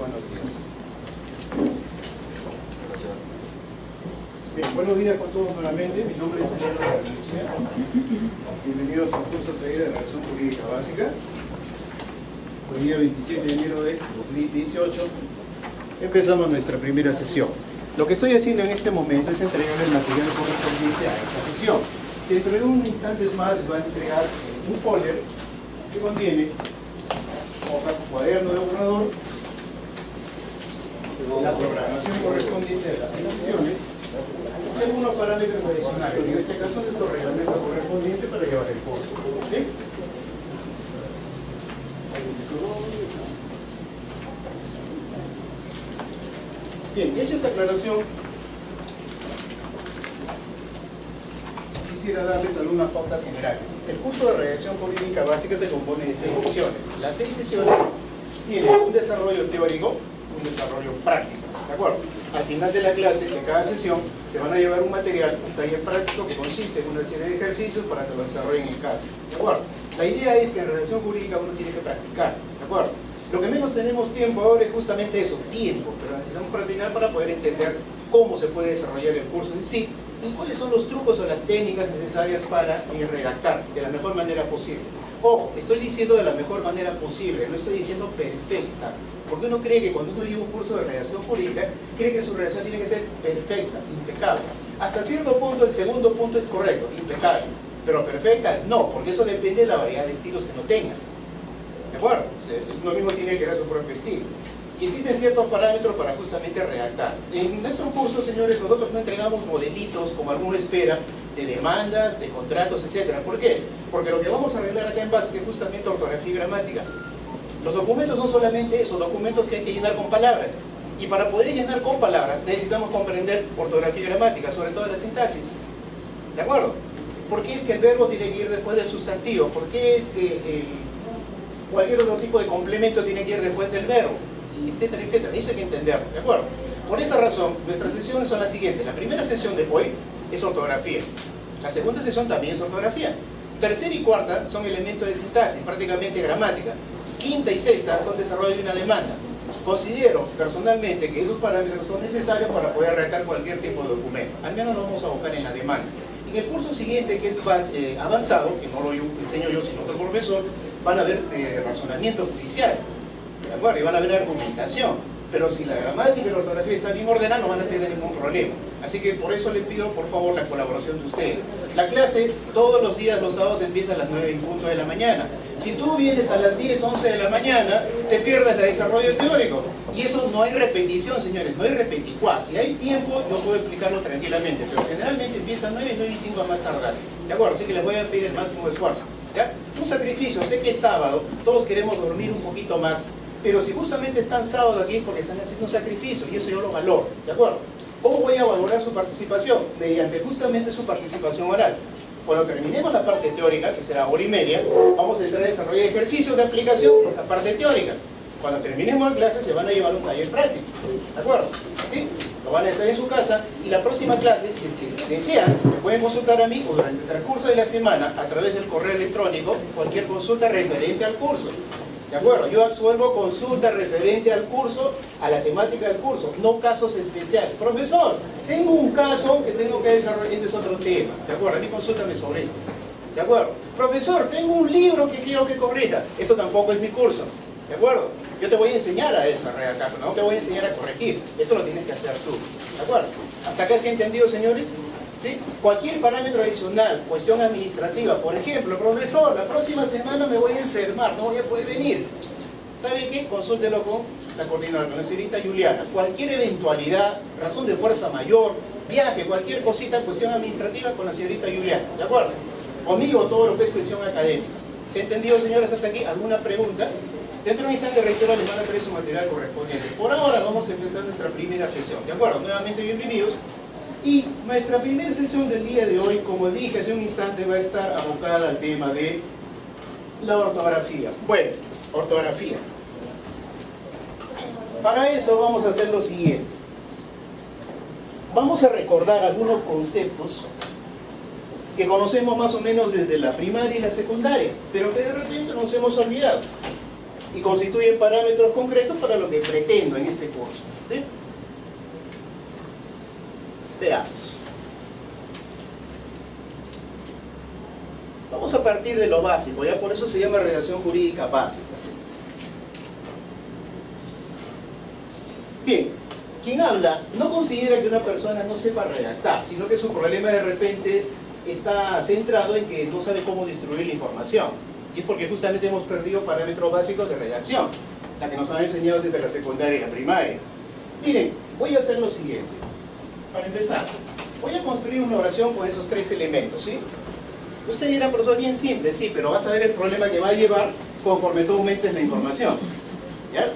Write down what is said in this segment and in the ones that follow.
buenos días. Bien, buenos días con todos nuevamente. Mi nombre es Eliano de la Universidad. Bienvenidos al curso taller de Redacción Jurídica Básica. Hoy día 27 de enero de 2018 empezamos nuestra primera sesión. Lo que estoy haciendo en este momento es entregar el material correspondiente a esta sesión. Dentro de un instante más les va a entregar un folder que contiene un cuaderno de borrador, la programación correspondiente de las 6 sesiones y algunos parámetros adicionales, en este caso nuestro reglamento correspondiente para llevar el curso. ¿Sí? Bien, hecha esta aclaración, quisiera darles algunas pautas generales. El curso de redacción jurídica básica se compone de 6 sesiones. Las 6 sesiones tienen un desarrollo teórico, un desarrollo práctico, ¿de acuerdo? Al final de la clase, de cada sesión, se van a llevar un material, un taller práctico que consiste en una serie de ejercicios para que lo desarrollen en casa, ¿de acuerdo? La idea es que en redacción jurídica uno tiene que practicar, ¿de acuerdo? Lo que menos tenemos tiempo ahora es justamente eso, tiempo, pero necesitamos practicar para poder entender cómo se puede desarrollar el curso en sí y cuáles son los trucos o las técnicas necesarias para redactar de la mejor manera posible. Ojo, estoy diciendo de la mejor manera posible, no estoy diciendo perfecta, porque uno cree que cuando uno lleva un curso de redacción jurídica, cree que su redacción tiene que ser perfecta, impecable. Hasta cierto punto, el segundo punto es correcto, impecable, pero perfecta no, porque eso depende de la variedad de estilos que uno tenga. ¿De acuerdo? Uno mismo tiene que crear su propio estilo. Y existen ciertos parámetros para justamente redactar. En nuestro curso, señores, nosotros no entregamos modelitos, como alguno espera, de demandas, de contratos, etc. ¿Por qué? Porque lo que vamos a arreglar acá en base es justamente ortografía y gramática. Los documentos son solamente esos documentos que hay que llenar con palabras. Y para poder llenar con palabras, necesitamos comprender ortografía y gramática, sobre todo la sintaxis. ¿De acuerdo? ¿Por qué es que el verbo tiene que ir después del sustantivo? ¿Por qué es que cualquier otro tipo de complemento tiene que ir después del verbo? Etcétera, etcétera. Eso hay que entenderlo, ¿de acuerdo? Por esa razón, nuestras sesiones son las siguientes. La primera sesión de hoy es ortografía. La segunda sesión también es ortografía. Tercera y cuarta son elementos de sintaxis, prácticamente gramática. Quinta y sexta son desarrollo de una demanda. Considero personalmente que esos parámetros son necesarios para poder redactar cualquier tipo de documento. Al menos nos vamos a buscar en la demanda. En el curso siguiente, que es más avanzado, que no lo enseño yo sino otro profesor, van a ver razonamiento judicial, ¿de acuerdo? Y van a ver argumentación. Pero si la gramática y la ortografía están bien ordenadas, no van a tener ningún problema. Así que por eso les pido, por favor, la colaboración de ustedes. La clase todos los días, los sábados, empieza a las 9 en punto de la mañana. Si tú vienes a las 10, 11 de la mañana, te pierdes el desarrollo teórico. Y eso no hay repetición, señores, no hay repeticuá. Si hay tiempo, yo puedo explicarlo tranquilamente, pero generalmente empieza a 9, 9 y 5 a más tardar. ¿De acuerdo? Así que les voy a pedir el máximo esfuerzo. ¿Ya? Un sacrificio, sé que es sábado, todos queremos dormir un poquito más, pero si justamente están sábado aquí es porque están haciendo un sacrificio y eso yo lo valoro, ¿de acuerdo? ¿Cómo voy a valorar su participación? Mediante justamente su participación oral. Cuando terminemos la parte teórica, que será hora y media, vamos a empezar a desarrollar ejercicios de aplicación de esa parte teórica. Cuando terminemos la clase se van a llevar un taller práctico, ¿de acuerdo? ¿Sí? Lo van a hacer en su casa y la próxima clase, si es que desean, me pueden consultar a mí o durante el transcurso de la semana a través del correo electrónico cualquier consulta referente al curso. ¿De acuerdo? Yo absuelvo consulta referente al curso, a la temática del curso, no casos especiales. Profesor, tengo un caso que tengo que desarrollar, ese es otro tema. ¿De acuerdo? A mí consúltame sobre esto. ¿De acuerdo? Profesor, tengo un libro que quiero que corrija. Eso tampoco es mi curso. ¿De acuerdo? Yo te voy a enseñar a eso, a redactar, no te voy a enseñar a corregir. Eso lo tienes que hacer tú. ¿De acuerdo? ¿Hasta acá se ha entendido, señores? ¿Sí? Cualquier parámetro adicional, cuestión administrativa, por ejemplo, profesor, la próxima semana me voy a enfermar, no voy a poder venir. ¿Sabe qué? Consúltelo con la coordinadora, con la señorita Juliana. Cualquier eventualidad, razón de fuerza mayor, viaje, cualquier cosita, cuestión administrativa, con la señorita Juliana. ¿De acuerdo? Conmigo todo lo que es cuestión académica. ¿Se ha entendido, señores, hasta aquí? ¿Alguna pregunta? Dentro de un instante, reitero, les van a traer su material correspondiente. Por ahora vamos a empezar nuestra primera sesión. ¿De acuerdo? Nuevamente bienvenidos. Y nuestra primera sesión del día de hoy, como dije hace un instante, va a estar abocada al tema de la ortografía. Bueno, ortografía. Para eso vamos a hacer lo siguiente. Vamos a recordar algunos conceptos que conocemos más o menos desde la primaria y la secundaria, pero que de repente nos hemos olvidado. y constituyen parámetros concretos para lo que pretendo en este curso, ¿sí? Veamos. Vamos a partir de lo básico, ya por eso se llama redacción jurídica básica. Bien, quien habla no considera que una persona no sepa redactar, sino que su problema de repente está centrado en que no sabe cómo distribuir la información. Y es porque justamente hemos perdido parámetros básicos de redacción, la que nos han enseñado desde la secundaria y la primaria. Miren, voy a hacer lo siguiente. Para empezar, voy a construir una oración con esos tres elementos, ¿sí? Usted dirá, profesor, bien simple, sí, pero vas a ver el problema que va a llevar conforme tú aumentes la información. ¿Ya?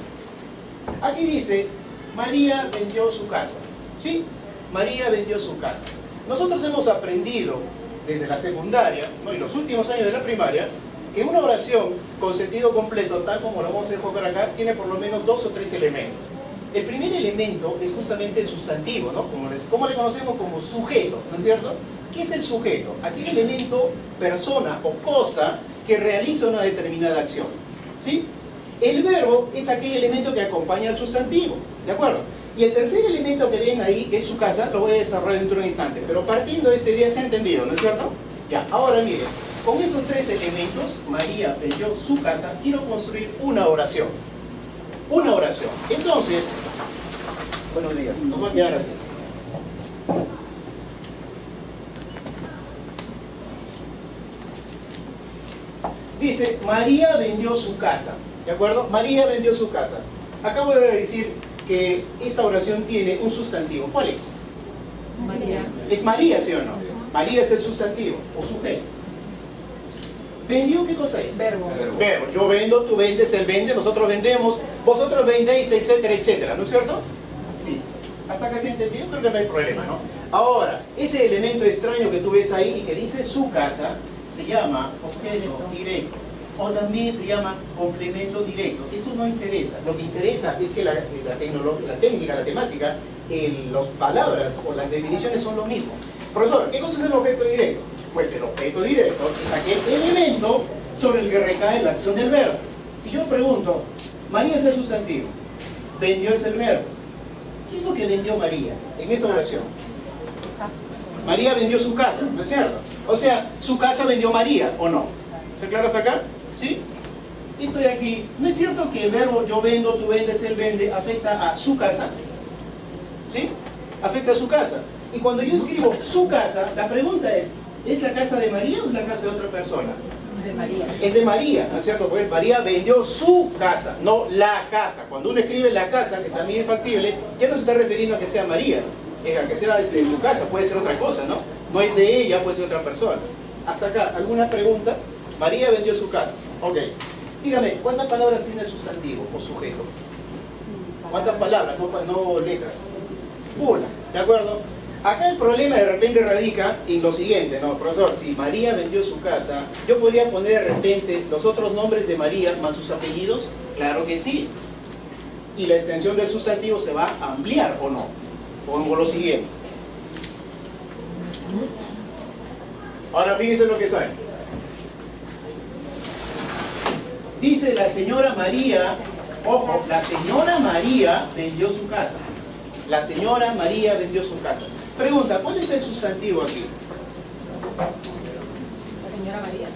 Aquí dice, María vendió su casa. ¿Sí? María vendió su casa. Nosotros hemos aprendido desde la secundaria, ¿no?, y los últimos años de la primaria, que una oración con sentido completo, tal como lo vamos a enfocar acá, tiene por lo menos 2 o 3 elementos. El primer elemento es justamente el sustantivo, ¿no? Como le conocemos como sujeto, ¿no es cierto? ¿Qué es el sujeto? Aquel elemento, persona o cosa que realiza una determinada acción, ¿sí? El verbo es aquel elemento que acompaña al sustantivo, ¿de acuerdo? Y el tercer elemento que ven ahí, que es su casa, lo voy a desarrollar dentro de un instante, pero partiendo de este día se ha entendido, ¿no es cierto? Ya, ahora miren, con esos 3 elementos, María vendió su casa, quiero construir una oración. Una oración. Entonces, buenos días, nos va a quedar así. Dice, María vendió su casa, ¿de acuerdo? María vendió su casa. Acabo de decir que esta oración tiene un sustantivo. ¿Cuál es? María. ¿Es María, sí o no? María es el sustantivo o sujeto. ¿Vendió qué cosa es? Verbo. Verbo. Yo vendo, tú vendes, él vende, nosotros vendemos, vosotros vendéis, etcétera, etcétera, ¿no es cierto? Listo. Hasta acá se entendió, creo que no hay problema, ¿no? Ahora, ese elemento extraño que tú ves ahí y que dice su casa, se llama objeto directo, o también se llama complemento directo. Esto no interesa. Lo que interesa es que la técnica, la temática, las palabras o las definiciones son lo mismo. Profesor, ¿qué cosa es el objeto directo? Pues el objeto directo es aquel elemento sobre el que recae la acción del verbo. Si yo pregunto, María es el sustantivo, vendió es el verbo, ¿qué es lo que vendió María en esta oración? María vendió su casa, ¿no es cierto? O sea, su casa vendió María, ¿o no? ¿Está claro hasta acá? ¿Sí? Estoy aquí. ¿No es cierto que el verbo yo vendo, tú vendes, él vende afecta a su casa? ¿Sí? Afecta a su casa. Y cuando yo escribo su casa, la pregunta ¿es la casa de María o es la casa de otra persona? De María. Es de María, ¿no es cierto? Porque María vendió su casa, no la casa. Cuando uno escribe la casa, que también es factible, ya no se está refiriendo a que sea María, a que sea su casa, puede ser otra cosa, ¿no? No es de ella, puede ser otra persona. Hasta acá, ¿alguna pregunta? María vendió su casa. Ok. Dígame, ¿cuántas palabras tiene el sustantivo o sujeto? ¿Cuántas palabras? No letras. Una, ¿de acuerdo? Acá el problema de repente radica en lo siguiente, ¿no? Profesor, si María vendió su casa, ¿yo podría poner de repente los otros nombres de María más sus apellidos? Claro que sí. Y la extensión del sustantivo se va a ampliar, ¿o no? Pongo lo siguiente. Ahora fíjense lo que sale. Dice la señora María, ojo, la señora María vendió su casa. La señora María vendió su casa. Pregunta, ¿cuál es el sustantivo aquí? Señora María.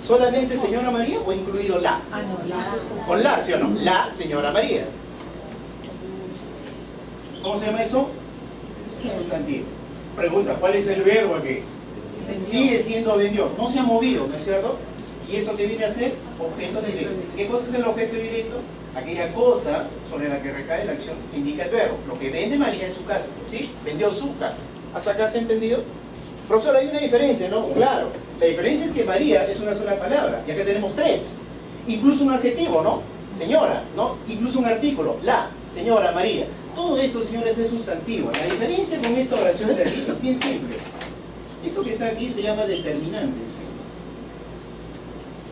¿Solamente señora María o incluido la? Ah, no, la. ¿Con la, sí o no? La señora María. ¿Cómo se llama eso? Sustantivo. Pregunta, ¿cuál es el verbo aquí? Sigue siendo vendió. No se ha movido, ¿no es cierto? ¿Y esto qué viene a ser? Objeto directo. ¿Qué cosa es el objeto directo? Aquella cosa sobre la que recae la acción que indica el verbo. Lo que vende María en su casa, ¿sí? Vendió su casa. ¿Hasta acá se ha entendido? Profesor, hay una diferencia, ¿no? Claro. La diferencia es que María es una sola palabra, ya que tenemos 3. Incluso un adjetivo, ¿no? Señora, ¿no? Incluso un artículo. La, señora María. Todo esto, señores, es sustantivo. La diferencia con esta oración de aquí es bien simple. Esto que está aquí se llama determinantes.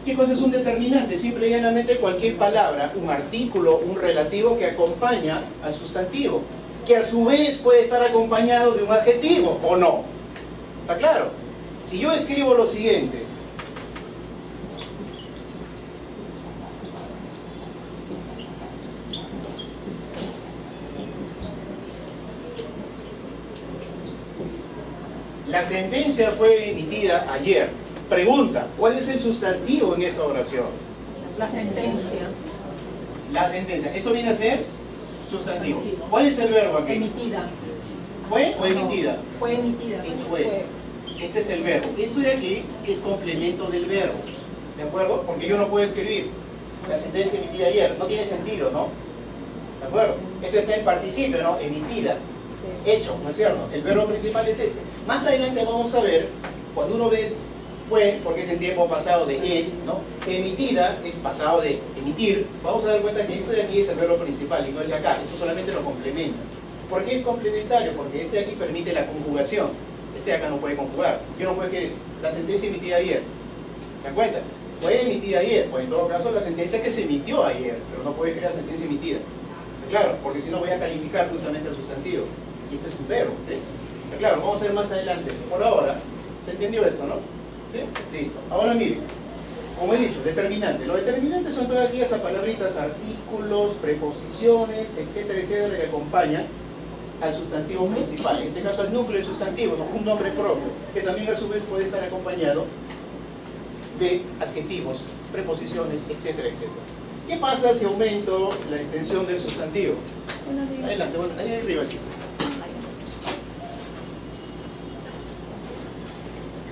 ¿Qué cosa es un determinante? Simple y llanamente cualquier palabra, un artículo, un relativo que acompaña al sustantivo, que a su vez puede estar acompañado de un adjetivo, ¿o no? ¿Está claro? Si yo escribo lo siguiente, La sentencia fue emitida ayer. Pregunta, ¿cuál es el sustantivo en esa oración? La sentencia. La sentencia. Esto viene a ser sustantivo. ¿Cuál es el verbo aquí? Emitida. ¿Fue o emitida? Fue emitida. Es fue. Este es el verbo. Esto de aquí es complemento del verbo. ¿De acuerdo? Porque yo no puedo escribir la sentencia emitida ayer. No tiene sentido, ¿no? ¿De acuerdo? Esto está en participio, ¿no? Emitida. Hecho, ¿no es cierto? El verbo principal es este. Más adelante vamos a ver, cuando uno ve fue, porque es en tiempo pasado de es, ¿no? Emitida es pasado de emitir. Vamos a dar cuenta que esto de aquí es el verbo principal y no el de acá. Esto solamente lo complementa. ¿Por qué es complementario? Porque este de aquí permite la conjugación. Este de acá no puede conjugar. Yo no puedo escribir la sentencia emitida ayer. ¿Se dan cuenta? Fue emitida ayer. Pues en todo caso la sentencia que se emitió ayer, pero no puede escribir la sentencia emitida. Claro, porque si no voy a calificar justamente el sustantivo. Y esto es un verbo, ¿sí? Pero claro, vamos a ver más adelante. Por ahora, ¿se entendió esto, no? ¿Sí? Listo. Ahora miren, como he dicho, determinante. Los determinantes son todas aquellas palabritas, artículos, preposiciones, etcétera, etcétera, que acompañan al sustantivo principal. En este caso al núcleo del sustantivo, ¿no? Un nombre propio, que también a su vez puede estar acompañado de adjetivos, preposiciones, etcétera, etcétera. ¿Qué pasa si aumento la extensión del sustantivo? Adelante, bueno, ahí arriba sí.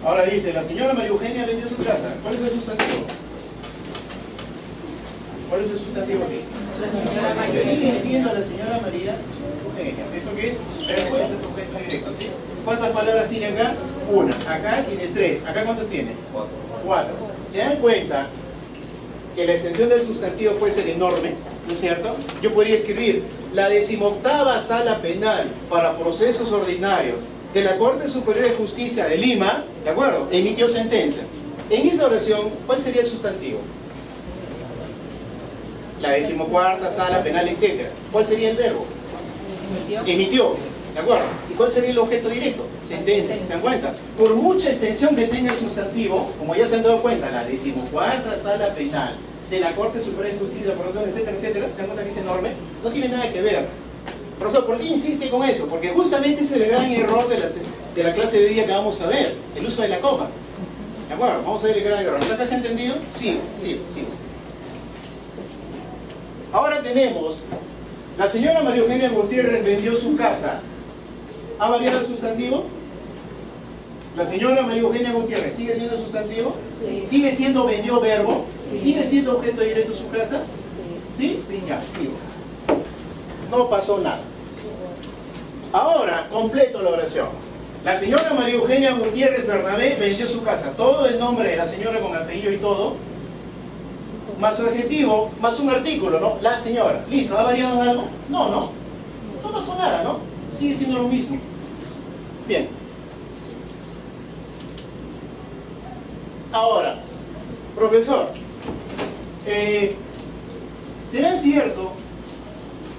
Ahora dice, la señora María Eugenia vendió su casa. ¿Cuál es el sustantivo? ¿Cuál es el sustantivo aquí? La señora María. Sigue siendo la señora María Eugenia. ¿Esto qué es? Verbo, este es objeto directo, ¿sí? ¿Cuántas palabras tiene acá? Una. Acá tiene tres. ¿Acá cuántas tiene? Cuatro. ¿Se dan cuenta que la extensión del sustantivo puede ser enorme? ¿No es cierto? Yo podría escribir la 18ª Sala Penal para Procesos Ordinarios de la Corte Superior de Justicia de Lima, ¿de acuerdo? Emitió sentencia. En esa oración, ¿cuál sería el sustantivo? La 14ª Sala Penal, etc. ¿Cuál sería el verbo? Emitió. ¿De acuerdo? ¿Y cuál sería el objeto directo? Sentencia. ¿Se dan cuenta? Por mucha extensión que tenga el sustantivo, como ya se han dado cuenta, la 14ª Sala Penal de la Corte Superior de Justicia, profesor, etcétera, etcétera, ¿se dan cuenta que es enorme? No tiene nada que ver. Profesor, ¿por qué insiste con eso? Porque justamente ese es el gran error de la clase de día que vamos a ver, el uso de la coma. ¿De acuerdo? Vamos a ver el gran error. ¿Está casi entendido? Sí, sí, sí. Ahora tenemos, la señora María Eugenia Gutiérrez vendió su casa. ¿Ha variado el sustantivo? La señora María Eugenia Gutiérrez, ¿sigue siendo sustantivo? Sí. ¿Sigue siendo vendió verbo? Sí. ¿Sigue siendo objeto directo su casa? ¿Sí? Sí. Ya, sigo. No pasó nada. Ahora, completo la oración. La señora María Eugenia Gutiérrez Bernabé vendió su casa. Todo el nombre de la señora con apellido y todo, más su adjetivo, más un artículo, ¿no? La señora. ¿Listo? ¿Ha variado en algo? No, no. No pasó nada, ¿no? Sigue siendo lo mismo. Bien. Ahora, profesor, ¿será cierto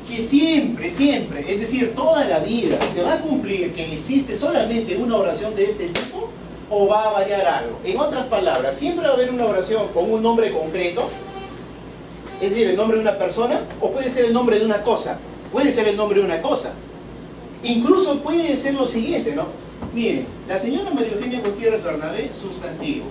que siempre, siempre, es decir, toda la vida, se va a cumplir que existe solamente una oración de este tipo o va a variar algo? En otras palabras, ¿siempre va a haber una oración con un nombre concreto? Es decir, el nombre de una persona, o puede ser el nombre de una cosa. Puede ser el nombre de una cosa. Incluso puede ser lo siguiente, ¿no? Miren, la señora María Eugenia Gutiérrez Bernabé, sustantivo.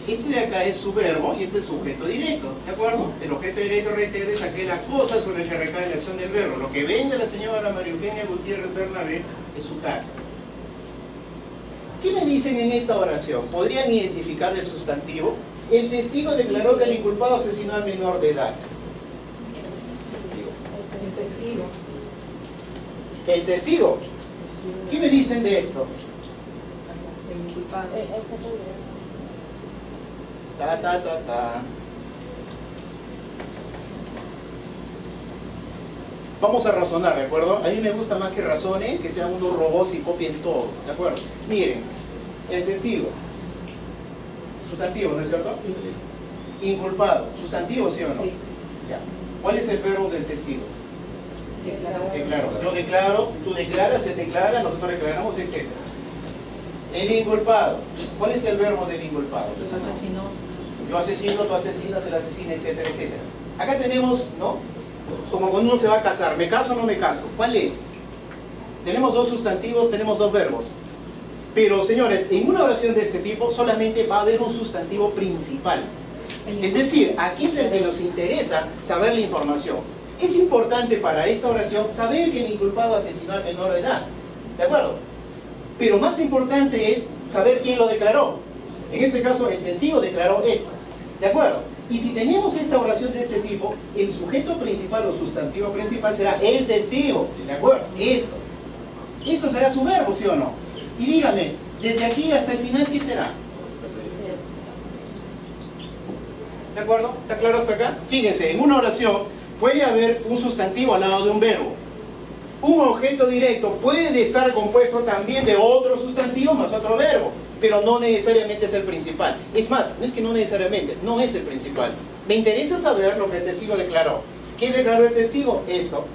Este de acá es su verbo y este es su objeto directo, ¿de acuerdo? El objeto directo, reitero, es aquella cosa sobre la que recae la acción del verbo. Lo que vende la señora María Eugenia Gutiérrez Bernabé es su casa. ¿Qué me dicen en esta oración? ¿Podrían identificar el sustantivo? El testigo declaró que el inculpado asesinó al menor de edad. El testigo. El testigo. ¿Qué me dicen de esto? El inculpado. Ta. Vamos a razonar, ¿de acuerdo? A mí me gusta más que razonen, que sean unos robots y copien todo, ¿de acuerdo? Miren, el testigo, sustantivo, ¿no es cierto? Inculpado, sustantivo, ¿sí o no? Sí. Ya. ¿Cuál es el verbo del testigo? Declaró. Declaro. Yo declaro, tú declaras, se declara, nosotros declaramos, etc. El inculpado, ¿cuál es el verbo del inculpado? Asesinó. Yo asesino, tú asesinas, él asesina, etcétera, etcétera. Acá tenemos, ¿no? Como cuando uno se va a casar, ¿me caso o no me caso? ¿Cuál es? Tenemos dos sustantivos, tenemos dos verbos. Pero señores, en una oración de este tipo solamente va a haber un sustantivo principal. Es decir, aquí es el que nos interesa saber la información. Es importante para esta oración saber que el inculpado asesinó al menor de edad. ¿De acuerdo? Pero más importante es saber quién lo declaró. En este caso, el testigo declaró esto. ¿De acuerdo? Y si tenemos esta oración de este tipo, el sujeto principal o sustantivo principal será el testigo. ¿De acuerdo? Esto será su verbo, ¿sí o no? Y dígame, desde aquí hasta el final, ¿qué será? ¿De acuerdo? ¿Está claro hasta acá? Fíjense, en una oración puede haber un sustantivo al lado de un verbo. Un objeto directo puede estar compuesto también de otro sustantivo más otro verbo, pero no necesariamente es el principal. Es más, no es que no necesariamente, no es el principal. Me interesa saber lo que el testigo declaró. ¿Qué declaró el testigo? Esto.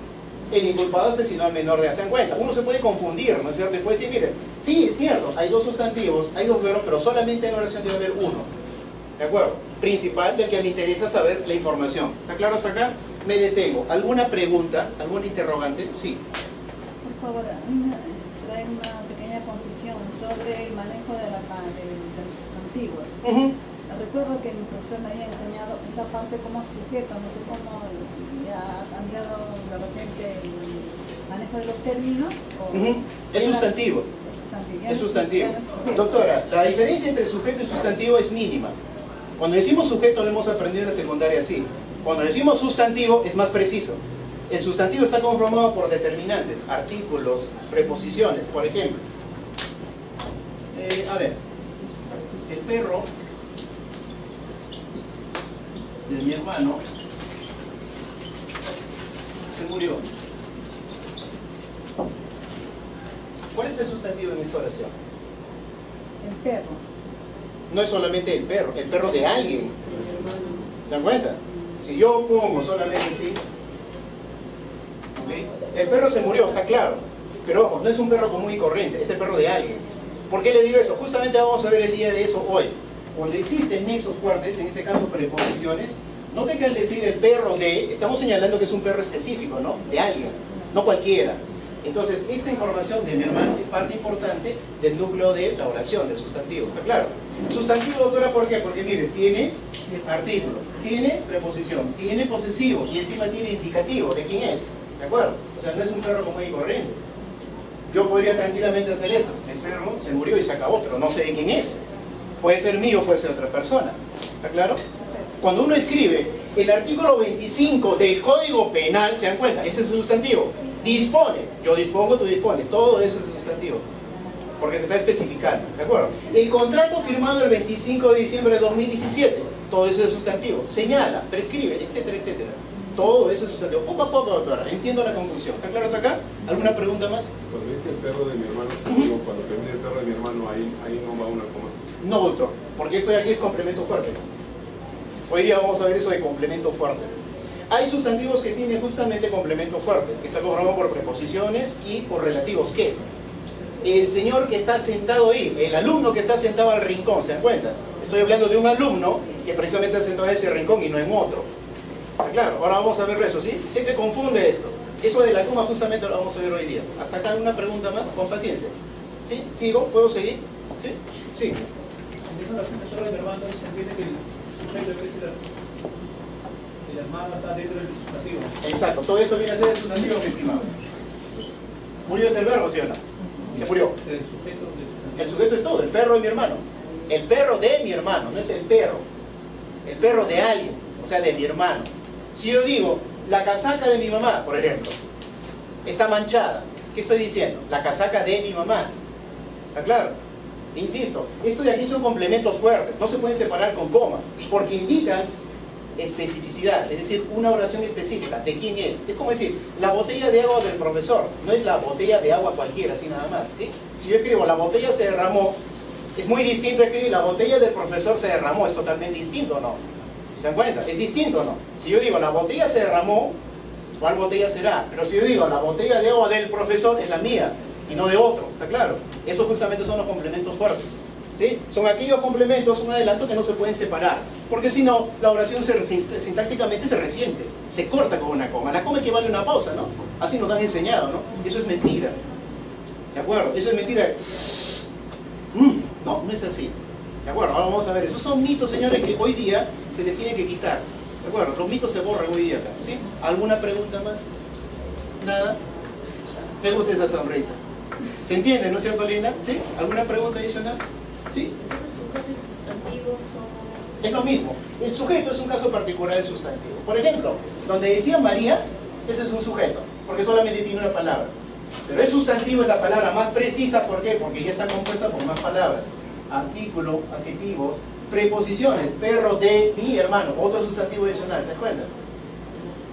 El inculpado asesinó al menor de edad. ¿Se dan cuenta? Uno se puede confundir, ¿no es cierto? Puede decir, miren, sí, es cierto, hay dos sustantivos, hay dos verbos, pero solamente en la oración debe haber uno. ¿De acuerdo? Principal del que me interesa saber la información. ¿Está claro hasta acá? Me detengo. ¿Alguna pregunta? ¿Algún interrogante? Sí. Por favor, a mí me trae una pequeña confusión sobre el manejo de los sustantivos. Recuerdo que mi profesor me había enseñado esa parte como sujeto, no sé cómo ya ha cambiado de repente el manejo de los términos. Es sustantivo. Es sustantivo. Doctora, la diferencia entre sujeto y sustantivo es mínima. Cuando decimos sujeto lo hemos aprendido en la secundaria así. Cuando decimos sustantivo es más preciso. El sustantivo está conformado por determinantes, artículos, preposiciones, por ejemplo. A ver, el perro de mi hermano se murió. ¿Cuál es el sustantivo en esta oración? El perro. No es solamente el perro de alguien. ¿Se dan cuenta? Si yo pongo solamente así, ¿okay? El perro se murió, está claro. Pero ojo, no es un perro común y corriente, es el perro de alguien. ¿Por qué le digo eso? Justamente vamos a ver el día de eso hoy. Cuando existen nexos fuertes, en este caso preposiciones, no te quieras decir el perro de, estamos señalando que es un perro específico, ¿no? De alguien, no cualquiera. Entonces, esta información de mi hermano es parte importante del núcleo de la oración, del sustantivo, ¿está claro? Sustantivo, doctora, ¿por qué? Porque mire, tiene artículo, tiene preposición, tiene posesivo y encima tiene indicativo de quién es, ¿de acuerdo? O sea, no es un perro común y corriente. Yo podría tranquilamente hacer eso, el perro se murió y se acabó, pero no sé de quién es. Puede ser mío, puede ser otra persona, ¿está claro? Cuando uno escribe el artículo 25 del Código Penal, ¿se dan cuenta? Ese es el sustantivo. Dispone, yo dispongo, tú dispones, todo eso es el sustantivo, porque se está especificando, ¿de acuerdo? El contrato firmado el 25 de diciembre de 2017, todo eso es sustantivo. Señala, prescribe, etcétera, etcétera. Todo eso es sustantivo. Poco a poco, doctora, entiendo la confusión. ¿Está claro hasta acá? ¿Alguna pregunta más? Cuando dice el perro de mi hermano, seguro, cuando termine el perro de mi hermano, ahí no va una coma. No, doctor, porque esto de aquí es complemento fuerte. Hoy día vamos a ver eso de complemento fuerte. Hay sustantivos que tienen justamente complemento fuerte, que está conformado por preposiciones y por relativos que. El señor que está sentado ahí, el alumno que está sentado al rincón, ¿se dan cuenta? Estoy hablando de un alumno que precisamente está sentado en ese rincón y no en otro. ¿Está claro? Ahora vamos a ver eso, ¿sí? Siempre confunde esto. Eso de la coma justamente lo vamos a ver hoy día. Hasta acá una pregunta más, con paciencia. ¿Sí? ¿Sigo? ¿Puedo seguir? ¿Sí? Sí. En esa oración que solo de hermano se entiende que el sujeto que es el hermano está dentro del sustantivo. Exacto, todo eso viene a ser el sustantivo, mi estimado. Murió es el verbo, ¿sí o no? Se murió. El sujeto del sustantivo. El sujeto es todo, el perro de mi hermano. El perro de mi hermano, no es el perro. El perro de alguien, o sea, de mi hermano. Si yo digo, la casaca de mi mamá, por ejemplo, está manchada, ¿qué estoy diciendo? La casaca de mi mamá. ¿Está claro? Insisto, esto de aquí son complementos fuertes, no se pueden separar con coma, porque indican especificidad, es decir, una oración específica de quién es. Es como decir, la botella de agua del profesor, no es la botella de agua cualquiera, así nada más, ¿sí? Si yo escribo, la botella se derramó, es muy distinto a escribir, la botella del profesor se derramó, es totalmente distinto, ¿no? ¿Se dan cuenta? Es distinto, ¿no? Si yo digo, la botella se derramó, ¿cuál botella será? Pero si yo digo, la botella de agua del profesor es la mía y no de otro, ¿está claro? Esos justamente son los complementos fuertes, ¿sí? Son aquellos complementos, un adelanto que no se pueden separar, porque si no, la oración sintácticamente se resiente, se corta con una coma. La coma equivale a una pausa, ¿no? Así nos han enseñado, ¿no? Eso es mentira, ¿de acuerdo? Eso es mentira. No, no es así. ¿De acuerdo? Ahora vamos a ver. Esos son mitos, señores, que hoy día se les tiene que quitar. ¿De acuerdo? Los mitos se borran hoy día acá. ¿Sí? ¿Alguna pregunta más? ¿Nada? ¿Le gusta esa sonrisa? ¿Se entiende, no es cierto, Linda? ¿Sí? ¿Alguna pregunta adicional? ¿Sí? Entonces, sujetos y sustantivos son... Es lo mismo. El sujeto es un caso particular del sustantivo. Por ejemplo, donde decía María, ese es un sujeto, porque solamente tiene una palabra. Pero el sustantivo es la palabra más precisa, ¿por qué? Porque ya está compuesta por más palabras. Artículo, adjetivos, preposiciones, perro, de, mi hermano, otro sustantivo adicional, ¿te das cuenta?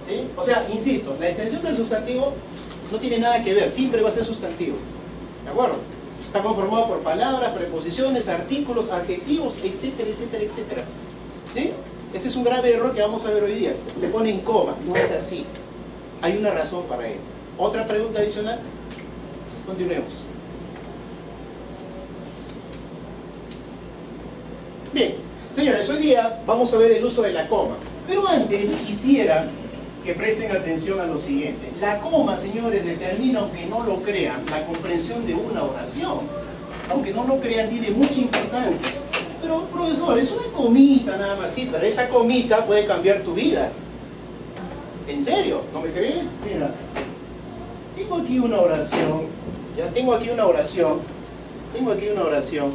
¿Sí? O sea, insisto, la extensión del sustantivo no tiene nada que ver, siempre va a ser sustantivo. ¿De acuerdo? Está conformado por palabras, preposiciones, artículos, adjetivos, etcétera, etcétera, etcétera. ¿Sí? Ese es un grave error que vamos a ver hoy día. Le ponen coma, no es así. Hay una razón para ello. ¿Otra pregunta adicional? Continuemos. Bien, señores, hoy día vamos a ver el uso de la coma. Pero antes quisiera que presten atención a lo siguiente. La coma, señores, determina, aunque no lo crean, la comprensión de una oración. Aunque no lo crean, tiene mucha importancia. Pero, profesor, es una comita nada más, sí, pero esa comita puede cambiar tu vida. ¿En serio? ¿No me crees? Mira, tengo aquí una oración, tengo aquí una oración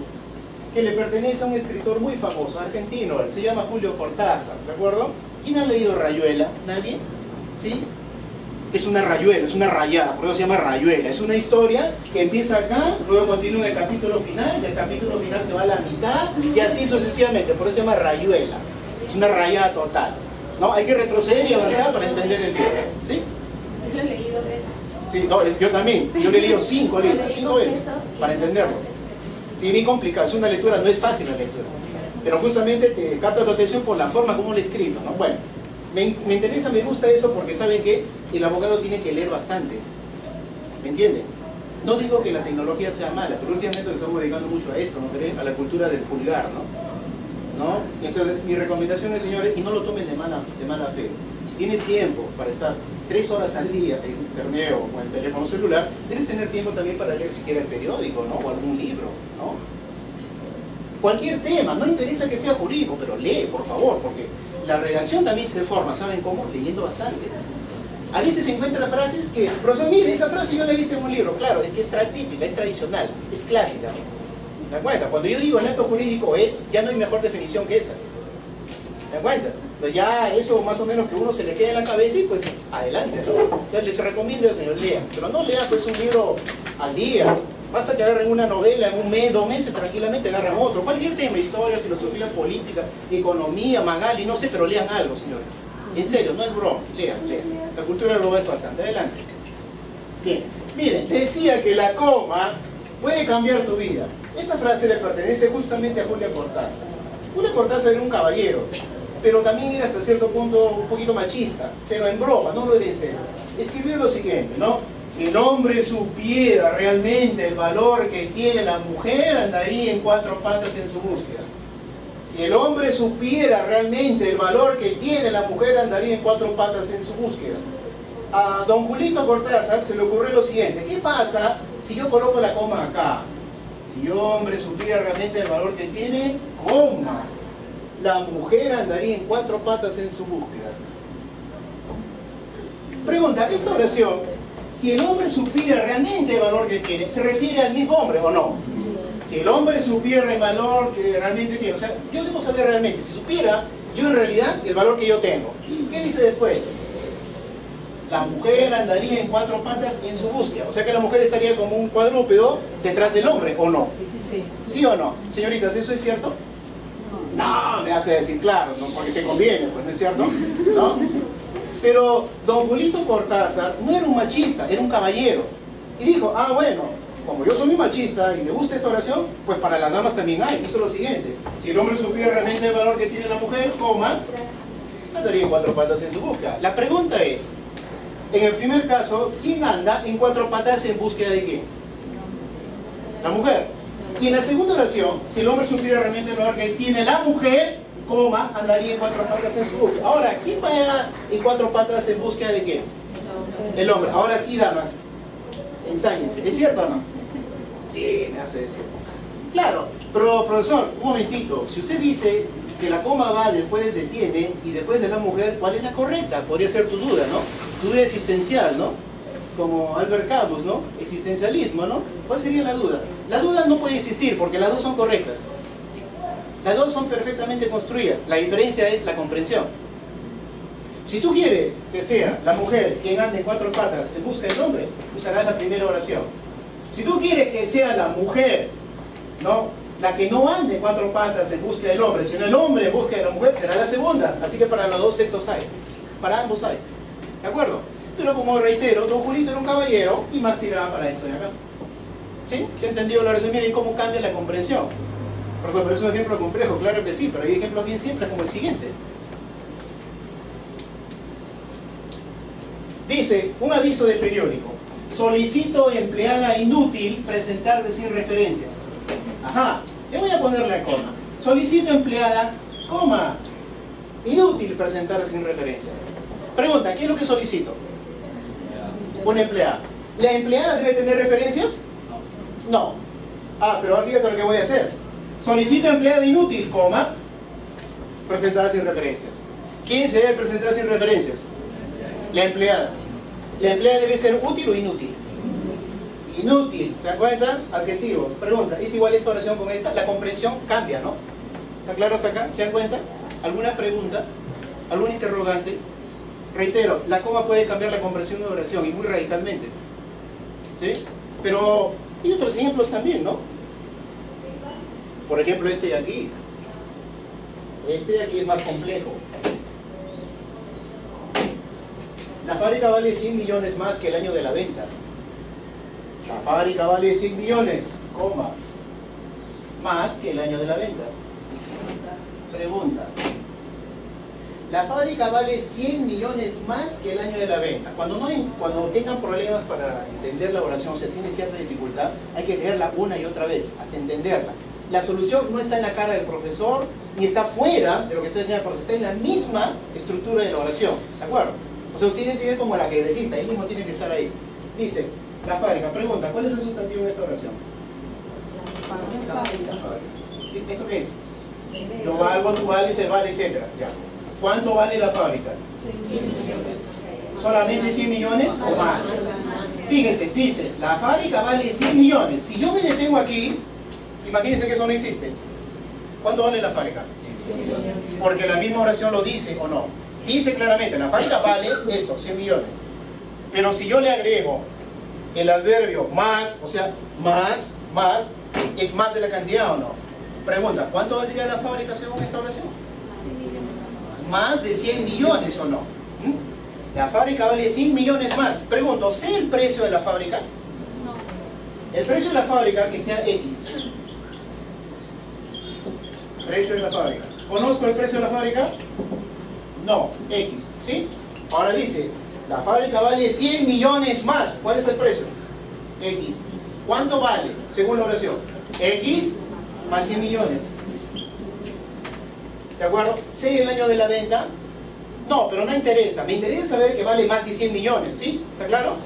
que le pertenece a un escritor muy famoso, argentino, él se llama Julio Cortázar, ¿de acuerdo? ¿Quién ha leído Rayuela? ¿Nadie? ¿Sí? Es una rayuela, es una rayada, por eso se llama Rayuela. Es una historia que empieza acá, luego continúa en el capítulo final, del capítulo final se va a la mitad, y así sucesivamente, por eso se llama Rayuela. Es una rayada total, ¿no? Hay que retroceder y avanzar para entender el libro, ¿sí? Yo lo he leído veces. Sí, no, yo también, yo le he leído 5 veces para entenderlo. Sí, bien complicado, es una lectura, no es fácil la lectura, pero justamente te capta tu atención por la forma como lo he escrito, ¿no? Bueno, me interesa, me gusta eso porque saben que el abogado tiene que leer bastante, ¿me entienden? No digo que la tecnología sea mala, pero últimamente nos estamos dedicando mucho a esto, ¿no creen? A la cultura del pulgar, ¿no? Entonces, mi recomendación es, señores, y no lo tomen de mala fe. Si tienes tiempo para estar 3 horas al día en internet o en el teléfono celular, debes tener tiempo también para leer siquiera el periódico, ¿no? O algún libro, ¿no? Cualquier tema, no interesa que sea jurídico, pero lee, por favor, porque la redacción también se forma, ¿saben cómo? Leyendo bastante. A veces se encuentran frases que, profesor, mire, esa frase yo la vi en un libro, claro, es que es típica, es tradicional, es clásica. ¿Te das cuenta? Cuando yo digo el acto jurídico es, ya no hay mejor definición que esa. ¿Te das cuenta? Entonces ya eso más o menos que uno se le quede en la cabeza y pues adelante, ¿no? O sea, les recomiendo, señor, lean, pero no lean pues un libro al día. Basta que agarren una novela en un mes, 2 meses, tranquilamente agarran otro. Cualquier tema, historia, filosofía, política, economía, Magali, no sé, pero lean algo, señores. En serio, no es broma, lean. La cultura global es bastante. Adelante. Bien, miren, decía que la coma puede cambiar tu vida. Esta frase le pertenece justamente a Julio Cortázar. Julio Cortázar era un caballero, pero también era hasta cierto punto un poquito machista, pero en broma, no lo debe ser. Escribió lo siguiente, ¿no? Si el hombre supiera realmente el valor que tiene la mujer, andaría en 4 patas en su búsqueda. Si el hombre supiera realmente el valor que tiene la mujer, andaría en 4 patas en su búsqueda. A don Julito Cortázar se le ocurrió lo siguiente: ¿qué pasa si yo coloco la coma acá? Si el hombre supiera realmente el valor que tiene, coma, la mujer andaría en 4 patas en su búsqueda. Pregunta, esta oración, si el hombre supiera realmente el valor que tiene, ¿se refiere al mismo hombre o no? Si el hombre supiera el valor que realmente tiene, o sea, yo debo saber realmente, si supiera yo en realidad el valor que yo tengo. ¿Qué dice después? La mujer andaría en 4 patas en su búsqueda, o sea que la mujer estaría como un cuadrúpedo detrás del hombre, ¿o no? Sí. ¿Sí o no? Señoritas, ¿eso es cierto? No, me hace decir claro, ¿no? Porque te conviene, pues, ¿no es cierto? ¿No? Pero don Julito Cortázar no era un machista, era un caballero. Y dijo, bueno, como yo soy muy machista y me gusta esta oración, pues para las damas también hay. Hizo lo siguiente: si el hombre supiera realmente el valor que tiene la mujer, coma, andaría en 4 patas en su búsqueda. La pregunta es, en el primer caso, ¿quién anda en 4 patas en búsqueda de quién? La mujer. Y en la segunda oración, si el hombre supiera realmente el valor que tiene la mujer, coma, andaría en 4 patas en su búsqueda. Ahora, ¿quién va en 4 patas en búsqueda de quién? El hombre. Ahora sí, damas, ensáñense. ¿Es cierto o no? Sí, me hace decir. Claro, Pero, profesor, un momentito. Si usted dice que la coma va después de tiene y después de la mujer, ¿cuál es la correcta? Podría ser tu duda, ¿no? Tu duda existencial, ¿no? Como Albert Camus, ¿no? Existencialismo, ¿no? ¿Cuál sería la duda? La duda no puede existir porque las dos son correctas. Las dos son perfectamente construidas. La diferencia es la comprensión. Si tú quieres que sea la mujer quien ande en cuatro patas en busca del hombre, usarás la primera oración. Si tú quieres que sea la mujer, ¿no?, la que no ande en cuatro patas en busca del hombre, sino el hombre en busca de la mujer, será la segunda. Así que para los dos sexos hay. Para ambos hay. ¿De acuerdo? Pero como reitero, don Julito era un caballero y más tiraba para esto de acá. ¿Sí? ¿Se ha entendido la oración? Miren cómo cambia la comprensión. Por ejemplo, es un ejemplo complejo, claro que sí, pero hay ejemplos bien simples como el siguiente. Dice, un aviso de periódico. Solicito empleada inútil presentarse sin referencias. Ajá, le voy a poner la coma. Solicito empleada, coma, inútil presentarse sin referencias. Pregunta, ¿qué es lo que solicito? Una empleada. ¿La empleada debe tener referencias? No. Ah, pero ahora fíjate lo que voy a hacer. Solicito empleada inútil, coma, presentada sin referencias. ¿Quién se debe presentar sin referencias? La empleada. ¿La empleada debe ser útil o inútil? Inútil. ¿Se dan cuenta? Adjetivo. Pregunta, ¿es igual esta oración con esta? La comprensión cambia, ¿no? ¿Está claro hasta acá? ¿Se dan cuenta? ¿Alguna pregunta? ¿Algún interrogante? Reitero, la coma puede cambiar la comprensión de oración y muy radicalmente. ¿Sí? Pero hay otros ejemplos también, ¿no? Por ejemplo, este de aquí. Este de aquí es más complejo. La fábrica vale 100 millones más que el año de la venta. La fábrica vale 100 millones, coma, más que el año de la venta. Pregunta. La fábrica vale 100 millones más que el año de la venta. Cuando tengan problemas para entender la oración, o sea, tiene cierta dificultad, hay que leerla una y otra vez, hasta entenderla. La solución no está en la cara del profesor, ni está fuera de lo que está enseñando, porque está en la misma estructura de la oración. ¿De acuerdo? O sea, usted tiene que ver como la credecista, él mismo tiene que estar ahí. Dice, la fábrica, pregunta, ¿cuál es el sustantivo de esta oración? La fábrica. ¿Sí? ¿Eso qué es? Yo valgo, tú vales, él vale, etc. Ya. ¿Cuánto vale la fábrica? ¿Solamente 100 millones o más? Fíjense, dice, la fábrica vale 100 millones. Si yo me detengo aquí, imagínense que eso no existe. ¿Cuánto vale la fábrica? Porque la misma oración lo dice o no. Dice claramente, la fábrica vale eso, 100 millones. Pero si yo le agrego el adverbio más, o sea, más, ¿es más de la cantidad o no? Pregunta, ¿cuánto valdría la fábrica según esta oración? Más de 100 millones o no. La fábrica vale 100 millones más. Pregunto, ¿sé el precio de la fábrica? No. El precio de la fábrica que sea X. Precio de la fábrica. ¿Conozco el precio de la fábrica? No, X, ¿sí? Ahora dice, la fábrica vale 100 millones más. ¿Cuál es el precio? X. ¿Cuánto vale según la oración? X más 100 millones. ¿De acuerdo? ¿Sé el año de la venta? No, pero no interesa. Me interesa saber que vale más de 100 millones, ¿sí? ¿Está claro?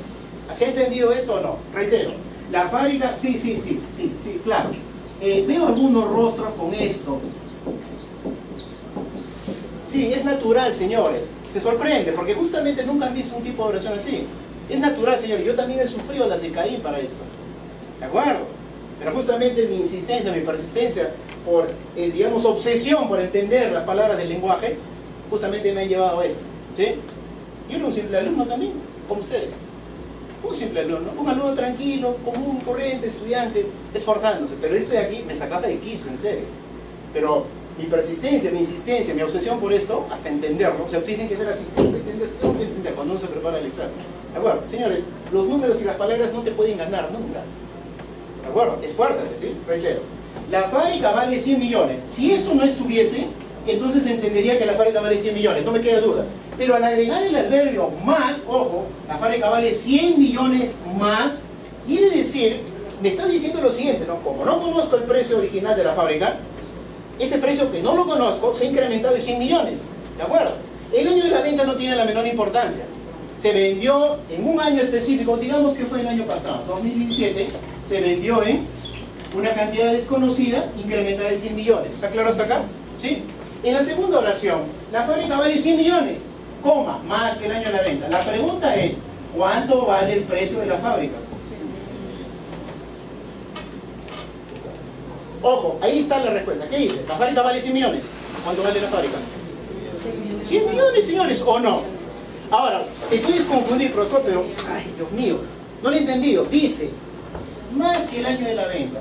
¿Se ha entendido esto o no? Reitero. La fábrica, sí, claro. Veo algunos rostros con esto. Sí, es natural, señores. Se sorprende, porque justamente nunca han visto un tipo de oración así. Es natural, señores. Yo también he sufrido las de Caín para esto. ¿De acuerdo? Pero justamente mi insistencia, mi persistencia, por, digamos, obsesión por entender las palabras del lenguaje, justamente me ha llevado a esto. ¿Sí? Yo era un simple alumno también, como ustedes. Un simple alumno, un alumno tranquilo, común, corriente, estudiante, esforzándose. Pero esto de aquí me sacaba de quicio, en serio. Pero mi persistencia, mi insistencia, mi obsesión por esto, hasta entenderlo. O sea, tienen que ser así, tengo que entender cuando uno se prepara el examen. ¿De acuerdo? Señores, los números y las palabras no te pueden ganar nunca. ¿De acuerdo? Esfuérzate, ¿sí? Reitero. La fábrica vale 100 millones. Si esto no estuviese, entonces entendería que la fábrica vale 100 millones, no me queda duda. Pero al agregar el adverbio más, ojo, la fábrica vale 100 millones más, quiere decir, me está diciendo lo siguiente, ¿no? Como no conozco el precio original de la fábrica, ese precio que no lo conozco se ha incrementado de 100 millones. ¿De acuerdo? El año de la venta no tiene la menor importancia. Se vendió en un año específico, digamos que fue el año pasado, 2017, se vendió en una cantidad desconocida incrementada de 100 millones. ¿Está claro hasta acá? ¿Sí? En la segunda oración, la fábrica vale 100 millones, coma, más que el año de la venta. La pregunta es, ¿cuánto vale el precio de la fábrica? Ojo, ahí está la respuesta. ¿Qué dice? La fábrica vale 100 millones. ¿Cuánto vale la fábrica? 100 millones, señores, ¿o no? Ahora, te puedes confundir, profesor, pero, ay, Dios mío, no lo he entendido. Dice, más que el año de la venta.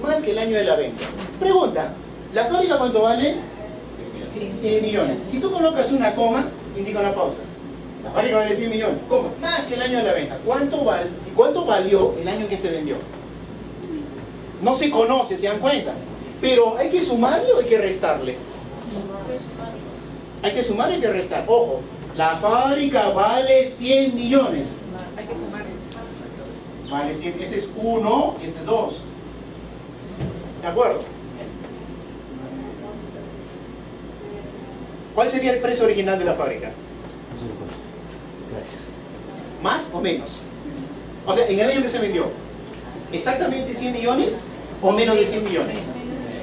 Más que el año de la venta. Pregunta, ¿la fábrica cuánto vale? 100 millones. Si tú colocas una coma, indica una pausa. La fábrica vale 100 millones, coma, más que el año de la venta. ¿Cuánto valió el año que se vendió? No se conoce, se dan cuenta. Pero ¿hay que sumarle o hay que restarle? Hay que sumar y hay que restar. Ojo, la fábrica vale 100 millones. Hay que sumar. Vale 100, este es 1 y este es 2. ¿De acuerdo? ¿Cuál sería el precio original de la fábrica? ¿Más o menos? O sea, en el año que se vendió, ¿exactamente 100 millones o menos de 100 millones?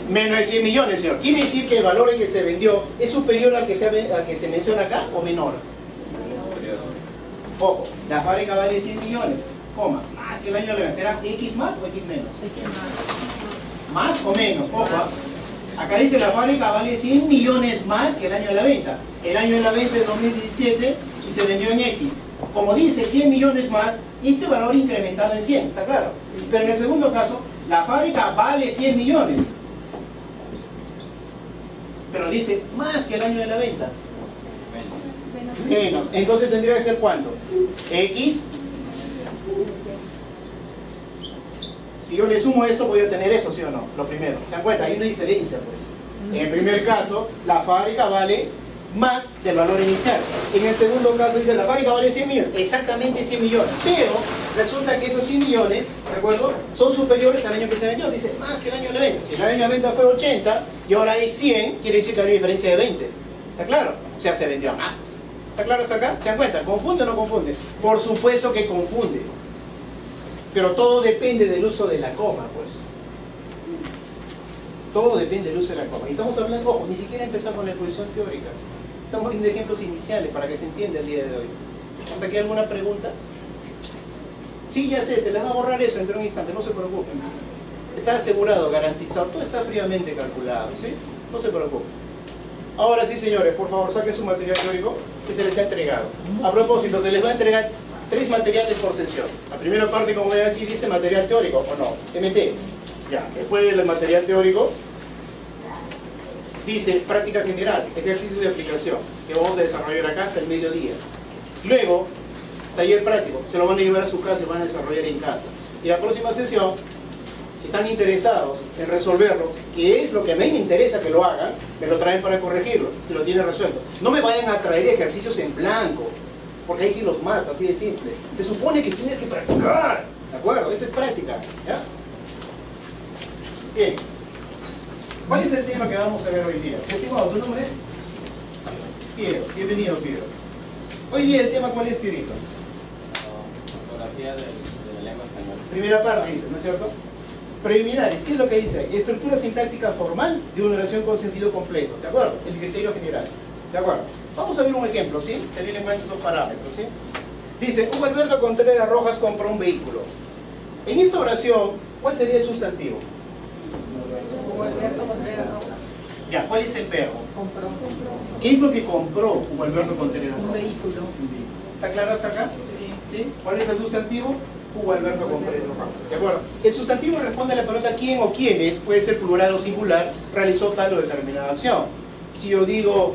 Menos de 100 millones, señor. ¿Quiere decir que el valor en que se vendió es superior al que se menciona acá o menor? Ojo, la fábrica vale 100 millones, coma, más que el año de la venta. ¿Será X más o X menos? ¿Más o menos? Ojo, acá dice la fábrica vale 100 millones más que el año de la venta. El año de la venta es 2017 y se vendió en X. Como dice 100 millones más, y este valor incrementado en 100, ¿está claro? Pero en el segundo caso, la fábrica vale 100 millones. Pero dice más que el año de la venta. Menos. Entonces tendría que ser ¿cuánto? X. Si yo le sumo esto, voy a tener eso, ¿sí o no? Lo primero. ¿Se dan cuenta? Hay una diferencia, pues. En el primer caso, la fábrica vale más del valor inicial. En el segundo caso dice, la fábrica vale 100 millones. Exactamente 100 millones. Pero resulta que esos 100 millones, ¿de acuerdo? Son superiores al año que se vendió. Dice, más que el año de venta. Si el año de venta fue 80 y ahora es 100, quiere decir que hay una diferencia de 20. ¿Está claro? O sea, se vendió más. ¿Está claro hasta acá? ¿Se dan cuenta? ¿Confunde o no confunde? Por supuesto que confunde. Pero todo depende del uso de la coma, pues. Todo depende del uso de la coma. Y estamos hablando, ojo, ni siquiera empezamos con la exposición teórica. Estamos viendo ejemplos iniciales para que se entienda el día de hoy. ¿Hasta aquí alguna pregunta? Sí, ya sé, se les va a borrar eso dentro de un instante, no se preocupen. Está asegurado, garantizado, todo está fríamente calculado, ¿sí? No se preocupen. Ahora sí, señores, por favor, saquen su material teórico que se les ha entregado. A propósito, se les va a entregar 3 materiales por sesión. La primera parte, como ven aquí, dice material teórico, ¿o no? MT. Ya, después del material teórico, dice práctica general, ejercicios de aplicación, que vamos a desarrollar acá hasta el mediodía. Luego, taller práctico, se lo van a llevar a su casa y van a desarrollar en casa. Y la próxima sesión, si están interesados en resolverlo, que es lo que a mí me interesa que lo hagan, me lo traen para corregirlo, si lo tienen resuelto. No me vayan a traer ejercicios en blanco, porque ahí sí los mato, así de simple. Se supone que tienes que practicar, ¿de acuerdo? Esto es práctica, ¿ya? Bien. ¿Cuál es el tema que vamos a ver hoy día? Estimado, ¿tu nombre es? Piero. Bienvenido, Piero. Hoy día el tema, ¿cuál es, Pierito? Ortografía de la lengua española. Primera parte dice, ¿no es cierto? Preliminares, ¿qué es lo que dice ahí? Estructura sintáctica formal de una oración con sentido completo, ¿de acuerdo? El criterio general, ¿de acuerdo? Vamos a ver un ejemplo, ¿sí? Tener en cuenta estos parámetros, ¿sí? Dice, Hugo Alberto Contreras Rojas compró un vehículo. En esta oración, ¿cuál sería el sustantivo? Hugo Alberto Contreras Rojas. Ya, ¿cuál es el verbo? Compró ¿Qué es lo que compró Hugo Alberto Contreras un Rojas? vehículo. ¿Está claro hasta acá? Sí. ¿Sí? ¿Cuál es el sustantivo? Hugo Alberto Contreras Rojas. ¿De acuerdo? El sustantivo responde a la pregunta quién o quiénes, puede ser plural o singular, realizó tal o determinada acción. Si yo digo,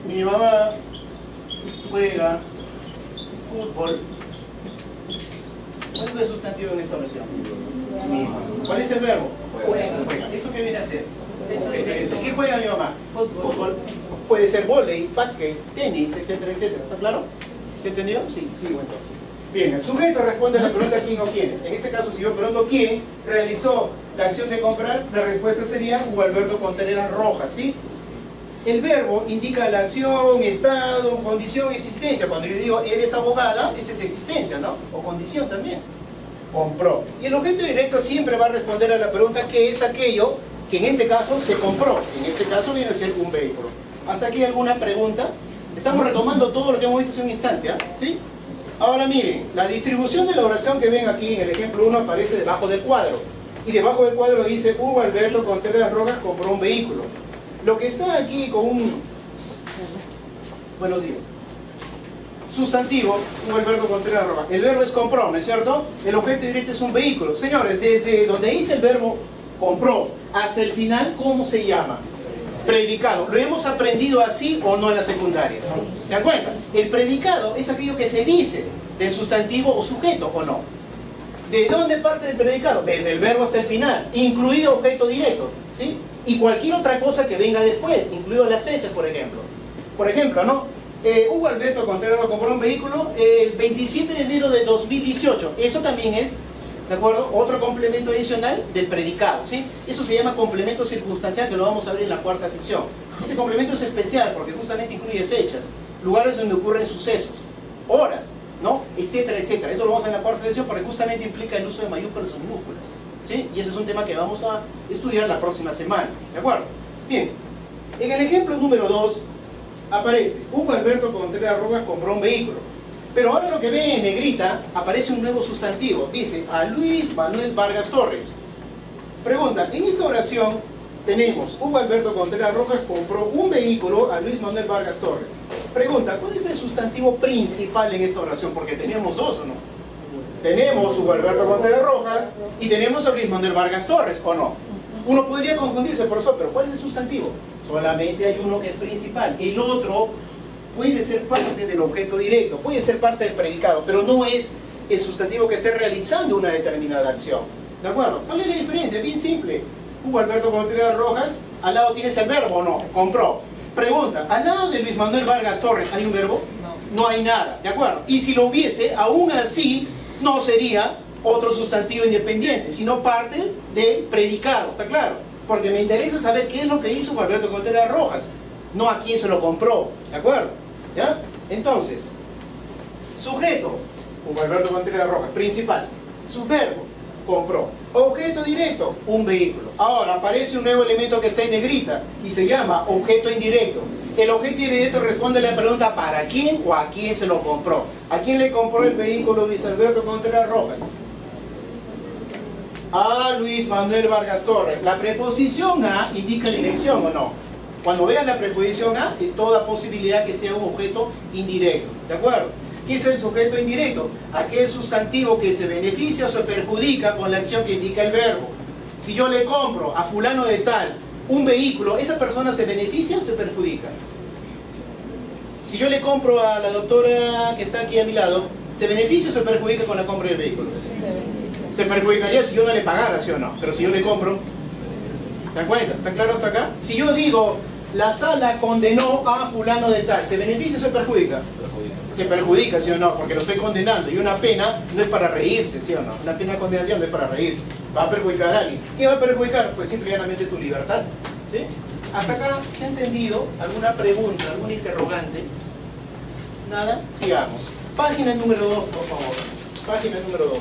mi mamá juega fútbol, ¿cuál es el sustantivo en esta oración? ¿Cuál es el verbo? Juega. ¿Eso qué viene a ser? ¿De qué juega mi mamá? Fútbol. Fútbol. Puede ser vóley, básquet, tenis, etcétera, etcétera. ¿Está claro? ¿Se entendió? Sí, sigo entonces. Bien, el sujeto responde a la pregunta quién o quiénes. En este caso, si yo pregunto quién realizó la acción de comprar, la respuesta sería Hugo Alberto Contreras Rojas, ¿sí? El verbo indica la acción, estado, condición, existencia. Cuando yo digo eres abogada, esa es existencia, ¿no? O condición también. compró. Y el objeto directo siempre va a responder a la pregunta ¿qué es aquello que en este caso se compró? En este caso viene a ser un vehículo. ¿Hasta aquí alguna pregunta? Estamos retomando todo lo que hemos visto hace un instante, ¿sí? Ahora miren, la distribución de la oración que ven aquí en el ejemplo 1 aparece debajo del cuadro. Y debajo del cuadro dice, Hugo Alberto Contreras Rojas compró un vehículo. Lo que está aquí con un... Buenos días. Sustantivo, Hugo Alberto Contreras Rojas. El verbo es compró, ¿no es cierto? El objeto directo es un vehículo. Señores, desde donde dice el verbo compró hasta el final, ¿cómo se llama? Predicado. ¿Lo hemos aprendido así o no en la secundaria? ¿Se dan cuenta? El predicado es aquello que se dice del sustantivo o sujeto, ¿o no? ¿De dónde parte el predicado? Desde el verbo hasta el final, incluido objeto directo, ¿sí? Y cualquier otra cosa que venga después, incluido las fechas, por ejemplo. Por ejemplo, ¿no? Hugo Alberto Contreras compró un vehículo el 27 de enero de 2018. Eso también es, ¿de acuerdo? Otro complemento adicional del predicado, ¿sí? Eso se llama complemento circunstancial, que lo vamos a ver en la cuarta sesión. Ese complemento es especial porque justamente incluye fechas, lugares donde ocurren sucesos, horas, ¿no? Etcétera, etcétera. Eso lo vamos a ver en la cuarta sesión porque justamente implica el uso de mayúsculas o minúsculas, ¿sí? Y ese es un tema que vamos a estudiar la próxima semana, ¿de acuerdo? Bien, en el ejemplo número 2 aparece Hugo Alberto Contreras Rojas compró un vehículo. Pero ahora lo que ven en negrita, aparece un nuevo sustantivo. Dice, a Luis Manuel Vargas Torres. Pregunta, en esta oración tenemos, Hugo Alberto Contreras Rojas compró un vehículo a Luis Manuel Vargas Torres. Pregunta, ¿cuál es el sustantivo principal en esta oración? Porque tenemos dos, ¿o no? Tenemos Hugo Alberto Contreras Rojas y tenemos a Luis Manuel Vargas Torres, ¿o no? Uno podría confundirse, profesor, pero ¿cuál es el sustantivo? Solamente hay uno que es principal. El otro puede ser parte del objeto directo, puede ser parte del predicado, pero no es el sustantivo que esté realizando una determinada acción. ¿De acuerdo? ¿Cuál es la diferencia? Bien simple. Hugo Alberto Contreras Rojas, al lado tienes el verbo, ¿o no? Compró. Pregunta, ¿al lado de Luis Manuel Vargas Torres hay un verbo? No hay nada, ¿de acuerdo? Y si lo hubiese, aún así, no sería otro sustantivo independiente, sino parte del predicado, ¿está claro? Porque me interesa saber qué es lo que hizo Hugo Alberto Contreras Rojas, no a quién se lo compró, ¿de acuerdo? ¿Ya? Entonces, sujeto, Hugo Alberto Contreras Rojas, principal, subverbo, compró. Objeto directo, un vehículo. Ahora aparece un nuevo elemento que está en negrita y se llama objeto indirecto. El objeto indirecto responde a la pregunta ¿para quién o a quién se lo compró? ¿A quién le compró el vehículo Luis Alberto Contreras Rojas? A Luis Manuel Vargas Torres. La preposición a indica dirección, ¿o no? Cuando vean la preposición a, es toda posibilidad que sea un objeto indirecto, ¿de acuerdo? ¿Qué es el sujeto indirecto? Aquel sustantivo que se beneficia o se perjudica con la acción que indica el verbo. Si yo le compro a fulano de tal un vehículo, ¿esa persona se beneficia o se perjudica? Si yo le compro a la doctora que está aquí a mi lado, ¿se beneficia o se perjudica con la compra del vehículo? Se perjudicaría si yo no le pagara, ¿sí o no? Pero si yo le compro, ¿te das cuenta? ¿Está claro hasta acá? Si yo digo, la sala condenó a fulano de tal, ¿se beneficia o se perjudica? Se perjudica, ¿sí o no? Porque lo estoy condenando. Y una pena no es para reírse, ¿sí o no? Una pena de condenación no es para reírse. Va a perjudicar a alguien. ¿Qué va a perjudicar? Pues simple y llanamente tu libertad, ¿sí? ¿Hasta acá se ha entendido? ¿Alguna pregunta, algún interrogante? ¿Nada? Sigamos. Página número 2, por favor. Página número 2.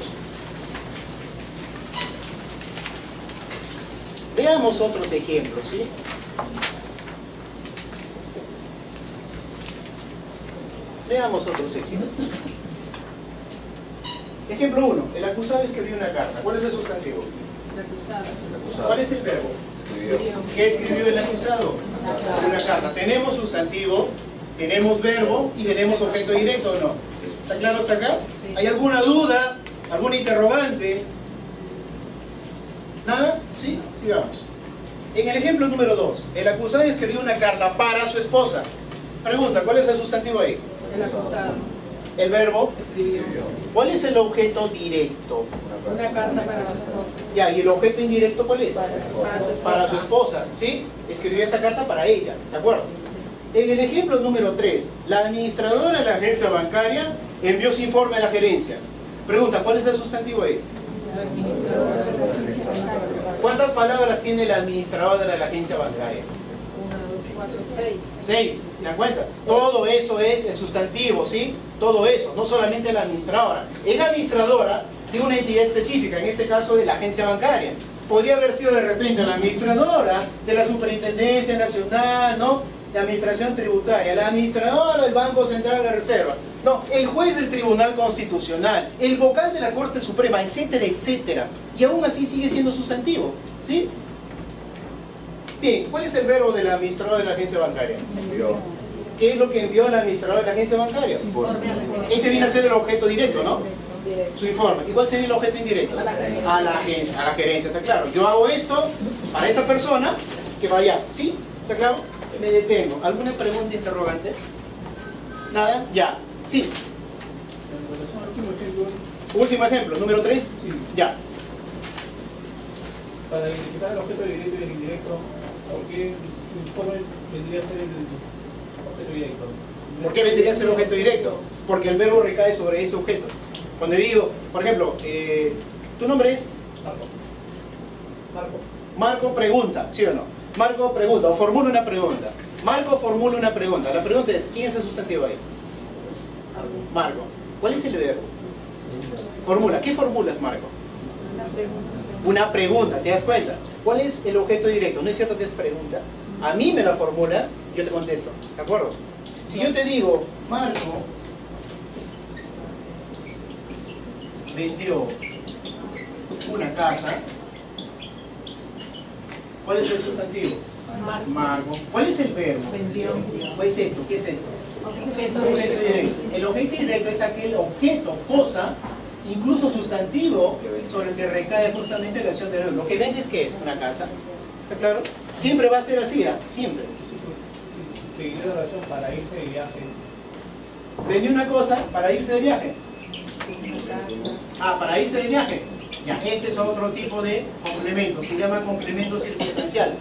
Veamos otros ejemplos, ¿sí? Veamos otros ejemplos. Ejemplo 1. El acusado escribió una carta. ¿Cuál es el sustantivo? ¿Cuál es el verbo? ¿Qué escribió el acusado? Una carta. Tenemos sustantivo, tenemos verbo y tenemos objeto directo, ¿o no? ¿Está claro hasta acá? ¿Hay alguna duda? ¿Alguna interrogante? ¿Nada? ¿Sí? Sigamos. En el ejemplo número 2, el acusado escribió una carta para su esposa. Pregunta, ¿cuál es el sustantivo ahí? El acusado. El verbo. Escribió. ¿Cuál es el objeto directo? Una carta para su esposa. Ya, ¿y el objeto indirecto cuál es? Para su esposa. Para su esposa, ¿sí? Escribió esta carta para ella, ¿de acuerdo? En el ejemplo número 3, la administradora de la agencia bancaria envió su informe a la gerencia. Pregunta, ¿cuál es el sustantivo ahí? El administrador de la agencia bancaria. ¿Cuántas palabras tiene la administradora de la agencia bancaria? 1, 2, 4, 6. 6, ¿se dan cuenta? Todo eso es el sustantivo, ¿sí? Todo eso, no solamente la administradora. Es la administradora, de una entidad específica, en este caso de la agencia bancaria. Podría haber sido de repente la administradora de la Superintendencia Nacional, ¿no?, de Administración Tributaria, la administradora del Banco Central de Reserva, no, el juez del Tribunal Constitucional, el vocal de la Corte Suprema, etcétera, etcétera. Y aún así sigue siendo sustantivo, ¿sí? Bien, ¿cuál es el verbo del administrador de la agencia bancaria? Envió. ¿Qué es lo que envió el administrador de la agencia bancaria? Ese viene a ser el objeto directo, ¿no? Su informe. ¿Y cuál sería el objeto indirecto? A la agencia, a la gerencia, ¿está claro? Yo hago esto para esta persona que vaya, ¿sí? ¿Está claro? Me detengo. ¿Alguna pregunta interrogante? ¿Nada? Ya. Sí. En relación al último ejemplo, Último ejemplo, número 3. sí, Ya. para identificar el objeto directo y el indirecto, ¿por qué su informe vendría a ser el objeto directo? ¿Por qué vendría a ser objeto directo? Porque el verbo recae sobre ese objeto. Cuando digo, por ejemplo, ¿tu nombre es? Marco. Marco pregunta, ¿sí o no? Marco pregunta, o formula una pregunta. Marco formula una pregunta. La pregunta es, ¿quién es el sustantivo ahí? Marco. ¿Cuál es el verbo? Formula. ¿Qué formulas, Marco? Una pregunta, ¿te das cuenta? ¿Cuál es el objeto directo? ¿No es cierto que es pregunta? A mí me la formulas, yo te contesto, ¿de acuerdo? Si yo te digo, Marco vendió una casa, ¿cuál es el sustantivo? Marco. ¿Cuál es el verbo? Vendió. ¿Cuál es esto? ¿Qué es esto? Objeto Objeto directo. El objeto directo es aquel objeto, cosa, incluso sustantivo, sobre el que recae justamente la acción del verbo. Lo que vendes, ¿qué es? Una casa. ¿Está claro? Siempre va a ser así, ¿eh? Siempre. Seguiré la oración para irse de viaje. Vendió una cosa para irse de viaje. Ah, para irse de viaje. Ya, este es otro tipo de complemento. Se llama complemento circunstancial.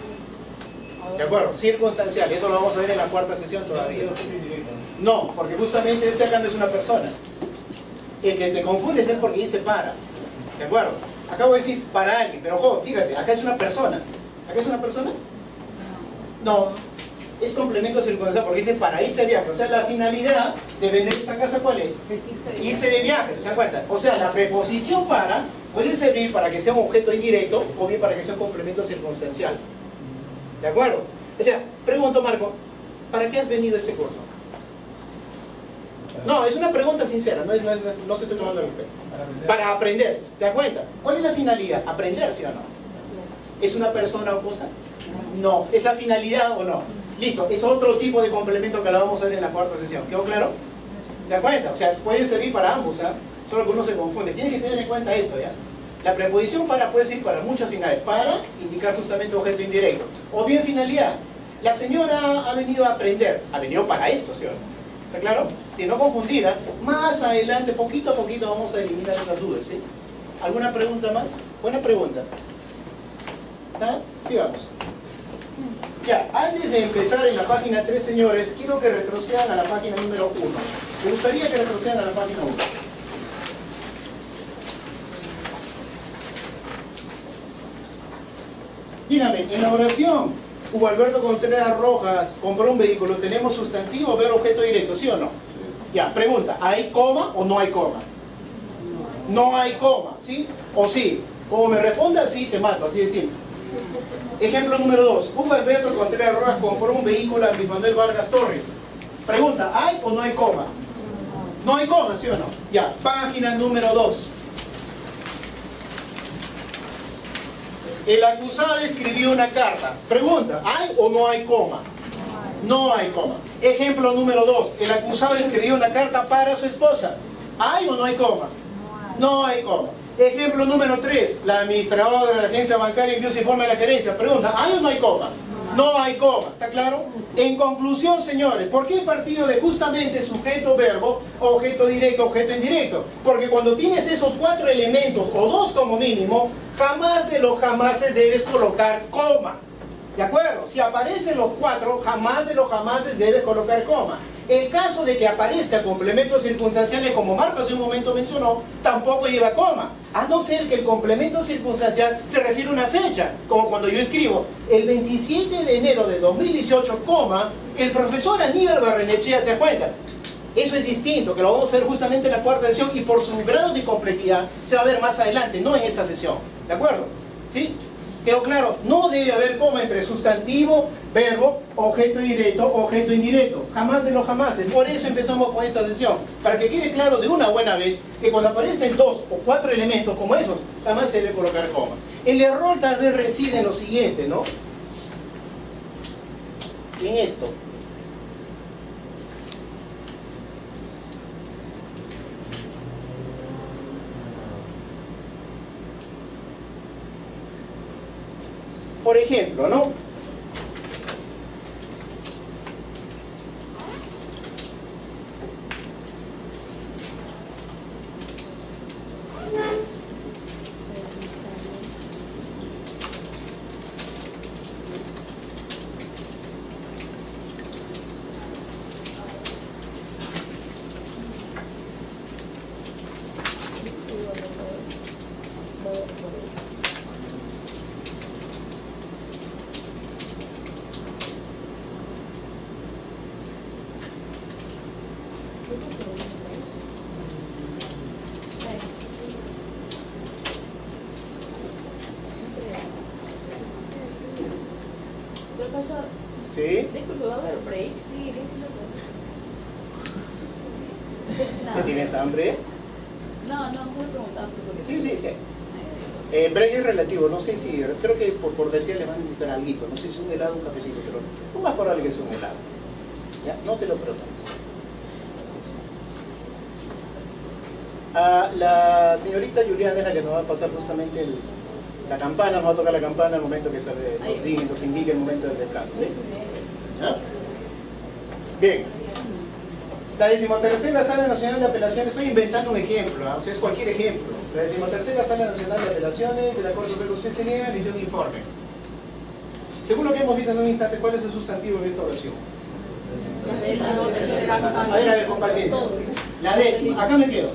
¿De acuerdo? Circunstancial. Eso lo vamos a ver en la cuarta sesión todavía. El objeto indirecto. No, porque justamente este acá no es una persona. El que te confundes es porque dice para. ¿De acuerdo? Acabo de decir para alguien, pero ojo, fíjate, acá es una persona. ¿Acá es una persona? No. Es complemento circunstancial porque dice para irse de viaje. O sea, la finalidad de vender esta casa, ¿cuál es? Irse de viaje, ¿se dan cuenta? O sea, la preposición para puede servir para que sea un objeto indirecto o bien para que sea un complemento circunstancial. ¿De acuerdo? O sea, pregunto, Marco, ¿para qué has venido a este curso? No, es una pregunta sincera, no se estoy tomando el pelo. Para aprender, ¿se da cuenta? ¿Cuál es la finalidad? ¿Aprender, sí o no? ¿Es una persona o cosa? No. ¿Es la finalidad o no? Listo, es otro tipo de complemento que lo vamos a ver en la cuarta sesión. ¿Quedó claro? ¿Se da cuenta? O sea, puede servir para ambos, ¿ah? Solo que uno se confunde. Tiene que tener en cuenta esto, ¿ya? La preposición para puede servir para muchas finalidades. Para indicar justamente objeto indirecto. O bien finalidad. La señora ha venido a aprender. Ha venido para esto, ¿sí o no? ¿Está claro? Si no confundida, más adelante, poquito a poquito, vamos a eliminar esas dudas, ¿sí? ¿Alguna pregunta más? Buena pregunta. ¿Nada? Sigamos. Ya, antes de empezar en la página 3, señores, quiero que retrocedan a la página número 1. Me gustaría que retrocedan a la página 1. Dígame, en la oración, Hugo Alberto Contreras Rojas compró un vehículo, ¿tenemos sustantivo, verbo, objeto directo, sí o no? Ya, pregunta, ¿hay coma o no hay coma? No hay coma, ¿sí? ¿O sí? Como me responda sí, te mato, así de simple. Ejemplo número 2. Hugo Alberto Contreras Rojas compró un vehículo a Luis Manuel Vargas Torres. Pregunta, ¿hay o no hay coma? No hay coma, ¿sí o no? Ya, página número 2. El acusado escribió una carta. Pregunta, ¿hay o no hay coma? No hay coma. Ejemplo número 2. El acusado escribió una carta para su esposa. ¿Hay o no hay coma? No hay coma. Ejemplo número 3. La administradora de la agencia bancaria envió su informe a la gerencia. Pregunta, ¿hay o no hay coma? No hay coma. ¿Está claro? En conclusión, señores, ¿por qué partido de justamente sujeto, verbo, objeto directo, objeto indirecto? Porque cuando tienes esos 4 elementos, o 2 como mínimo, jamás de los jamases debes colocar coma. ¿De acuerdo? Si aparecen los 4, jamás de los jamases debes colocar coma. El caso de que aparezca complementos circunstanciales, como Marco hace un momento mencionó, tampoco lleva coma. A no ser que el complemento circunstancial se refiere a una fecha, como cuando yo escribo el 27 de enero de 2018, coma, el profesor Aníbal Barrenechea, ¿te das cuenta? Eso es distinto, que lo vamos a hacer justamente en la cuarta sesión y por su grado de complejidad se va a ver más adelante, no en esta sesión. ¿De acuerdo? ¿Sí? ¿Quedó claro? No debe haber coma entre sustantivo, verbo, objeto directo, objeto indirecto. Jamás de los jamases. Por eso empezamos con esta sesión. Para que quede claro de una buena vez que cuando aparecen 2 o 4 elementos como esos, jamás se debe colocar coma. El error tal vez reside en lo siguiente, ¿no? En esto. Por ejemplo, ¿no? Profesor, ¿Sí? disculpe, ¿va a haber break? Sí, ¿Qué tienes hambre? No, voy a preguntar. Sí, sí, sí. Break es relativo, no sé si, creo que por cortesía le van a invitar algo, no sé si es un helado o un cafecito, pero es más probable que sea un helado. ¿Ya? No te lo preocupes. La señorita Juliana es la que nos va a pasar justamente la campana, nos va a tocar la campana al momento que nos indique el momento del descanso. ¿Sí? ¿Ya? Bien. La 13ª Sala Nacional de Apelaciones, estoy inventando un ejemplo, ¿no? O sea, es cualquier ejemplo. La 13ª Sala Nacional de Apelaciones de la Corte Superior de Justicia se niega emitió un informe. Según lo que hemos visto en un instante, ¿cuál es el sustantivo de esta oración? A ver, con paciencia. La décima, acá me quedo.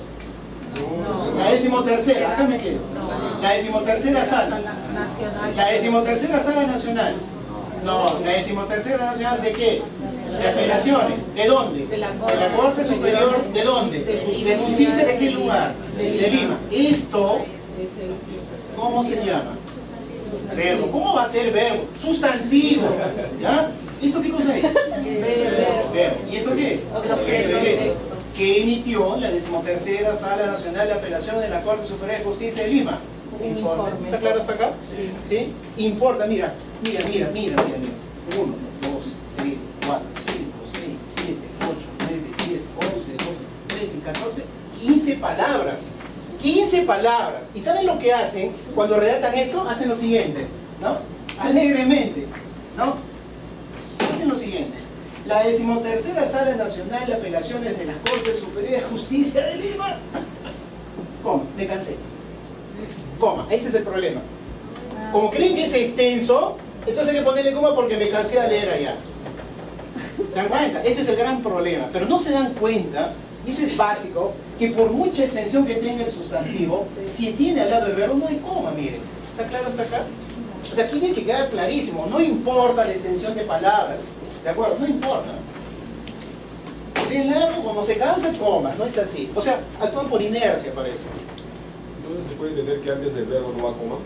La 13ª, acá me quedo. La 13ª Sala. La 13ª Sala Nacional. No, la 13ª Nacional ¿de qué? De apelaciones. ¿De dónde? De la Corte Superior. ¿De dónde? ¿De Justicia de qué lugar? De Lima. Esto, ¿cómo se llama? Verbo. ¿Cómo va a ser verbo? Sustantivo. ¿Ya? ¿Esto qué cosa es? Verbo. ¿Y esto qué es? Objeto. Que emitió la 13ª Sala Nacional de Apelaciones de la Corte Superior de Justicia de Lima. Informe. ¿Está claro hasta acá? ¿Sí? Importa, mira. 1, 2, 3, 4, 5, 6, 7, 8, 9, 10, 11, 12, 13, 14, 15 palabras. 15 palabras. ¿Y saben lo que hacen cuando redactan esto? Hacen lo siguiente, ¿no? Alegremente, ¿no? Hacen lo siguiente. La 13ª Sala Nacional de Apelaciones de la Corte Superior de Justicia de Lima. Coma, me cansé. Coma, ese es el problema. Como creen que es extenso, entonces hay que ponerle coma porque me cansé de leer allá. ¿Se dan cuenta? Ese es el gran problema. Pero no se dan cuenta, y eso es básico, que por mucha extensión que tenga el sustantivo, si tiene al lado el verbo no hay coma, miren. ¿Está claro hasta acá? O sea, aquí tiene que quedar clarísimo. No importa la extensión de palabras. ¿De acuerdo? No importa. Bien largo, cuando se cansa, coma. No es así. O sea, actúan por inercia, parece. Entonces, ¿se puede entender que antes del verbo no va coma?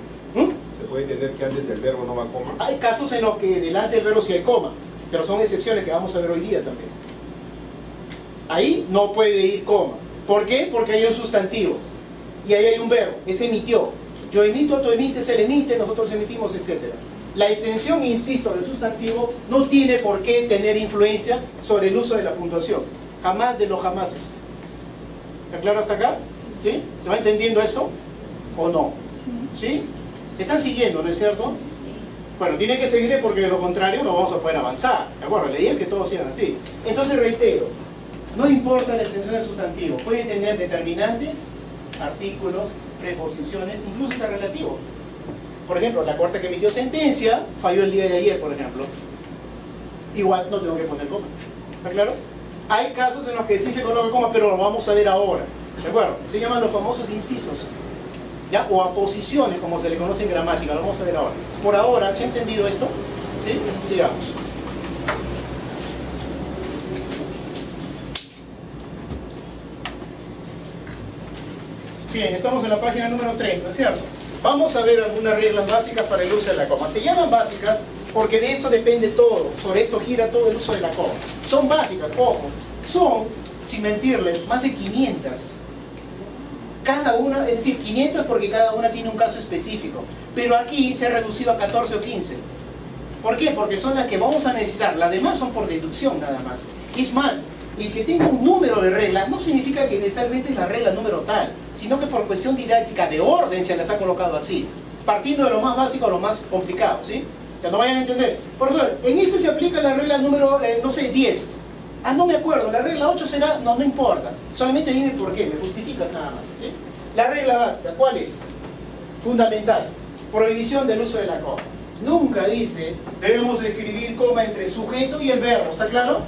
¿Se puede entender que antes del verbo no va coma? Hay casos en los que delante del verbo sí hay coma, pero son excepciones que vamos a ver hoy día también. Ahí no puede ir coma. ¿Por qué? Porque hay un sustantivo y ahí hay un verbo, es emitió. Yo emito, tú emites, él emite, nosotros emitimos, etc. La extensión, insisto, del sustantivo no tiene por qué tener influencia sobre el uso de la puntuación. Jamás de los jamases. ¿Está claro hasta acá? ¿Sí? ¿Se va entendiendo esto? ¿O no? ¿Sí? ¿Están siguiendo, no es cierto? Bueno, tiene que seguir porque de lo contrario no vamos a poder avanzar. ¿De acuerdo? La idea es que todos sigan así. Entonces reitero, no importa la extensión del sustantivo, puede tener determinantes, artículos, preposiciones, incluso está relativo. Por ejemplo, la corte que emitió sentencia falló el día de ayer, por ejemplo. Igual no tengo que poner coma. ¿Está claro? Hay casos en los que sí se coloca coma, pero lo vamos a ver ahora. ¿De acuerdo? Se llaman los famosos incisos, ¿ya? O aposiciones, como se le conoce en gramática. Lo vamos a ver ahora. Por ahora, ¿se ha entendido esto? ¿Sí? Sigamos. Bien, estamos en la página número 3, ¿no es cierto? Vamos a ver algunas reglas básicas para el uso de la coma. Se llaman básicas porque de esto depende todo, sobre esto gira todo el uso de la coma. Son básicas, ojo, son, sin mentirles, más de 500. Cada una, es decir, 500 porque cada una tiene un caso específico. Pero aquí se ha reducido a 14 o 15. ¿Por qué? Porque son las que vamos a necesitar. Las demás son por deducción nada más. Es más, el que tenga un número de regla no significa que necesariamente es la regla número tal, sino que por cuestión didáctica de orden se las ha colocado así, partiendo de lo más básico a lo más complicado, ¿sí? O sea, no vayan a entender. Por ejemplo, en este se aplica la regla número, no sé, 10. Ah, no me acuerdo, la regla 8 será, no importa. Solamente dime por qué, me justificas nada más, ¿sí? La regla básica, ¿cuál es? Fundamental. Prohibición del uso de la coma. Nunca dice, debemos escribir coma entre sujeto y el verbo, ¿está claro?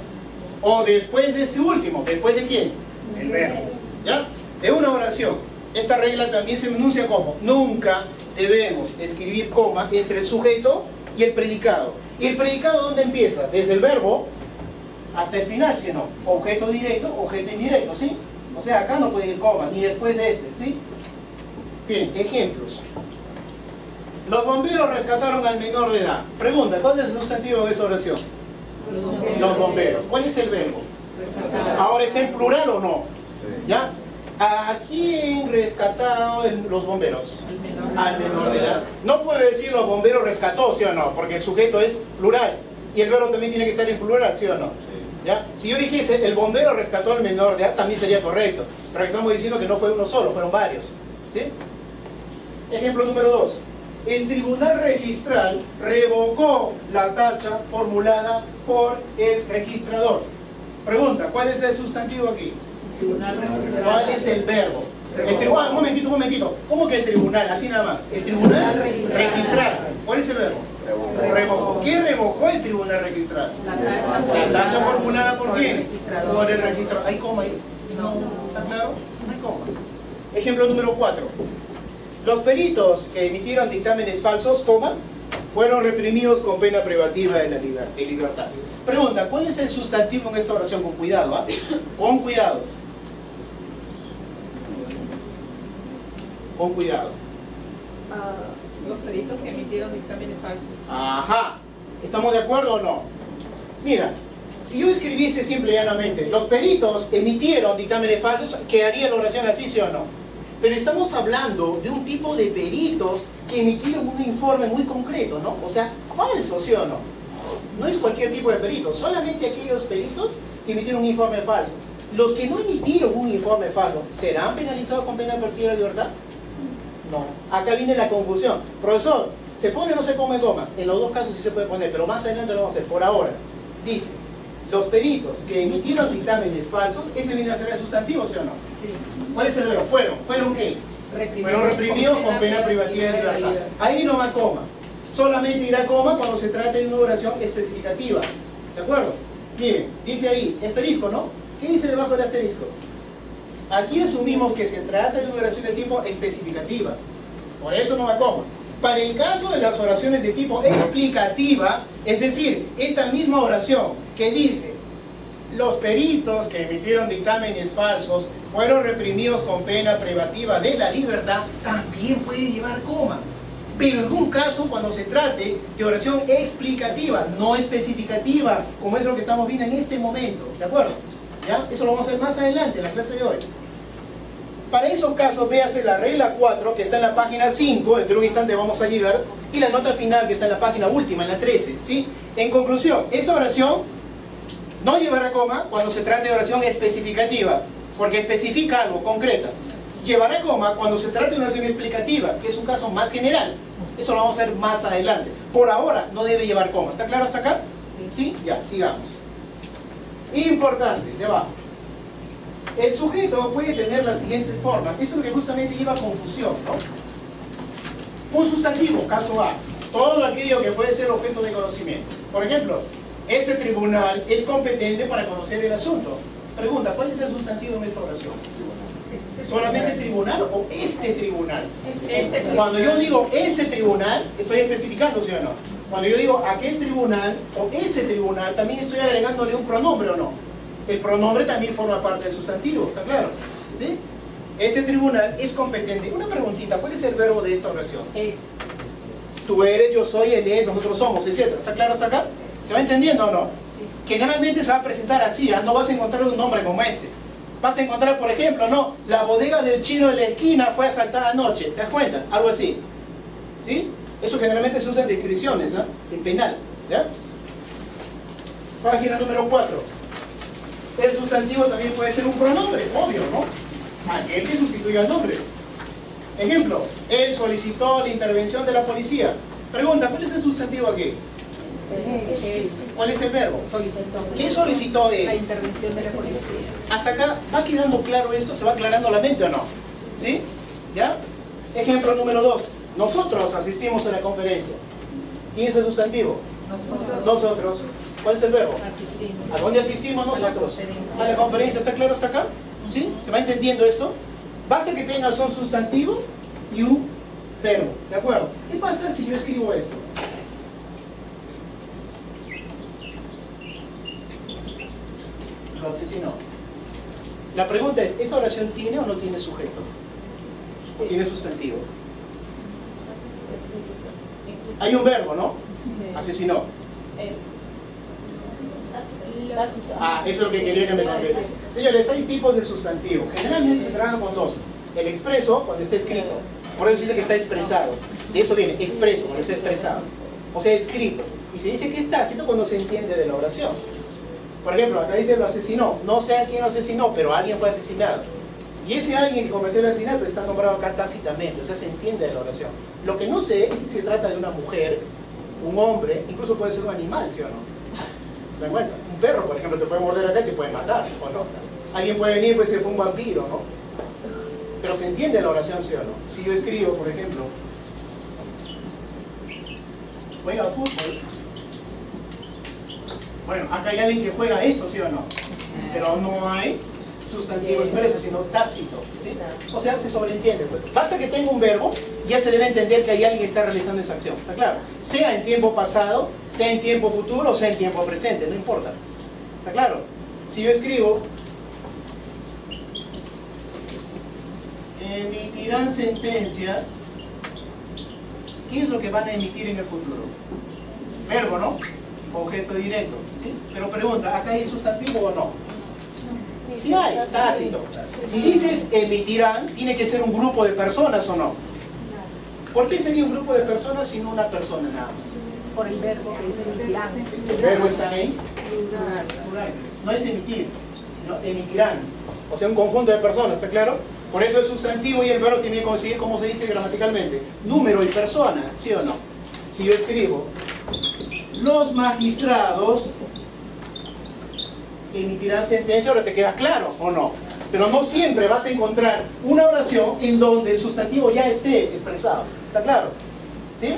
O después de este último, ¿después de quién? El verbo, ¿ya? De una oración. Esta regla también se enuncia como, nunca debemos escribir coma entre el sujeto y el predicado. ¿Y el predicado dónde empieza? Desde el verbo hasta el final, ¿sí o no? Objeto directo, objeto indirecto, ¿sí? O sea, acá no puede ir coma, ni después de este, ¿sí? Bien, ejemplos. Los bomberos rescataron al menor de edad. Pregunta, ¿cuál es el sustantivo de esa oración? Los bomberos. ¿Cuál es el verbo? Ahora, ¿es en plural o no? ¿Ya? ¿A quién rescataron los bomberos? Al menor de edad. No puedo decir los bomberos rescató, ¿sí o no? Porque el sujeto es plural. Y el verbo también tiene que ser en plural, ¿sí o no? ¿Ya? Si yo dijese el bombero rescató al menor de edad, también sería correcto. Pero estamos diciendo que no fue uno solo, fueron varios. ¿Sí? Ejemplo número 2. El tribunal registral revocó la tacha formulada por el registrador. Pregunta, ¿cuál es el sustantivo aquí? ¿Cuál es el verbo? El tribunal, un momentito. ¿Cómo que el tribunal? Así nada más. El tribunal registral. ¿Cuál es el verbo? Revocó. ¿Qué revocó el tribunal registral? La tacha formulada por quién? Por el registrador. ¿Hay coma ahí? No. ¿Está claro? No hay coma. Ejemplo número 4. Los peritos que emitieron dictámenes falsos, coma, fueron reprimidos con pena privativa de libertad. Pregunta, ¿cuál es el sustantivo en esta oración? Con cuidado, ¿ah? Con cuidado. Con cuidado. Los peritos que emitieron dictámenes falsos. Ajá. ¿Estamos de acuerdo o no? Mira, si yo escribiese simple y llanamente, los peritos emitieron dictámenes falsos, ¿quedaría la oración así, sí o no? Pero estamos hablando de un tipo de peritos que emitieron un informe muy concreto, ¿no? O sea, falso, ¿sí o no? No es cualquier tipo de perito, solamente aquellos peritos que emitieron un informe falso. Los que no emitieron un informe falso, ¿serán penalizados con pena privativa de libertad? No. Acá viene la confusión. Profesor, ¿se pone o no se pone coma? En los dos casos sí se puede poner, pero más adelante lo vamos a hacer. Por ahora, dice, los peritos que emitieron dictámenes falsos, ¿ese viene a ser el sustantivo, sí o no? Sí. ¿Cuál es el verbo? ¿Fueron qué? Fueron reprimidos con pena privativa de libertad. Ahí no va coma. Solamente irá coma cuando se trate de una oración especificativa. ¿De acuerdo? Miren, dice ahí, asterisco, ¿no? ¿Qué dice debajo del asterisco? Aquí asumimos que se trata de una oración de tipo especificativa. Por eso no va coma. Para el caso de las oraciones de tipo explicativa, es decir, esta misma oración que dice los peritos que emitieron dictámenes falsos fueron reprimidos con pena privativa de la libertad, también puede llevar coma. Pero en un caso cuando se trate de oración explicativa, no especificativa, como es lo que estamos viendo en este momento, ¿de acuerdo? ¿Ya? Eso lo vamos a hacer más adelante en la clase de hoy. Para esos casos, véase la regla 4, que está en la página 5, dentro de un instante vamos a llegar, y la nota final, que está en la página última, en la 13, ¿sí? En conclusión, esa oración no llevará coma cuando se trate de oración especificativa, porque especifica algo concreto. Llevará coma cuando se trate de una oración explicativa, que es un caso más general. Eso lo vamos a ver más adelante. Por ahora, no debe llevar coma. ¿Está claro hasta acá? ¿Sí? Ya, sigamos. Importante, debajo. El sujeto puede tener la siguiente forma. Eso es lo que justamente lleva a confusión, ¿no? Un sustantivo, caso A. Todo aquello que puede ser objeto de conocimiento. Por ejemplo, este tribunal es competente para conocer el asunto. Pregunta, ¿cuál es el sustantivo en esta oración? ¿Solamente tribunal o este tribunal? Cuando yo digo este tribunal, estoy especificando, ¿sí o no? Cuando yo digo aquel tribunal o ese tribunal, también estoy agregándole un pronombre, ¿o no? El pronombre también forma parte del sustantivo, ¿está claro? ¿Sí? Este tribunal es competente. Una preguntita, ¿cuál es el verbo de esta oración? Es. Tú eres, yo soy, él es, nosotros somos, etc. ¿Está claro hasta acá? ¿Se va entendiendo o no? Generalmente se va a presentar así, no vas a encontrar un nombre como este. Vas a encontrar, por ejemplo, no, la bodega del chino de la esquina fue asaltada anoche, ¿te das cuenta? Algo así. ¿Sí? Eso generalmente se usa en descripciones, ¿ah? En penal, ¿ya? Página número 4. El sustantivo también puede ser un pronombre, obvio, ¿no? Aquel que sustituye al nombre. Ejemplo, él solicitó la intervención de la policía. Pregunta, ¿cuál es el sustantivo aquí? Él ¿Cuál es el verbo? solicitó. ¿Qué solicitó La él? intervención de la policía. Hasta acá, ¿va quedando claro esto? ¿Se va aclarando la mente o no? ¿Sí? ¿Ya? Ejemplo número 2. Nosotros asistimos a la conferencia. ¿Quién es el sustantivo? Nosotros. ¿Cuál es el verbo? Asistimos. ¿A dónde asistimos nosotros? conferencia. A la conferencia. ¿Está claro hasta acá? ¿Sí? ¿Se va entendiendo esto? Basta que tengas un sustantivo y un verbo. ¿De acuerdo? ¿Qué pasa si yo escribo esto? Lo asesinó. La pregunta es, ¿esa oración tiene o no tiene sujeto? ¿O tiene sustantivo? Hay un verbo, ¿no? Asesinó. Ah, eso es lo que quería que me conteste. Señores, hay tipos de sustantivo. Generalmente se trabajan con dos. El expreso, cuando está escrito. Por eso se dice que está expresado. De eso viene, expreso, cuando está expresado. O sea, escrito. Y se dice que está tácito cuando se entiende de la oración. Por ejemplo, acá dice lo asesinó. No sé a quién lo asesinó, pero alguien fue asesinado. Y ese alguien que cometió el asesinato está nombrado acá tácitamente. O sea, se entiende de la oración. Lo que no sé es si se trata de una mujer, un hombre, incluso puede ser un animal, ¿sí o no? ¿Te das cuenta? Un perro, por ejemplo, te puede morder acá y te puede matar, ¿o no? Alguien puede venir, pues que fue un vampiro, ¿no? Pero se entiende la oración, ¿sí o no? Si yo escribo, por ejemplo, juega fútbol. Bueno, acá hay alguien que juega esto, ¿sí o no? Pero no hay sustantivo expreso, sino tácito, ¿sí? O sea, se sobreentiende, pues. Basta que tenga un verbo, ya se debe entender que hay alguien que está realizando esa acción, ¿está claro? Sea en tiempo pasado, sea en tiempo futuro, o sea en tiempo presente, no importa. ¿Está claro? Si yo escribo, emitirán sentencia, ¿qué es lo que van a emitir en el futuro? Verbo, ¿no? Objeto directo, ¿sí? Pero pregunta, ¿acá hay sustantivo o no? Sí hay, tácito. Si dices emitirán, tiene que ser un grupo de personas o no. ¿Por qué sería un grupo de personas si no una persona nada más? Por el verbo que dice emitirán. El verbo está en plural. No es emitir, sino emitirán. O sea, un conjunto de personas, ¿está claro? Por eso el sustantivo y el verbo tienen que coincidir, como se dice gramaticalmente. Número y persona, ¿sí o no? Si yo escribo, los magistrados emitirán sentencia, ahora te queda claro o no. Pero no siempre vas a encontrar una oración en donde el sustantivo ya esté expresado. ¿Está claro? ¿Sí?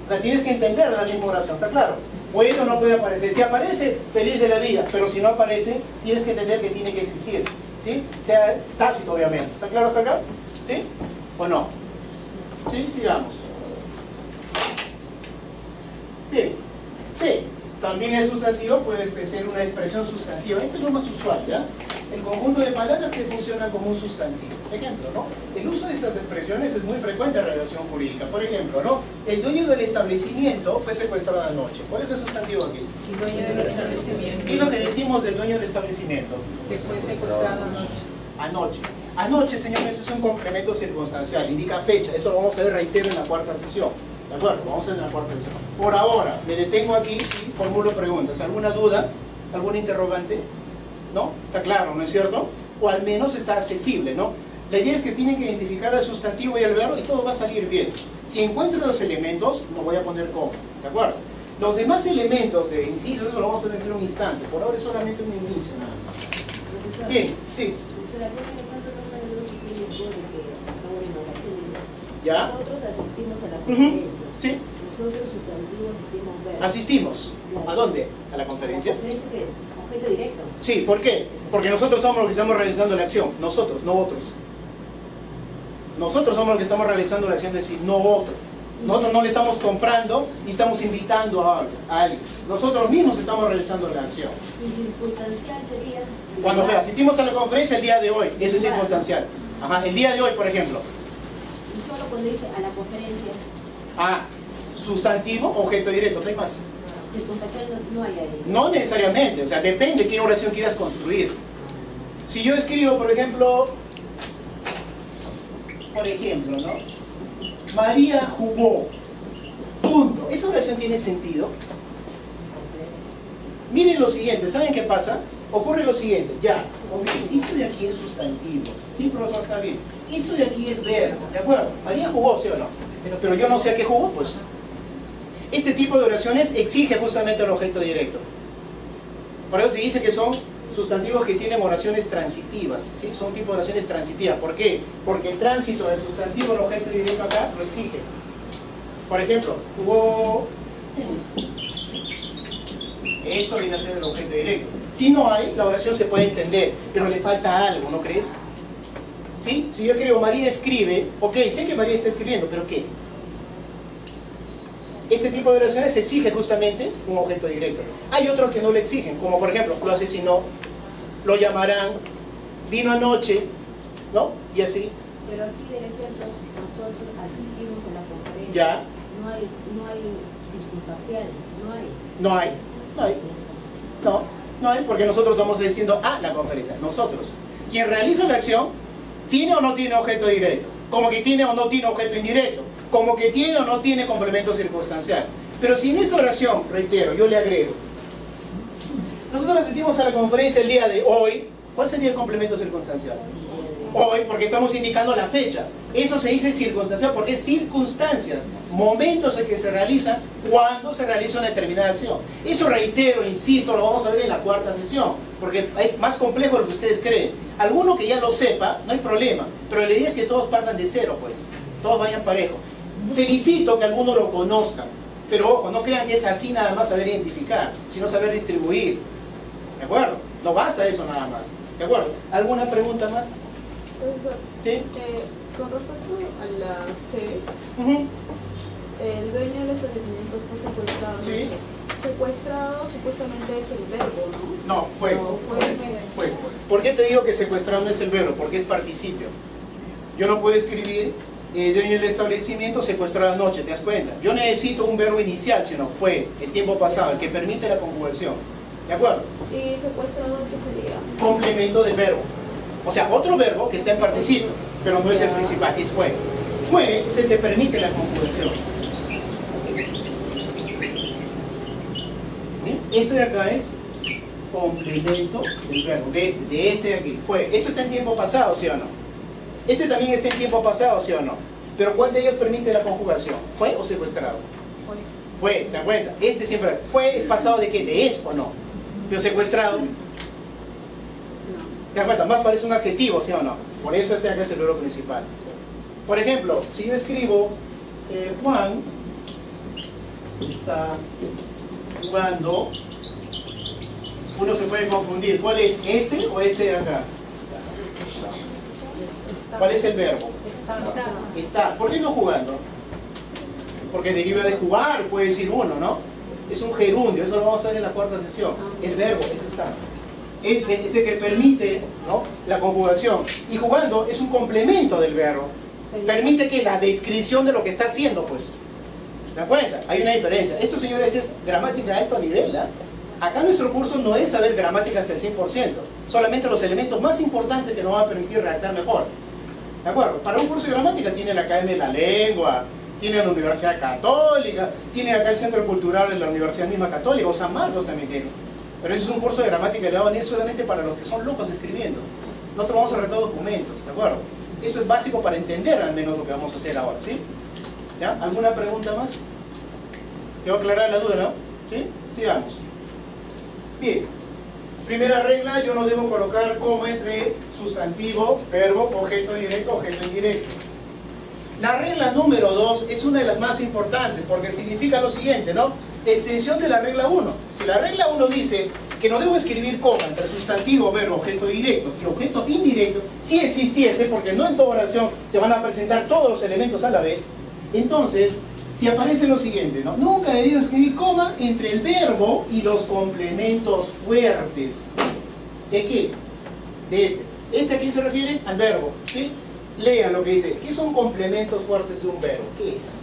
O sea, tienes que entender la misma oración, ¿está claro? Puede o no puede aparecer. Si aparece, feliz de la vida. Pero si no aparece, tienes que entender que tiene que existir. ¿Sí? Sea tácito, obviamente. ¿Está claro hasta acá? ¿Sí? ¿O no? ¿Sí? Sigamos. Bien. C. También el sustantivo puede ser una expresión sustantiva. Esto es lo más usual, ¿ya? El conjunto de palabras que funcionan como un sustantivo. Ejemplo, ¿no? El uso de estas expresiones es muy frecuente en relación jurídica. Por ejemplo, ¿no? El dueño del establecimiento fue secuestrado anoche. ¿Cuál es el sustantivo aquí? El dueño del establecimiento. ¿Qué es lo que decimos del dueño del establecimiento? Que fue secuestrado anoche. Anoche. Anoche, señores, es un complemento circunstancial. Indica fecha. Eso lo vamos a ver, reitero, en la cuarta sesión. ¿De acuerdo? Vamos a ver en la cuarta sesión. Por ahora, me detengo aquí y formulo preguntas. ¿Alguna duda? ¿Alguna interrogante? ¿No? ¿Está claro, no es cierto? O al menos está accesible, ¿no? La idea es que tienen que identificar el sustantivo y el verbo y todo va a salir bien. Si encuentro los elementos, lo voy a poner como, ¿de acuerdo? Los demás elementos de inciso, eso lo vamos a ver en un instante. Por ahora es solamente un inicio, nada más. Bien, sí. ¿Ya? Nosotros asistimos a la conferencia. Sí. Nosotros sustantivos asistimos verbo. Asistimos. ¿A dónde? ¿A la conferencia? ¿La conferencia qué es? Objeto directo. Sí, ¿por qué? Porque nosotros somos los que estamos realizando la acción. Nosotros, no otros. Nosotros somos los que estamos realizando la acción de decir, no otro. Nosotros no le estamos comprando y estamos invitando a alguien. Nosotros mismos estamos realizando la acción. Y circunstancial sería. Cuando asistimos a la conferencia el día de hoy, eso es circunstancial. Ajá, el día de hoy, por ejemplo. Y solo cuando dice a la conferencia. Sustantivo, objeto directo, no hay más. Circunstancial no hay ahí. No necesariamente, o sea, depende de qué oración quieras construir. Si yo escribo, por ejemplo, ¿no? María jugó. Punto. ¿Esa oración tiene sentido? Miren lo siguiente, ¿saben qué pasa? Ocurre lo siguiente, ya. Esto de aquí es sustantivo. Sí, profesor, está bien. Esto de aquí es verbo, ¿de acuerdo? María jugó, ¿sí o no? Pero yo no sé a qué jugó, pues. Este tipo de oraciones exige justamente el objeto directo. Por eso se dice que son sustantivos que tienen oraciones transitivas, ¿sí? Son tipo de oraciones transitivas. ¿Por qué? Porque el tránsito del sustantivo al objeto directo acá lo exige. Por ejemplo, jugó tenis. Esto viene a ser el objeto directo. Si no hay, la oración se puede entender, pero le falta algo, ¿no crees? ¿Sí? Si yo escribo María escribe, ok, sé que María está escribiendo, pero ¿qué? Este tipo de oraciones exige justamente un objeto directo. Hay otros que no lo exigen, como por ejemplo, lo asesinó, lo llamarán, vino anoche, ¿no? Y así. Pero aquí, de ejemplo, nosotros asistimos a la conferencia. Ya. No hay circunstancial, No hay, porque nosotros estamos asistiendo a la conferencia. Nosotros. Quien realiza la acción, ¿tiene o no tiene objeto directo? Como que tiene o no tiene objeto indirecto. Como que tiene o no tiene complemento circunstancial. Pero si en esa oración, reitero, yo le agrego, nosotros asistimos a la conferencia el día de hoy, ¿cuál sería el complemento circunstancial? Hoy, porque estamos indicando la fecha. Eso se dice circunstancial porque es circunstancias, momentos en que se realiza cuando se realiza una determinada acción. Eso, reitero, insisto, lo vamos a ver en la cuarta sesión, porque es más complejo de lo que ustedes creen. Alguno que ya lo sepa, no hay problema, pero la idea es que todos partan de cero, pues, todos vayan parejo. Felicito que algunos lo conozcan, pero ojo, no crean que es así nada más saber identificar, sino saber distribuir. ¿De acuerdo? No basta eso nada más. ¿De acuerdo? ¿Alguna pregunta más? Profesor, ¿Sí? con respecto a la C, el dueño del establecimiento fue secuestrado. Sí. Secuestrado supuestamente es el verbo, ¿no? No, fue. ¿Por qué te digo que secuestrado no es el verbo? Porque es participio. Yo no puedo escribir dueño del establecimiento secuestrado anoche, ¿te das cuenta? Yo necesito un verbo inicial, sino fue, el tiempo pasado, el que permite la conjugación. ¿De acuerdo? ¿Y secuestrado qué sería? Complemento del verbo. O sea, otro verbo que está en participio, pero no es el principal, es fue. Fue, se te permite la conjugación. ¿Bien? Este de acá es complemento del verbo, de este de aquí. Fue. Esto está en tiempo pasado, ¿sí o no? Este también está en tiempo pasado, ¿sí o no? Pero ¿cuál de ellos permite la conjugación? ¿Fue o secuestrado? Fue, ¿se dan cuenta? Este siempre. ¿Fue es pasado de qué? ¿De es o no? Pero secuestrado. ¿Te das cuenta? Más parece un adjetivo, ¿sí o no? Por eso este de acá es el verbo principal. Por ejemplo, si yo escribo Juan está jugando, uno se puede confundir. ¿Cuál es? ¿Este o este de acá? ¿Cuál es el verbo? Está. ¿Por qué no jugando? Porque deriva de jugar, puede decir uno, ¿no? Es un gerundio, eso lo vamos a ver en la cuarta sesión. El verbo es estar. Este es el que permite, ¿no?, la conjugación. Y jugando es un complemento del verbo. Permite que la descripción de lo que está haciendo, pues. ¿Te das cuenta? Hay una diferencia. Esto, señores, es gramática de alto nivel, ¿eh? Acá nuestro curso no es saber gramática hasta el 100%. Solamente los elementos más importantes que nos van a permitir redactar mejor. ¿De acuerdo? Para un curso de gramática tiene la Academia de la Lengua, tiene la Universidad Católica, tiene acá el Centro Cultural de la Universidad misma Católica, o San Marcos también tiene. Pero ese es un curso de gramática que le va a venir solamente para los que son locos escribiendo. Nosotros vamos a redactar documentos, ¿de acuerdo? Esto es básico para entender al menos lo que vamos a hacer ahora, ¿sí? ¿Ya? ¿Alguna pregunta más? ¿Quedó aclarada la duda, no? ¿Sí? Sigamos. Bien. Primera regla, yo no debo colocar coma entre sustantivo, verbo, objeto directo, objeto indirecto. La regla número 2 es una de las más importantes porque significa lo siguiente, ¿no? Extensión de la regla 1. Si la regla 1 dice que no debo escribir coma entre sustantivo, verbo, objeto directo y objeto indirecto, si existiese, porque no en toda oración se van a presentar todos los elementos a la vez, entonces, si aparece lo siguiente, ¿no? Nunca he debido escribir coma entre el verbo y los complementos fuertes. ¿De qué? De este. ¿Este a quién se refiere? Al verbo, ¿sí? Lean lo que dice. ¿Qué son complementos fuertes de un verbo? ¿Qué es?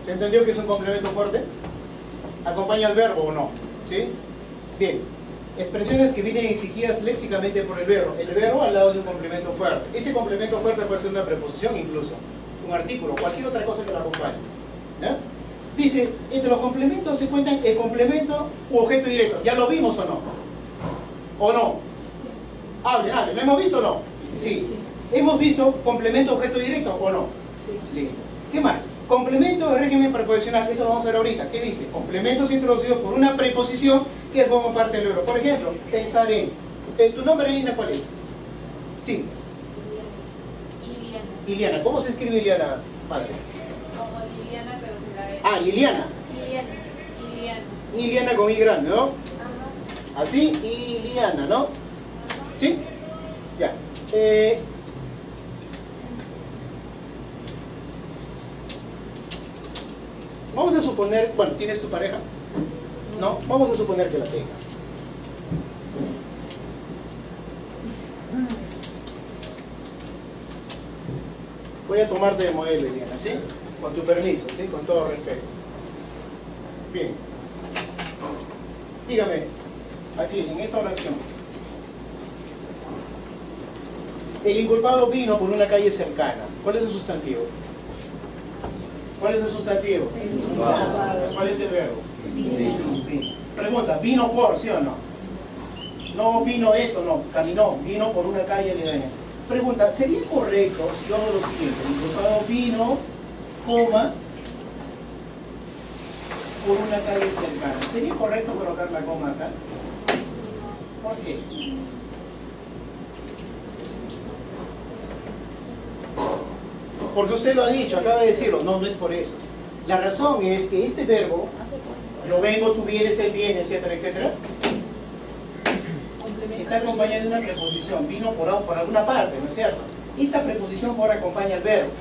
¿Se entendió que es un complemento fuerte? ¿Acompaña al verbo o no? ¿Sí? Bien. Expresiones que vienen exigidas léxicamente por el verbo al lado de un complemento fuerte. Ese complemento fuerte puede ser una preposición incluso, un artículo, cualquier otra cosa que lo acompañe. ¿Ya? Dice, entre los complementos se cuentan el complemento u objeto directo. ¿Ya lo vimos o no? ¿O no? Hable, ¿lo hemos visto o no? Sí. ¿Hemos visto complemento objeto directo o no? Sí. Listo. ¿Qué más? Complemento de régimen preposicional, eso lo vamos a ver ahorita. ¿Qué dice? Complementos introducidos por una preposición que forma parte del verbo. Por ejemplo, pensar en. ¿Tu nombre, Lina, cuál es? Sí. Liliana. Iliana. ¿Cómo se escribe Iliana, padre? Como Liliana, pero se la ve. Ah, Liliana. Liliana. Iliana con I grande, ¿no? Ajá. Así, Iliana, ¿no? ¿Sí? Ya. Vamos a suponer, bueno, ¿tienes tu pareja? No, vamos a suponer que la tengas. Voy a tomarte de modelo, Liliana, ¿sí? Con tu permiso, ¿sí? Con todo respeto. Bien. Dígame, aquí, en esta oración. El inculpado vino por una calle cercana. ¿Cuál es el sustantivo? ¿Cuál es el sustantivo? ¿Cuál es el verbo? Vino. Pregunta, ¿vino por, sí o no? No vino esto, no, caminó, vino por una calle aledaña. Pregunta, ¿sería correcto si yo hago lo siguiente? El inculpado vino, coma, por una calle cercana. ¿Sería correcto colocar la coma acá? ¿Por qué? Porque usted lo ha dicho, acaba de decirlo. No, no es por eso. La razón es que este verbo, yo vengo, tú vienes, él viene, etcétera, etcétera, está acompañado de una preposición. Vino por alguna parte, ¿no es cierto? Esta preposición por acompaña al verbo.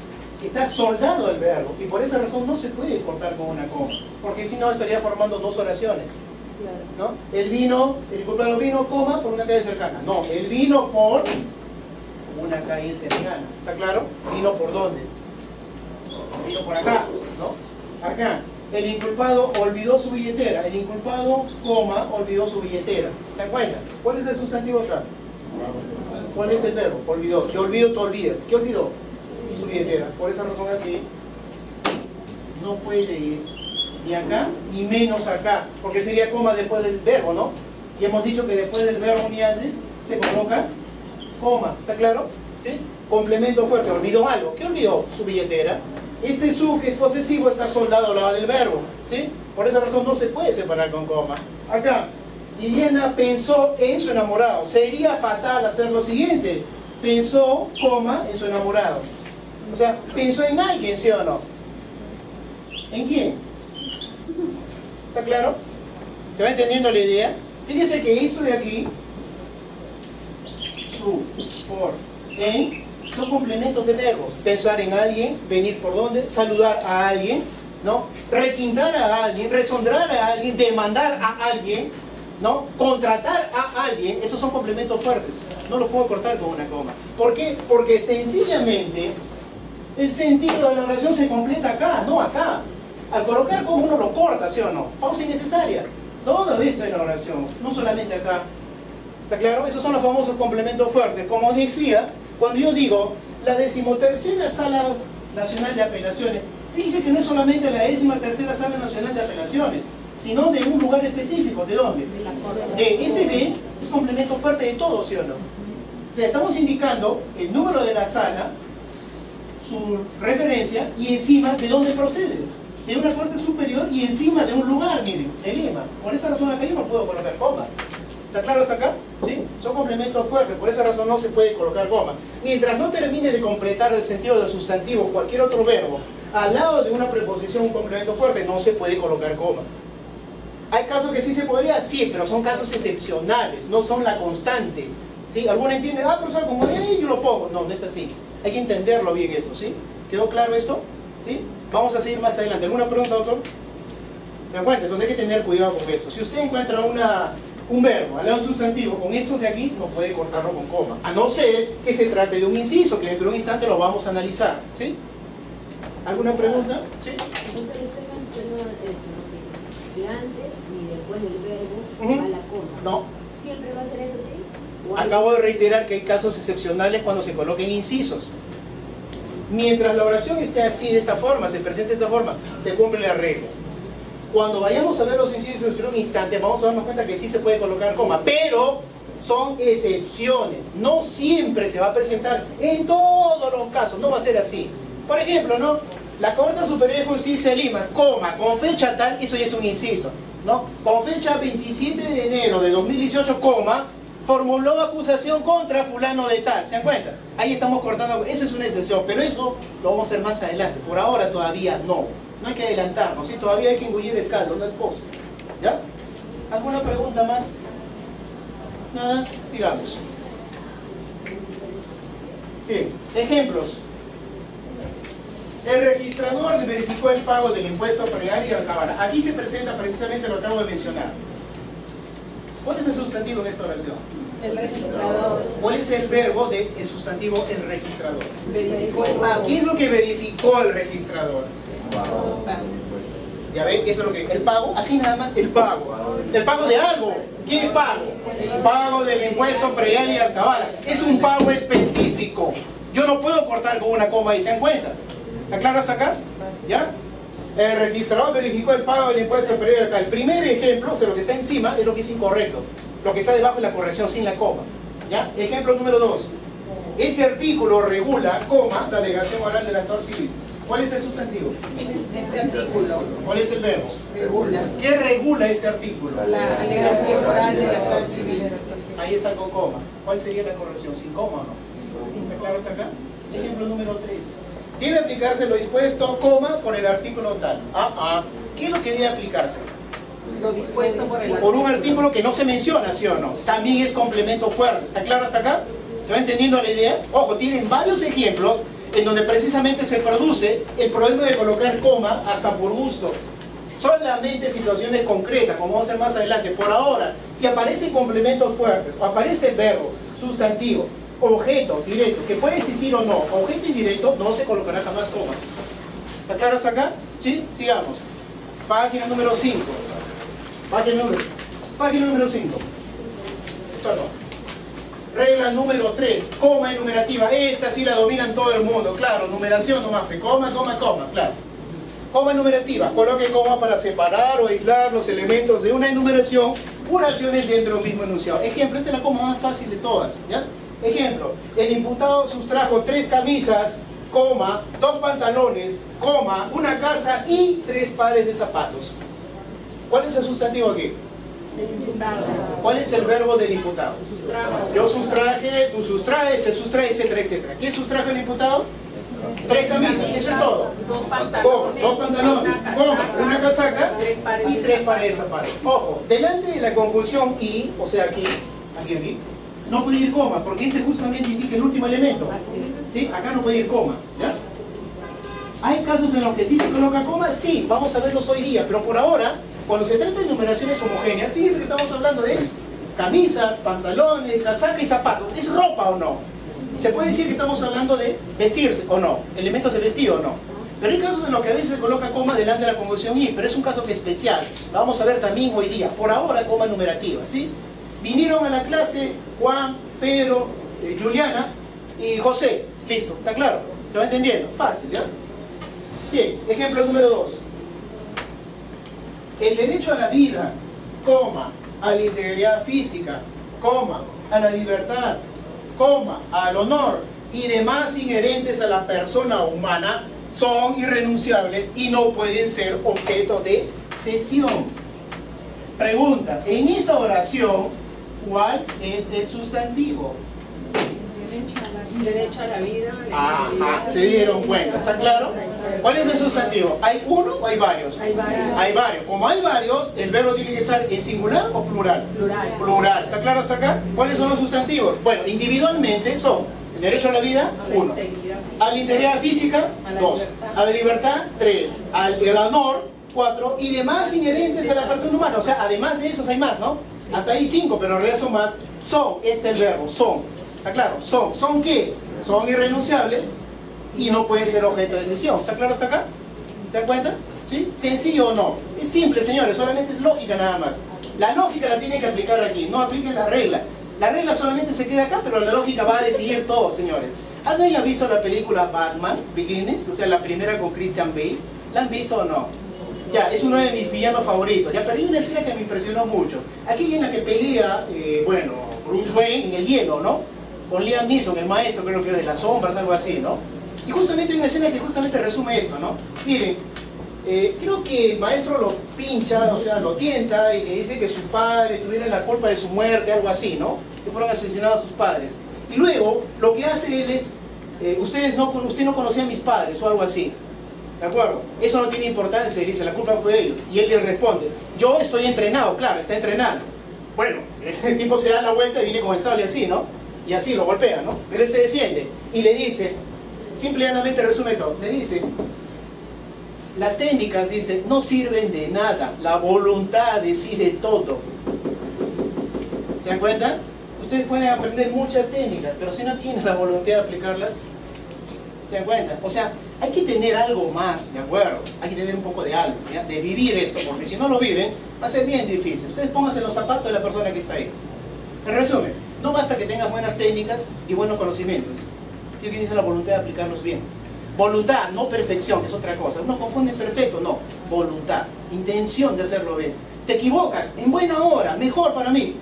Está soldado al verbo y por esa razón no se puede cortar con una coma. Porque si no estaría formando dos oraciones. ¿No? El inculpado vino, coma, por una calle cercana. No, él vino por una calle cercana. ¿Está claro? ¿Vino por dónde? Vino por acá, ¿no? Acá. El inculpado olvidó su billetera. El inculpado, coma, olvidó su billetera. ¿Se dan cuenta? ¿Cuál es el sustantivo acá? ¿Cuál es el verbo? Olvidó. Yo olvido, tú olvidas. ¿Qué olvidó? Su billetera. Por esa razón aquí no puede ir ni acá ni menos acá, porque sería coma después del verbo, ¿no? Y hemos dicho que después del verbo ni antes se coloca coma. ¿Está claro? ¿Sí? Complemento fuerte. Olvidó algo. ¿Qué olvidó? Su billetera. Este su, que es posesivo, está soldado al lado del verbo. ¿Sí? Por esa razón no se puede separar con coma. Acá, Liliana pensó en su enamorado. Sería fatal hacer lo siguiente. Pensó, coma, en su enamorado. O sea, pensó en alguien, ¿sí o no? ¿En quién? ¿Está claro? ¿Se va entendiendo la idea? Fíjese que esto de aquí, su, por, son complementos de verbos. Pensar en alguien, venir por donde, saludar a alguien, ¿no? Requintar a alguien, resondrar a alguien, demandar a alguien, ¿no? Contratar a alguien. Esos son complementos fuertes. No los puedo cortar con una coma. ¿Por qué? Porque sencillamente el sentido de la oración se completa acá, no acá. Al colocar como uno lo corta, ¿sí o no? Pausa innecesaria. Todo esto en la oración, no solamente acá. ¿Está claro? Esos son los famosos complementos fuertes. Como decía, cuando yo digo la 13ª Sala Nacional de Apelaciones, dice que no es solamente la 13ª Sala Nacional de Apelaciones, sino de un lugar específico. ¿De dónde? Ese de es complemento fuerte de todo, ¿sí o no? O sea, estamos indicando el número de la sala, su referencia y encima de dónde procede. De una corte superior y encima de un lugar, miren, de Lima. Por esa razón acá yo no puedo colocar coma. ¿Está claro hasta acá? ¿Sí? Son complementos fuertes, por esa razón no se puede colocar coma. Mientras no termine de completar el sentido del sustantivo o cualquier otro verbo, al lado de una preposición, un complemento fuerte, no se puede colocar coma. ¿Hay casos que sí se podría? Sí, pero son casos excepcionales, no son la constante. ¿Sí? ¿Alguno entiende? Ah, profesor, como yo lo pongo. No, no es así. Hay que entenderlo bien esto, ¿sí? ¿Quedó claro esto? ¿Sí? Vamos a seguir más adelante. ¿Alguna pregunta, doctor? ¿Me encuentra? Entonces hay que tener cuidado con esto. Si usted encuentra un verbo al lado de un sustantivo con estos de aquí, no puede cortarlo con coma. A no ser que se trate de un inciso, que dentro de un instante lo vamos a analizar. ¿Sí? ¿Alguna pregunta? ¿Sí? Entonces usted mencionó esto, que antes y después del verbo va la coma. No. ¿Siempre va a ser eso así? ¿O hay- Acabo de reiterar que hay casos excepcionales cuando se coloquen incisos. Mientras la oración esté así, de esta forma, se presente de esta forma, se cumple la regla. Cuando vayamos a ver los incisos en un instante, vamos a darnos cuenta que sí se puede colocar coma, pero son excepciones. No siempre se va a presentar en todos los casos, no va a ser así. Por ejemplo, ¿no? La Corte Superior de Justicia de Lima, coma, con fecha tal, eso ya es un inciso, ¿no? Con fecha 27 de enero de 2018, coma, formuló acusación contra fulano de tal. ¿Se dan cuenta? Ahí estamos cortando, esa es una excepción, pero eso lo vamos a hacer más adelante. Por ahora todavía no. No hay que adelantarnos, ¿sí? Todavía hay que engullir el caldo, no el pozo. ¿Ya? ¿Alguna pregunta más? Nada, sigamos. Bien, ejemplos. El registrador verificó el pago del impuesto predial y alcabala. Aquí se presenta precisamente lo que acabo de mencionar. ¿Cuál es el sustantivo en esta oración? El registrador ¿Cuál es el verbo del sustantivo el registrador? verificó el pago. ¿Qué es lo que verificó el registrador? Ya ven, eso es lo que... El pago, así nada más, el pago. El pago de algo. ¿Qué pago? El pago del impuesto predial y alcabala. Es un pago específico. Yo no puedo cortar con una coma y se dan cuenta. ¿Está claro hasta acá? ¿Ya? El registrador verificó el pago del impuesto predial y alcabala. El primer ejemplo, o sea, lo que está encima es lo que es incorrecto. Lo que está debajo es la corrección sin la coma. ¿Ya? Ejemplo número 2. Este artículo regula, coma, la alegación oral del actor civil. ¿Cuál es el sustantivo? Este artículo ¿Cuál es el verbo? regula ¿Qué regula este artículo? la alegación oral del actor civil. Ahí está con coma. ¿Cuál sería la corrección? ¿Sin coma o no? ¿Está claro hasta acá? Ejemplo número 3. Debe aplicarse lo dispuesto, coma, por el artículo tal. ¿Qué es lo que debe aplicarse? Lo dispuesto por el Por un artículo que no se menciona, ¿sí o no? También es complemento fuerte. ¿Está claro hasta acá? ¿Se va entendiendo la idea? Ojo, tienen varios ejemplos en donde precisamente se produce el problema de colocar coma hasta por gusto. Solamente situaciones concretas, como vamos a hacer más adelante. Por ahora, si aparecen complementos fuertes, o aparece el verbo, sustantivo, objeto, directo, que puede existir o no, objeto indirecto, no se colocará jamás coma. ¿Está claro hasta acá? ¿Sí? Sigamos. Página número 5. Página número 5. Perdón. Regla número 3, coma enumerativa. Esta sí la dominan todo el mundo, claro, numeración nomás, coma, claro. Coma enumerativa, coloque coma para separar o aislar los elementos de una enumeración u oraciones dentro del mismo enunciado. Ejemplo, esta es la coma más fácil de todas, ¿ya? Ejemplo, el imputado sustrajo 3 camisas, coma, 2 pantalones, coma, una casa y 3 pares de zapatos. ¿Cuál es el sustantivo aquí? ¿Cuál es el verbo del imputado? Yo sustraje, tú sustraes, él sustrae, etcétera, etcétera. ¿Qué sustrajo el imputado? 3 camisas, eso es todo. 2 pantalones, 2 pantalones, una casaca y 3 pares de zapatos. Ojo, delante de la conjunción y, o sea aquí, no puede ir coma, porque este justamente indica el último elemento. ¿Sí? Acá no puede ir coma, ¿ya? ¿Hay casos en los que sí se coloca coma? Sí, vamos a verlos hoy día, pero por ahora, cuando se trata de numeraciones homogéneas, fíjense que estamos hablando de camisas, pantalones, casaca y zapatos. ¿Es ropa o no? Se puede decir que estamos hablando de vestirse o no, elementos de vestido o no. Pero hay casos en los que a veces se coloca coma delante de la conjunción y, pero es un caso que es especial. Lo vamos a ver también hoy día. Por ahora, coma numerativa, ¿sí? Vinieron a la clase Juan, Pedro, Juliana y José. Listo, ¿está claro? ¿Se va entendiendo? Fácil, ¿ya? Bien, ejemplo número 2. El derecho a la vida, coma, a la integridad física, coma, a la libertad, coma, al honor y demás inherentes a la persona humana son irrenunciables y no pueden ser objeto de cesión. Pregunta, en esa oración, ¿cuál es el sustantivo? Derecho a la vida. Ajá, se dieron cuenta, ¿está claro? ¿Cuál es el sustantivo? ¿Hay uno o hay varios? Hay varios. Hay varios. Como hay varios, el verbo tiene que estar en singular o plural. Plural. Plural. ¿Está claro hasta acá? ¿Cuáles son los sustantivos? Bueno, individualmente son el derecho a la vida, 1. A la integridad física, 2. A la libertad, 3. Al honor, 4. Y demás inherentes a la persona humana. O sea, además de esos hay más, ¿no? Sí. Hasta ahí 5, pero en realidad son más. Son, este es el verbo, son. ¿Está claro? Son. ¿Son qué? Son irrenunciables y no pueden ser objeto de cesión. ¿Está claro hasta acá? ¿Se dan cuenta? ¿Sí? ¿Sencillo o no? Es simple, señores, solamente es lógica nada más. La lógica la tienen que aplicar aquí, no apliquen la regla. La regla solamente se queda acá, pero la lógica va a decidir todo, señores. ¿Han ya visto la película Batman Begins? O sea, la primera con Christian Bale. ¿La han visto o no? Ya, es uno de mis villanos favoritos. Ya, pero hay una escena que me impresionó mucho. Aquí en la que pelea, Bruce Wayne en el hielo, ¿no? Con Liam Neeson, el maestro, creo que de las sombras, algo así, ¿no? Y justamente hay una escena que justamente resume esto, ¿no? Miren, creo que el maestro lo pincha, o sea, lo tienta y le dice que su padre tuviera la culpa de su muerte, algo así, ¿no? Que fueron asesinados sus padres. Y luego, lo que hace él es, usted no conocía a mis padres, o algo así. ¿De acuerdo? Eso no tiene importancia, le dice, la culpa fue de ellos. Y él le responde, yo estoy entrenado, claro, está entrenado. Bueno, el tipo se da la vuelta y viene con el sable así, ¿no? Y así lo golpea, ¿no? Pero él se defiende y le dice, simple y llanamente resume todo, le dice, las técnicas, dice, no sirven de nada, la voluntad decide todo. ¿Se dan cuenta? Ustedes pueden aprender muchas técnicas, pero si no tienen la voluntad de aplicarlas, ¿se dan cuenta? O sea, hay que tener algo más, ¿de acuerdo? Hay que tener un poco de algo, ¿ya? De vivir esto, porque si no lo viven, va a ser bien difícil. Ustedes pónganse en los zapatos de la persona que está ahí. En resumen, no basta que tengas buenas técnicas y buenos conocimientos. Tiene que tener la voluntad de aplicarlos bien. Voluntad, no perfección, que es otra cosa. Uno confunde perfecto, no. Voluntad, intención de hacerlo bien. Te equivocas, en buena hora, mejor para mí.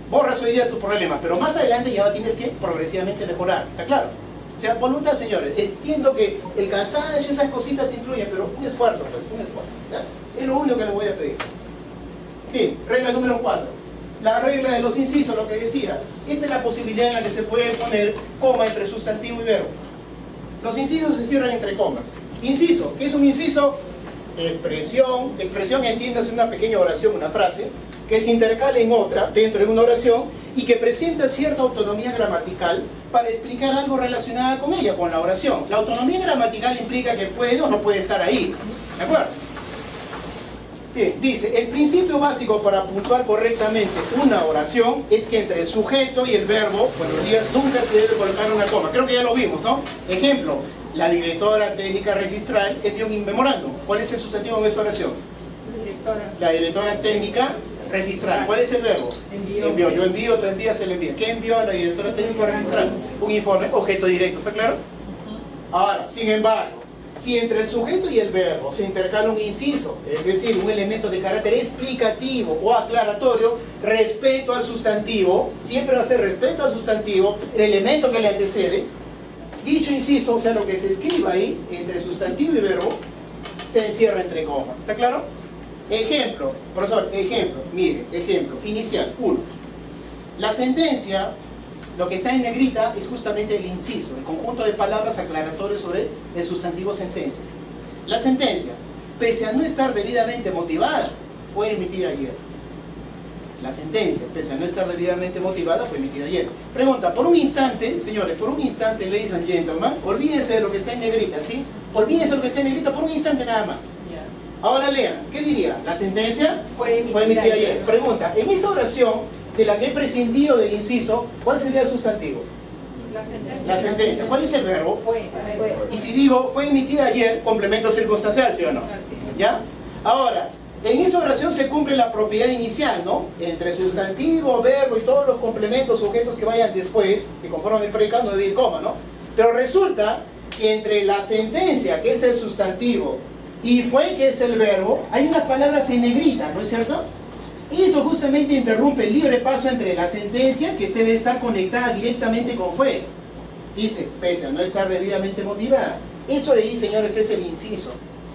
Borras hoy día tus problemas, pero más adelante ya tienes que progresivamente mejorar. ¿Está claro? O sea, voluntad, señores. Entiendo que el cansancio, esas cositas influyen, pero un esfuerzo, pues, un esfuerzo. ¿Ya? Es lo único que les voy a pedir. Bien, regla número 4. La regla de los incisos, lo que decía. Esta es la posibilidad en la que se puede poner coma entre sustantivo y verbo. Los incisos se cierran entre comas. Inciso, ¿qué es un inciso? Expresión. Expresión, entiéndase, una pequeña oración, una frase, que se intercala en otra, dentro de una oración, y que presenta cierta autonomía gramatical para explicar algo relacionado con ella, con la oración. La autonomía gramatical implica que puede o no puede estar ahí. ¿De acuerdo? Bien, dice, el principio básico para puntuar correctamente una oración es que entre el sujeto y el verbo, buenos días, nunca se debe colocar una coma. Creo que ya lo vimos, ¿no? Ejemplo, la directora técnica registral envió un memorándum. ¿Cuál es el sustantivo en esta oración? Directora. La directora técnica registral. ¿Cuál es el verbo? Envió. Yo envío, tú envías, él envía. ¿Qué envió a la directora técnica registral? Un informe, objeto directo, ¿está claro? Ahora, sin embargo, si entre el sujeto y el verbo se intercala un inciso, es decir, un elemento de carácter explicativo o aclaratorio respecto al sustantivo, siempre va a ser respecto al sustantivo, el elemento que le antecede, dicho inciso, o sea, lo que se escriba ahí, entre sustantivo y verbo, se encierra entre comas. ¿Está claro? Ejemplo, profesor, ejemplo, mire, ejemplo, inicial, 1. La sentencia, lo que está en negrita es justamente el inciso, el conjunto de palabras aclaratorias sobre el sustantivo sentencia. La sentencia, pese a no estar debidamente motivada, fue emitida ayer. La sentencia, pese a no estar debidamente motivada, fue emitida ayer. Pregunta, por un instante, señores, por un instante, ladies and gentlemen, olvídense de lo que está en negrita, ¿sí? Olvídense de lo que está en negrita por un instante nada más. Ahora lean, ¿qué diría? La sentencia fue emitida ayer. Pregunta, en esa oración de la que he prescindido del inciso, ¿cuál sería el sustantivo? La sentencia. ¿Cuál es el verbo? Y si digo, fue emitida ayer, complemento circunstancial, ¿sí o no? ¿Ya? Ahora, en esa oración se cumple la propiedad inicial, ¿no? Entre sustantivo, verbo y todos los complementos, sujetos que vayan después, que conforman el predicado, no debe ir coma, ¿no? Pero resulta que entre la sentencia, que es el sustantivo, y fue, que es el verbo, hay unas palabras en negrita, ¿no es cierto? Y eso justamente interrumpe el libre paso entre la sentencia, que debe estar conectada directamente con fue. Dice, pese a no estar debidamente motivada. Eso de ahí, señores, es el inciso.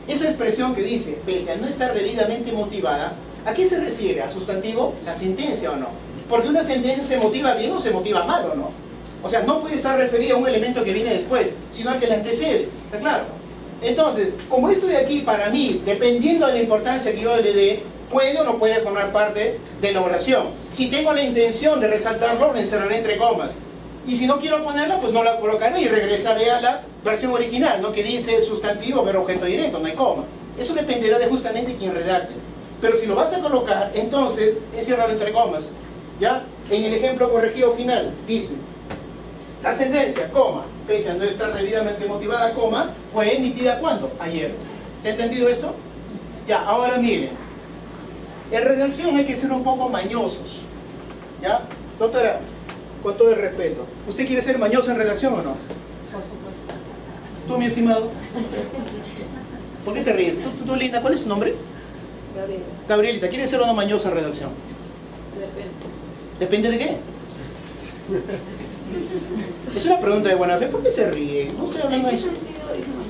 Esa expresión que dice, pese a no estar debidamente motivada, ¿a qué se refiere? ¿Al sustantivo? ¿La sentencia o no? Porque una sentencia se motiva bien o se motiva mal o no. O sea, no puede estar referida a un elemento que viene después, sino al que la antecede. ¿Está claro? Entonces, como esto de aquí, para mí, dependiendo de la importancia que yo le dé, puede o no puede formar parte de la oración. Si tengo la intención de resaltarlo, lo encerraré entre comas. Y si no quiero ponerla, pues no la colocaré y regresaré a la versión original, ¿no? Que dice sustantivo, verbo, objeto directo, no hay coma. Eso dependerá de justamente quien redacte. Pero si lo vas a colocar, entonces, enciérralo entre comas. ¿Ya? En el ejemplo corregido final, dice, la sentencia, coma, pese a no estar debidamente motivada, coma, fue emitida ¿cuándo? Ayer. ¿Se ha entendido esto? Ya, ahora miren. En redacción hay que ser un poco mañosos. ¿Ya? Doctora, con todo el respeto, ¿usted quiere ser mañoso en redacción o no? Por supuesto. ¿Tú, mi estimado? ¿Por qué te ríes? ¿Tú, linda, cuál es su nombre? Gabriela. Gabrielita, ¿quieres ser una mañosa en redacción? Depende. ¿Depende de qué? Es una pregunta de buena fe. ¿Por qué se ríe? No estoy hablando de eso.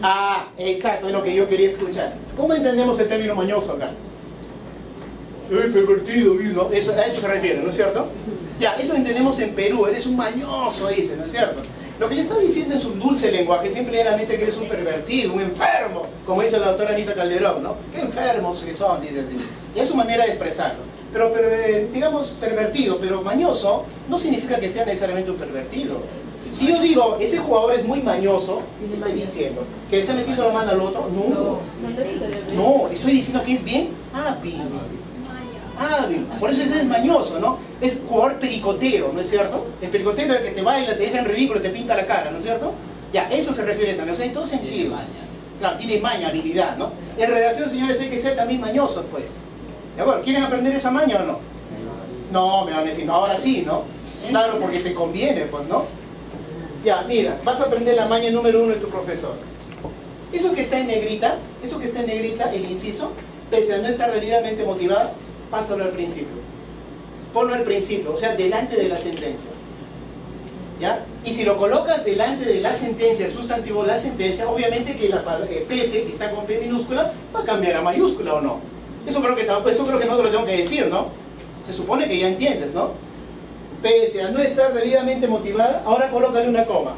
Ah, exacto, es lo que yo quería escuchar. ¿Cómo entendemos el término mañoso acá? ¡Ay, pervertido! ¿No? A eso se refiere, ¿no es cierto? Ya, eso entendemos en Perú. Eres un mañoso, dice, ¿no es cierto? Lo que le está diciendo en su dulce lenguaje simplemente que eres un pervertido, un enfermo, como dice la doctora Anita Calderón, ¿no? ¡Qué enfermos que son!, dice así. Y es su manera de expresarlo. Pero, digamos, pervertido, pero mañoso, no significa que sea necesariamente un pervertido. Si yo digo, ese jugador es muy mañoso, ¿qué estoy diciendo? ¿Que está metiendo la mano al otro? No. No, estoy diciendo que es bien hábil. Hábil. Por eso ese es mañoso, ¿no? Es jugador pericotero, ¿no es cierto? El pericotero es el que te baila, te deja en ridículo, te pinta la cara, ¿no es cierto? Ya, eso se refiere también, o sea, en todos sentidos. Claro, tiene maña, habilidad, ¿no? En redacción, señores, hay que ser también mañosos, pues. ¿De acuerdo? ¿Quieren aprender esa maña o no? No, me van a decir, no, ahora sí, ¿no? Claro, porque te conviene, pues, ¿no? Ya, mira, vas a aprender la maña número 1 de tu profesor. Eso que está en negrita, el inciso, pese a no estar debidamente motivada, pásalo al principio. Ponlo al principio, o sea, delante de la sentencia. ¿Ya? Y si lo colocas delante de la sentencia, el sustantivo de la sentencia, obviamente que la pese, que está con P minúscula, va a cambiar a mayúscula o no. Eso creo que no te lo tengo que decir, ¿no? Se supone que ya entiendes, ¿no? Pese a no estar debidamente motivada, ahora colócale una coma.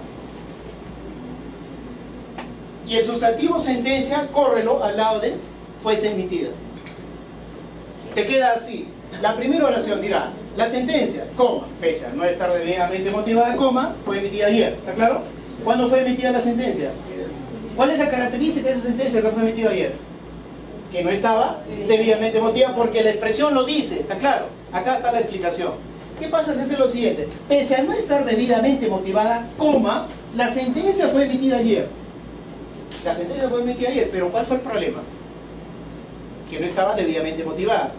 Y el sustantivo sentencia, córrelo al lado de fuese emitida. Te queda así. La primera oración dirá, la sentencia, coma, pese a no estar debidamente motivada, coma, fue emitida ayer. ¿Está claro? ¿Cuándo fue emitida la sentencia? ¿Cuál es la característica de esa sentencia que fue emitida ayer? Que no estaba debidamente motivada porque la expresión lo dice. ¿Está claro? Acá está la explicación. ¿Qué pasa si hace lo siguiente? Pese a no estar debidamente motivada, coma, la sentencia fue emitida ayer. La sentencia fue emitida ayer, pero ¿cuál fue el problema? Que no estaba debidamente motivada.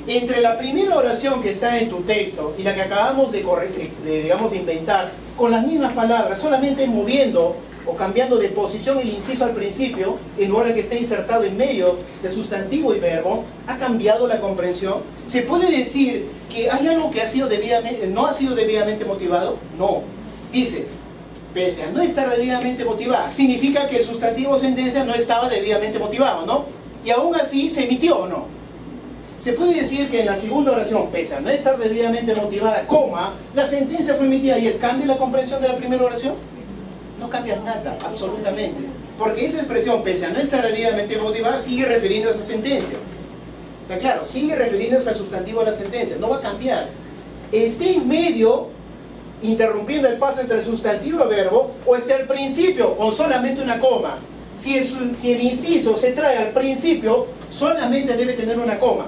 Entre la primera oración que está en tu texto y la que acabamos de inventar, con las mismas palabras, solamente moviendo o cambiando de posición el inciso al principio, en lugar de que esté insertado en medio de sustantivo y verbo, ha cambiado la comprensión. ¿Se puede decir que hay algo que no ha sido debidamente motivado? No. Dice, pese a no estar debidamente motivada, significa que el sustantivo sentencia no estaba debidamente motivado, ¿no? Y aún así se emitió, ¿o no? Se puede decir que en la segunda oración, pese a no estar debidamente motivada, coma, la sentencia fue emitida y ¿cambia la comprensión de la primera oración? No cambia nada, absolutamente. Porque esa expresión, pese a no estar debidamente motivada, sigue refiriendo a esa sentencia. ¿Está claro? Sigue refiriéndose al sustantivo de la sentencia, no va a cambiar. Esté en medio, interrumpiendo el paso entre el sustantivo y el verbo, o esté al principio, con solamente una coma. Si el inciso se trae al principio, solamente debe tener una coma.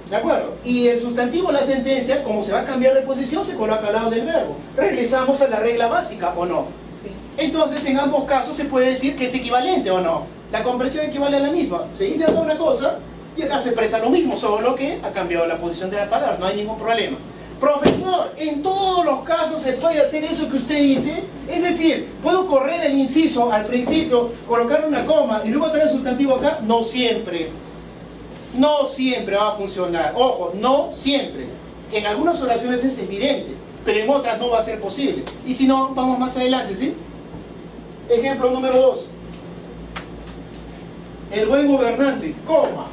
¿De acuerdo? Y el sustantivo de la sentencia, como se va a cambiar de posición, se coloca al lado del verbo. Regresamos a la regla básica, ¿o no? Sí. Entonces, en ambos casos se puede decir que es equivalente, ¿o no? La comprensión equivale a la misma. Se dice acá una cosa, y acá se expresa lo mismo, solo que ha cambiado la posición de la palabra, no hay ningún problema. Profesor, en todos los casos se puede hacer eso que usted dice, es decir, ¿puedo correr el inciso al principio, colocar una coma y luego traer el sustantivo acá? No siempre. No siempre va a funcionar. Ojo, no siempre. En algunas oraciones es evidente, pero en otras no va a ser posible. Y si no, vamos más adelante, ¿sí? Ejemplo número 2. El buen gobernante, coma.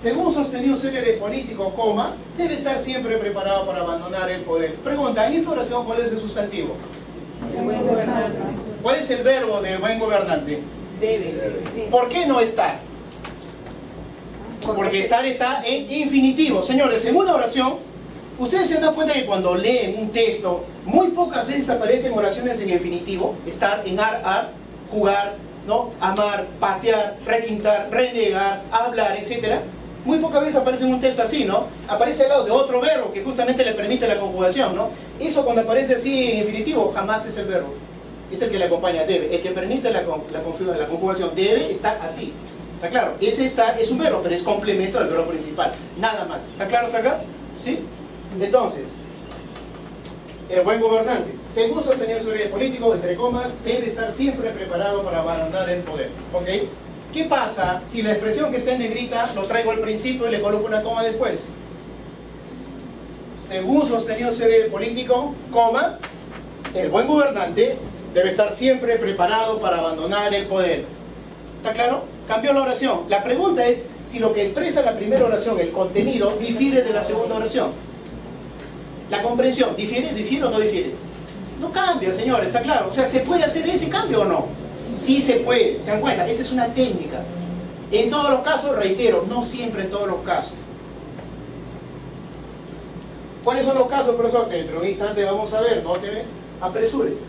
Según sostenido célebre político, coma, debe estar siempre preparado para abandonar el poder. Pregunta, en esta oración, ¿cuál es el sustantivo? El buen gobernante. ¿Cuál es el verbo del buen gobernante? Debe. ¿Por qué no estar? Porque estar está en infinitivo. Señores, en una oración, ustedes se dan cuenta que cuando leen un texto, muy pocas veces aparecen oraciones en infinitivo. Estar, en ar, jugar, ¿no? Amar, patear, requintar, renegar, hablar, etc. Muy pocas veces aparece en un texto así, ¿no? Aparece al lado de otro verbo que justamente le permite la conjugación, ¿no? Eso cuando aparece así en infinitivo, jamás es el verbo. Es el que le acompaña, debe. El que permite la conjugación, debe, está así. ¿Está claro? Ese está, es un verbo, pero es complemento del verbo principal. Nada más. ¿Está claro hasta acá? ¿Sí? Entonces, el buen gobernante, según sostenido sobre el político, entre comas, debe estar siempre preparado para abandonar el poder. ¿Ok? ¿Qué pasa si la expresión que está en negrita lo traigo al principio y le coloco una coma después? Según sostenido sobre el político, coma, el buen gobernante debe estar siempre preparado para abandonar el poder. ¿Está claro? Cambió la oración. La pregunta es si lo que expresa la primera oración, el contenido, difiere de la segunda oración. La comprensión, ¿difiere o no difiere? No cambia, señores, está claro. O sea, ¿se puede hacer ese cambio o no? Sí se puede, se dan cuenta, esa es una técnica. En todos los casos, reitero, no siempre en todos los casos. ¿Cuáles son los casos, profesor? Dentro de un instante vamos a ver, no te apresures.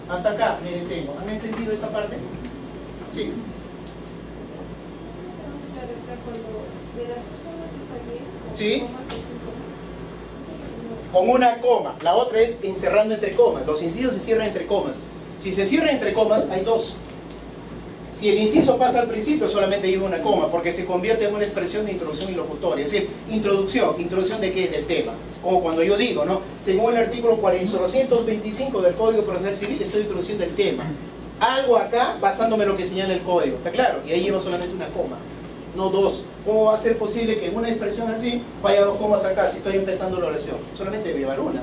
Hasta acá me detengo. ¿Han entendido esta parte? Sí. Sí. Con una coma. La otra es encerrando entre comas. Los incisos se cierran entre comas. Si se cierran entre comas, hay dos. Si el inciso pasa al principio, solamente lleva una coma, porque se convierte en una expresión de introducción ilocutoria. Es decir, introducción. ¿Introducción de qué? Del tema. Como cuando yo digo, ¿no? Según el artículo 425 del Código Procesal Civil, estoy introduciendo el tema. Algo acá, basándome en lo que señala el código. ¿Está claro? Y ahí lleva solamente una coma, no dos. ¿Cómo va a ser posible que en una expresión así vaya dos comas acá si estoy empezando la oración? Solamente debe llevar una.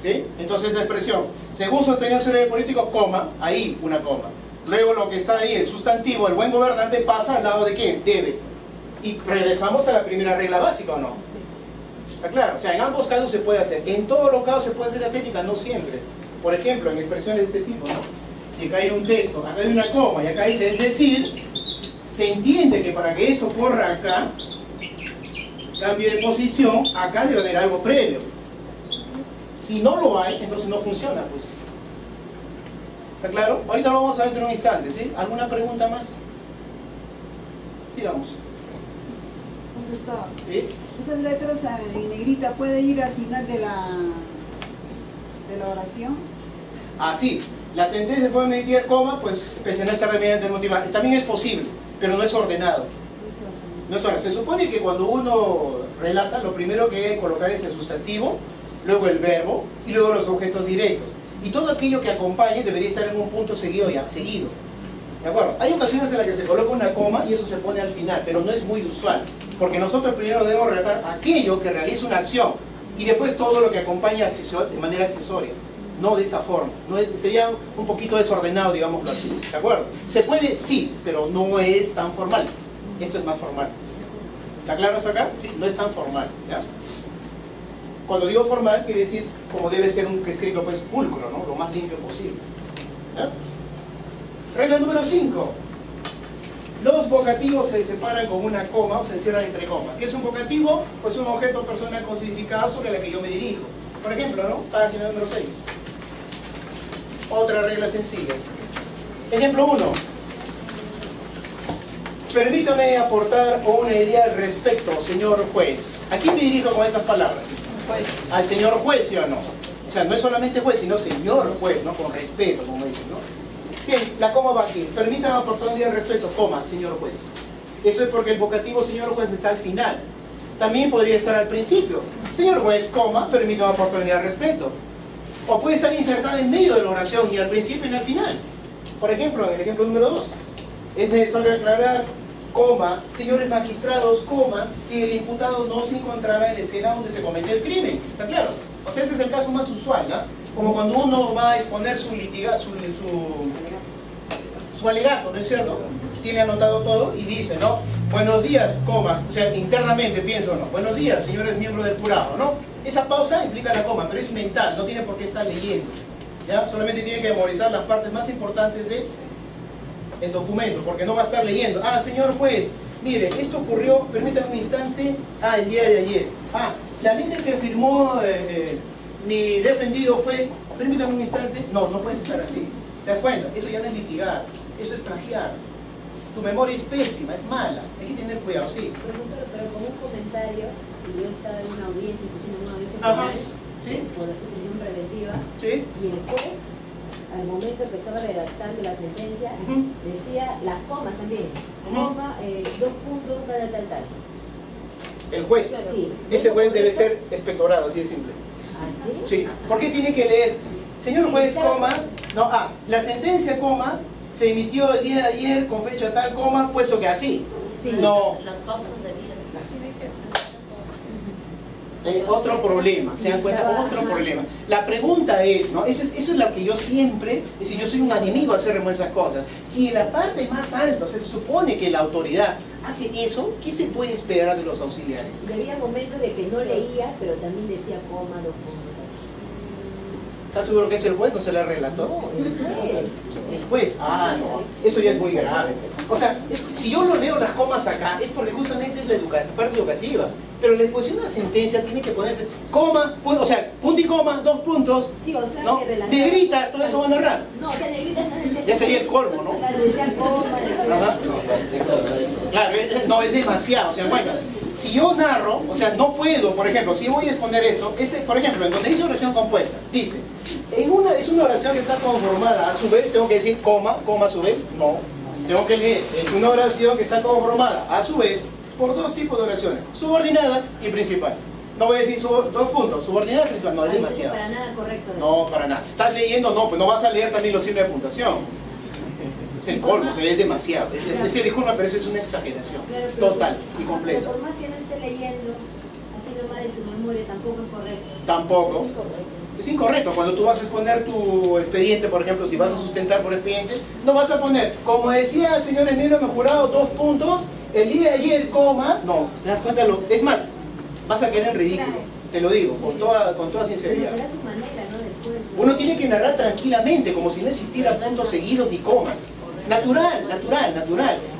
¿Sí? Entonces la expresión, según sostenido sobre el político, coma, ahí una coma. Luego lo que está ahí, el sustantivo, el buen gobernante, pasa al lado de ¿qué? Debe. Y regresamos a la primera regla básica, ¿o no? ¿Está claro? O sea, en ambos casos se puede hacer. En todos los casos se puede hacer la técnica, no siempre. Por ejemplo, en expresiones de este tipo, ¿no? Si acá hay un texto, acá hay una coma y acá dice es decir, se entiende que para que esto ocurra acá, cambie de posición, acá debe haber algo previo. Si no lo hay, entonces no funciona, pues. ¿Está claro? Ahorita lo vamos a ver en un instante, ¿sí? ¿Alguna pregunta más? Sigamos. Profesor, ¿Sí? esas letras en negrita puede ir al final de la oración. Ah, sí. La sentencia de forma emitida, coma, pues pese a no estar remediante motivada. También es posible, pero no es ordenado. No es ordenado. Se supone que cuando uno relata, lo primero que debe colocar es el sustantivo, luego el verbo y luego los objetos directos. Y todo aquello que acompañe debería estar en un punto seguido ya, seguido. ¿De acuerdo? Hay ocasiones en las que se coloca una coma y eso se pone al final, pero no es muy usual. Porque nosotros primero debemos relatar aquello que realiza una acción y después todo lo que acompaña de manera accesoria. No de esta forma. No es, sería un poquito desordenado, digámoslo así. ¿De acuerdo? Se puede, sí, pero no es tan formal. Esto es más formal. ¿Está claro hasta acá? Sí, no es tan formal. ¿Ya? Cuando digo formal, quiere decir como debe ser un escrito, pues, pulcro, ¿no? Lo más limpio posible. ¿Ya? Regla número 5. Los vocativos se separan con una coma o se encierran entre comas. ¿Qué es un vocativo? Pues un objeto personal cosificado sobre la que yo me dirijo. Por ejemplo, ¿no? Página número 6. Otra regla sencilla. Ejemplo 1. Permítame aportar una idea al respecto, señor juez. ¿A quién me dirijo con estas palabras? Al señor juez, ¿sí o no? O sea, no es solamente juez, sino señor juez, ¿no? Con respeto, como dicen, ¿no? Bien, la coma va aquí. Permítame aportar una idea al respecto, coma, señor juez. Eso es porque el vocativo señor juez está al final. También podría estar al principio. Señor juez, coma, permítame aportar una idea al respecto. O puede estar insertada en medio de la oración y al principio y al final. Por ejemplo, en el ejemplo número 2. Es necesario aclarar, coma, señores magistrados, coma, que el imputado no se encontraba en la escena donde se cometió el crimen. ¿Está claro? O sea, ese es el caso más usual, ¿no? Como cuando uno va a exponer su alegato, ¿no es cierto? Tiene anotado todo y dice, ¿no? Buenos días, coma, o sea, internamente pienso, ¿no? Buenos días, señores miembros del jurado, ¿no? Esa pausa implica la coma, pero es mental, no tiene por qué estar leyendo, ¿ya? Solamente tiene que memorizar las partes más importantes del documento, porque no va a estar leyendo. Ah, señor juez, mire, esto ocurrió, permítame un instante, el día de ayer. La letra que firmó mi defendido fue, permítame un instante, no puedes estar así. ¿Te das cuenta? Eso ya no es litigar, eso es plagiar. Tu memoria es pésima, es mala, hay que tener cuidado, sí. Profesor, pero como un comentario, y yo estaba en una audiencia, escuchando una audiencia Ajá, penal, sí. por la prisión preventiva, ¿Sí? y el juez, al momento que estaba redactando la sentencia, decía las comas también, coma, 2 puntos, tal. El juez, Sí. ese juez debe ser expectorado, así de simple. ¿Así? Sí, ¿por qué tiene que leer? Señor Sí, juez, claro. coma, la sentencia, coma, se emitió el día de ayer con fecha tal, coma, puesto que así. Sí. No, Los causas de vida. otro problema, ¿se dan cuenta? Otro problema. La pregunta es, ¿no? Eso es lo que yo siempre, es decir, yo soy un enemigo a hacer esas cosas. Si en la parte más alta, o sea, se supone que la autoridad hace eso, ¿qué se puede esperar de los auxiliares? Y había momentos de que no leía, pero también decía coma, 2 puntos. ¿Estás seguro que es el juez, no se le relató? No, el juez. El juez, no, eso ya es muy grave. O sea, si yo lo leo las comas acá, es porque justamente es la parte educativa. Pero la exposición de una sentencia tiene que ponerse coma, o sea, punto y coma, 2 puntos, Sí, o sea, ¿no? que relataba. Negritas, todo eso va a narrar. No, o sea, negritas no decía. Ya sería el colmo, ¿no? Claro, decía coma, decía. Ajá. Claro, no, es demasiado, o sea, bueno, si yo narro, o sea, no puedo, por ejemplo, si voy a exponer esto, por ejemplo, en donde dice oración compuesta, dice, es una oración que está conformada, a su vez tengo que decir coma a su vez, no, tengo que leer, es una oración que está conformada, a su vez, por 2 tipos de oraciones, subordinada y principal. No voy a decir 2 puntos, subordinada y principal, no, es demasiado. Para nada correcto. No, para nada. Si estás leyendo, no, pues no vas a leer también los signos de puntuación. Es el colmo, o sea, es demasiado. Ese disculpa, pero eso es una exageración. Claro, pero Total y completa. Pero por más que no esté leyendo, así nomás de su memoria, tampoco es correcto. Tampoco. Es incorrecto. Es incorrecto. Cuando tú vas a exponer tu expediente, por ejemplo, si vas a sustentar por expediente, no vas a poner, como decía, señores miembros, me jurado 2 puntos, el día de ayer, coma. No, ¿te das cuenta? Es más, vas a quedar en ridículo. Te lo digo, con toda sinceridad. Pero será su manera, ¿no? Después. Uno tiene que narrar tranquilamente, como si no existieran puntos seguidos ni comas. Natural.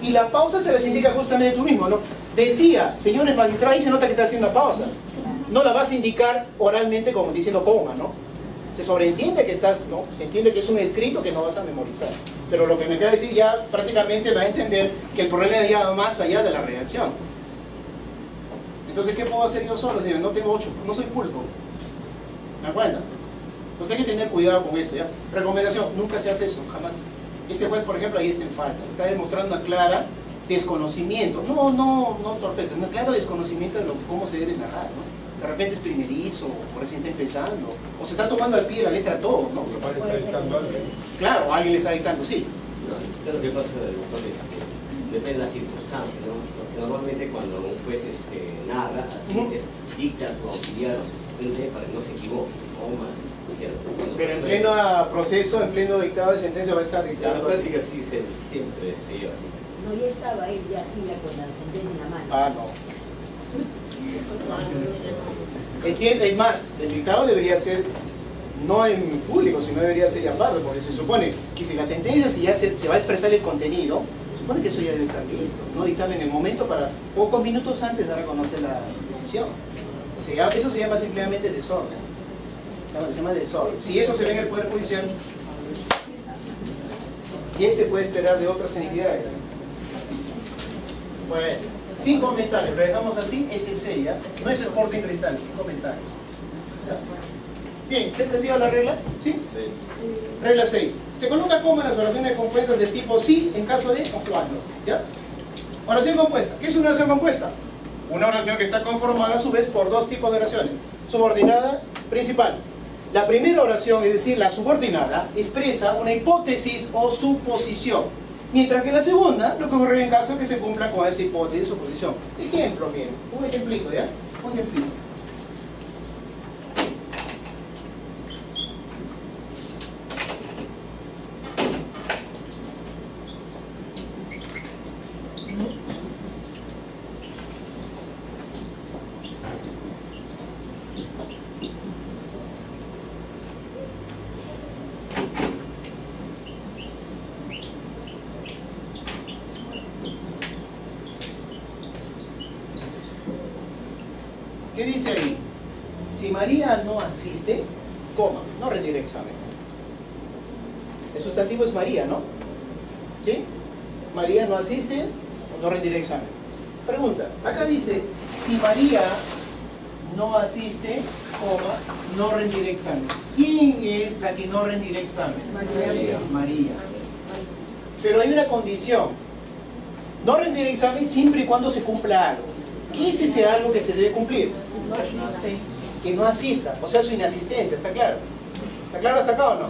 Y la pausa te las indica justamente tú mismo, ¿no? Decía, señores magistrados, ahí se nota que está haciendo una pausa. No la vas a indicar oralmente como diciendo coma, ¿no? Se sobreentiende que ¿no? Se entiende que es un escrito que no vas a memorizar. Pero lo que me queda decir ya prácticamente va a entender que el problema ya va más allá de la redacción. Entonces, ¿qué puedo hacer yo solo, señor? No tengo 8, no soy pulpo. ¿Me acuerdan? Entonces hay que tener cuidado con esto, ¿ya? Recomendación, nunca se hace eso, jamás. Este juez, por ejemplo, ahí está en falta. Está demostrando una clara desconocimiento. No torpeza, una clara desconocimiento de cómo se debe narrar, ¿no? De repente es primerizo, o recién está empezando, o se está tomando al pie de la letra todo, ¿no? Capaz está dictando algo. Claro, alguien le está dictando, sí. ¿Qué es lo que pasa, doctor? Depende de las circunstancias, ¿no? Porque normalmente cuando un juez narra, así dicta a su auxiliar o su asistente para que no se equivoque, comas, ¿cierto? Pero en pleno proceso, en pleno dictado de sentencia va a estar En la dictando así. práctica sí siempre se lleva así. No, ya estaba él ya así, ya con la sentencia en la mano. No. Es más, el dictado debería ser no en público, sino debería ser llamado, porque se supone que si la sentencia si ya se va a expresar el contenido, supone que eso ya debe estar listo, no dictarle en el momento para pocos minutos antes dar a conocer la decisión. O sea, eso se llama simplemente desorden. Se llama desorden. Si eso se ve en el Poder Judicial, ¿qué se puede esperar de otras entidades? Bueno, sin comentarios, lo dejamos así, SC, ¿ya? No es Sporting Cristal, sin comentarios. ¿Ya? Bien, ¿se entendió la regla? ¿Sí? Sí. Regla 6. Se coloca coma en las oraciones compuestas del tipo sí en caso de o cuando. ¿Ya? Oración compuesta. ¿Qué es una oración compuesta? Una oración que está conformada a su vez por dos tipos de oraciones. Subordinada, principal. La primera oración, es decir, la subordinada, expresa una hipótesis o suposición. Mientras que la segunda, lo que ocurre en caso de que se cumpla con esa hipótesis o suposición. Ejemplo, miren. Un ejemplito, ¿ya? Un ejemplito. ¿Qué dice ahí? Si María no asiste, coma, no rendirá examen. El sustantivo es María, ¿no? ¿Sí? María no asiste, no rendirá examen. Pregunta, acá dice, si María no asiste, coma, no rendirá examen. ¿Quién es la que no rendirá examen? María. Pero hay una condición. No rendirá examen siempre y cuando se cumpla algo. ¿Qué es ese algo que se debe cumplir? Que no asista, o sea, su inasistencia, ¿está claro? ¿Está claro hasta acá o no?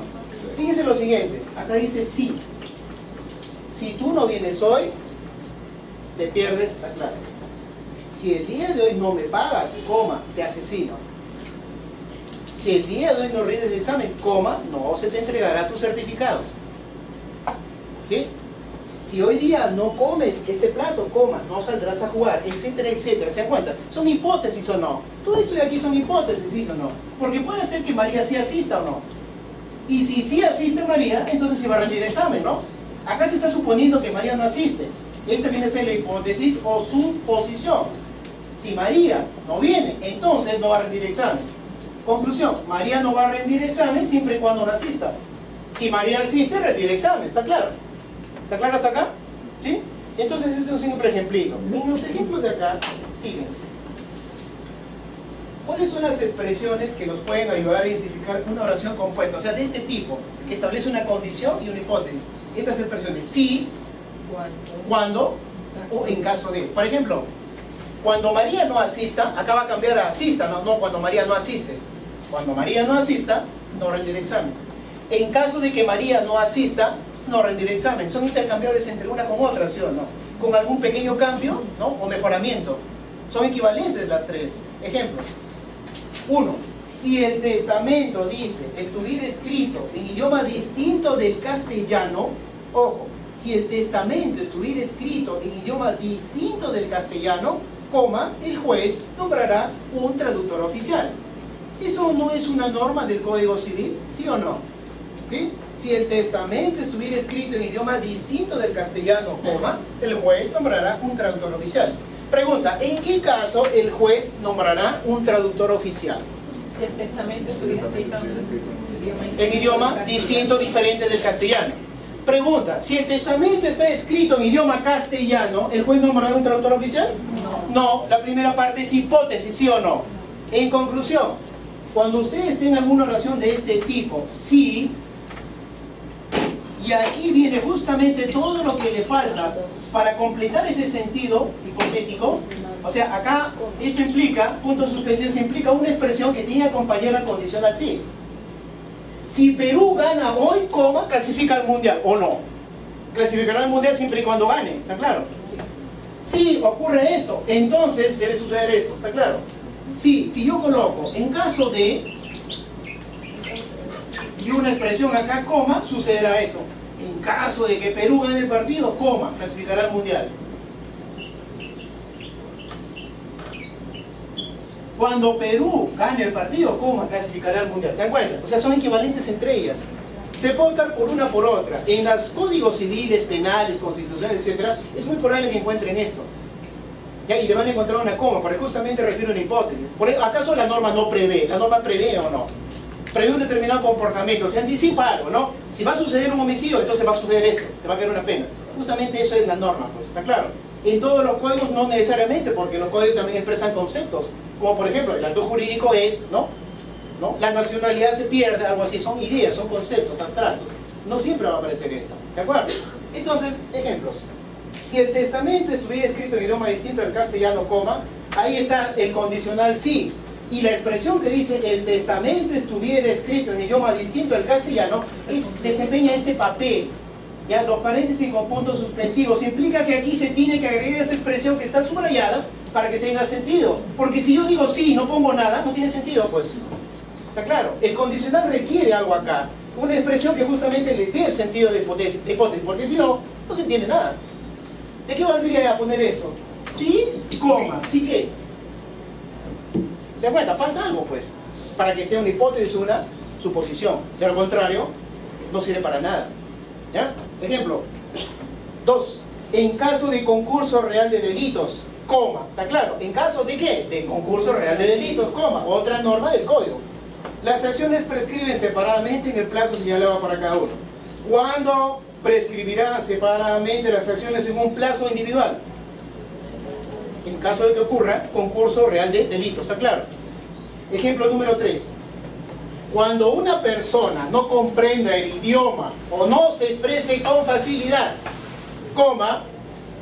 Fíjense lo siguiente, acá dice sí. Si tú no vienes hoy, te pierdes la clase. Si el día de hoy no me pagas, coma, te asesino. Si el día de hoy no rindes el examen, coma, no se te entregará tu certificado. ¿Sí? Si hoy día no comes este plato, coma, no saldrás a jugar, etcétera, etcétera. ¿Se dan cuenta? ¿Son hipótesis o no? Todo esto de aquí son hipótesis, ¿sí o no? Porque puede ser que María sí asista o no. Y si sí asiste María, entonces se va a rendir el examen, ¿no? Acá se está suponiendo que María no asiste. Esta viene a ser la hipótesis o suposición. Si María no viene, entonces no va a rendir el examen. Conclusión, María no va a rendir el examen siempre y cuando no asista. Si María asiste, rendir el examen, ¿está claro? ¿Está claro hasta acá? ¿Sí? Entonces este es un simple ejemplito. En los ejemplos de acá, fíjense. ¿Cuáles son las expresiones que nos pueden ayudar a identificar una oración compuesta? O sea, de este tipo, que establece una condición y una hipótesis. Estas expresiones, sí, cuando o en caso de. Por ejemplo, cuando María no asista, acá va a cambiar a asista, no cuando María no asiste. Cuando María no asista, no rendirá examen. En caso de que María no asista, no rendirá examen. Son intercambiables entre una con otra, ¿sí o no? Con algún pequeño cambio, ¿no? O mejoramiento. Son equivalentes las tres. Ejemplos. 1. Si el testamento dice estuviera escrito en idioma distinto del castellano, ojo, si el testamento estuviera escrito en idioma distinto del castellano, coma, el juez nombrará un traductor oficial. ¿Eso no es una norma del Código Civil? ¿Sí o no? ¿Sí? Si el testamento estuviera escrito en idioma distinto del castellano, coma, el juez nombrará un traductor oficial. Pregunta, ¿en qué caso el juez nombrará un traductor oficial? Si el testamento estuviera escrito En idioma distinto, diferente del castellano. Pregunta, si el testamento está escrito en idioma castellano, ¿el juez nombrará un traductor oficial? No, la primera parte es hipótesis, ¿sí o no? En conclusión, cuando ustedes tengan una oración de este tipo, sí, y aquí viene justamente todo lo que le falta para completar ese sentido hipotético. O sea, acá esto implica, puntos suspensivos, implica una expresión que tiene que acompañar la condicional sí. Si Perú gana hoy, coma, clasifica al mundial, o no. Clasificará al mundial siempre y cuando gane, ¿está claro? Si ocurre esto, entonces debe suceder esto, ¿está claro? Sí, si yo coloco, en caso de, y una expresión acá, coma, sucederá esto. En caso de que Perú gane el partido, coma, clasificará al mundial. Cuando Perú gane el partido, coma, clasificará al mundial. ¿Se dan cuenta? O sea, son equivalentes entre ellas. Se puede optar por una por otra. En los códigos civiles, penales, constitucionales, etc., es muy probable que encuentren esto. ¿Ya? Y le van a encontrar una coma, porque justamente refiere a una hipótesis. ¿Acaso la norma no prevé? ¿La norma prevé o no? Prevé un determinado comportamiento, se anticipa algo, ¿no? Si va a suceder un homicidio, entonces va a suceder esto, te va a caer una pena. Justamente eso es la norma, pues, ¿está claro? En todos los códigos no necesariamente, porque los códigos también expresan conceptos, como por ejemplo, el acto jurídico es, ¿no? La nacionalidad se pierde, algo así, son ideas, son conceptos abstractos. No siempre va a aparecer esto, ¿de acuerdo? Entonces, ejemplos. Si el testamento estuviera escrito en idioma distinto al castellano, coma, ahí está el condicional sí. Y la expresión que dice el testamento estuviera escrito en idioma distinto al castellano desempeña este papel. Ya, los paréntesis con puntos suspensivos implica que aquí se tiene que agregar esa expresión que está subrayada para que tenga sentido. Porque si yo digo sí y no pongo nada, no tiene sentido, pues. ¿Está claro? El condicional requiere algo acá. Una expresión que justamente le dé el sentido de hipótesis, porque si no, no se entiende nada. ¿De qué valdría poner esto? Sí, coma, sí que. ¿Se dan cuenta? Falta algo, pues, para que sea una hipótesis, una suposición. De lo contrario, no sirve para nada. ¿Ya? Ejemplo 2. En caso de concurso real de delitos, coma. ¿Está claro? ¿En caso de qué? De concurso real de delitos, coma. Otra norma del código. Las acciones prescriben separadamente en el plazo señalado para cada uno. ¿Cuándo prescribirán separadamente las acciones en un plazo individual? En caso de que ocurra concurso real de delitos, ¿está claro? Ejemplo número 3. Cuando una persona no comprenda el idioma o no se exprese con facilidad, coma,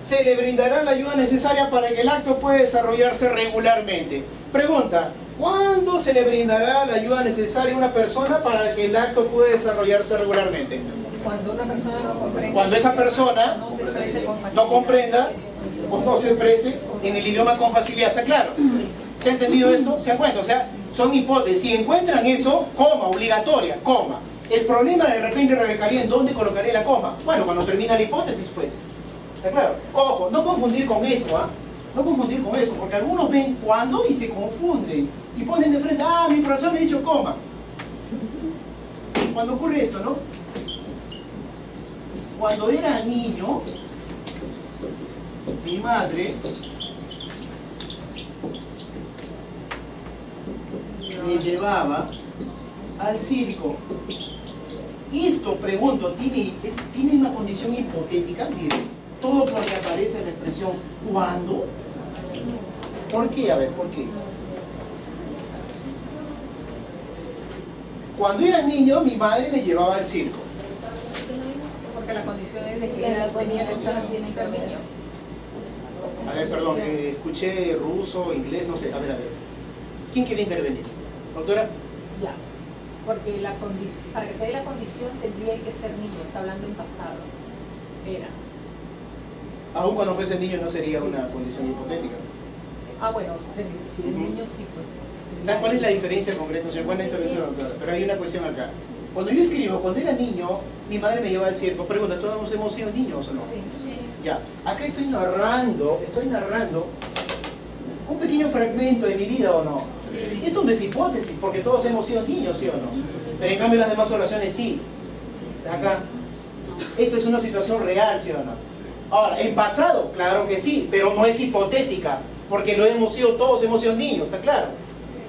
se le brindará la ayuda necesaria para que el acto pueda desarrollarse regularmente. Pregunta, ¿cuándo se le brindará la ayuda necesaria a una persona para que el acto pueda desarrollarse regularmente? Cuando una persona no comprende. Cuando esa persona no se exprese con facilidad. no comprenda o no se exprese en el idioma con facilidad, ¿está claro? ¿Se ha entendido esto? ¿Se dan cuenta? O sea, son hipótesis. Si encuentran eso, coma, obligatoria, coma. El problema de repente radicaría en dónde colocaré la coma. Bueno, cuando termina la hipótesis, pues. ¿Está claro? Ojo, no confundir con eso, ¿ah? No confundir con eso, porque algunos ven cuando y se confunden. Y ponen de frente, ah, mi profesor me ha dicho coma. Cuando ocurre esto, ¿no? Cuando era niño, mi madre me llevaba al circo. Esto, pregunto, ¿tiene una condición hipotética? Miren, todo porque aparece la expresión ¿cuándo? ¿Por qué? A ver, ¿por qué? Cuando era niño, mi madre me llevaba al circo. Porque la condición es de que ella tenía que ser niño. A ver, perdón, escuché ruso, inglés, no sé. A ver. ¿Quién quiere intervenir? ¿Doctora? Ya. Porque para que se dé la condición tendría que ser niño, está hablando en pasado. Era. Aún cuando fuese niño no sería una condición hipotética. Ah, bueno, si es niño sí, pues. ¿Saben cuál es la diferencia concreta? Buena intervención, doctora. Pero hay una cuestión acá. Cuando yo escribo, cuando era niño, mi madre me llevaba al circo. Pregunta, ¿todos hemos sido niños o no? Sí. Ya. Acá estoy narrando un pequeño fragmento de mi vida o no. Sí. Esto no es hipótesis, porque todos hemos sido niños, ¿sí o no? Pero en cambio las demás oraciones sí. Acá. Esto es una situación real, ¿sí o no? Ahora, en pasado, claro que sí, pero no es hipotética, porque todos hemos sido niños, ¿está claro?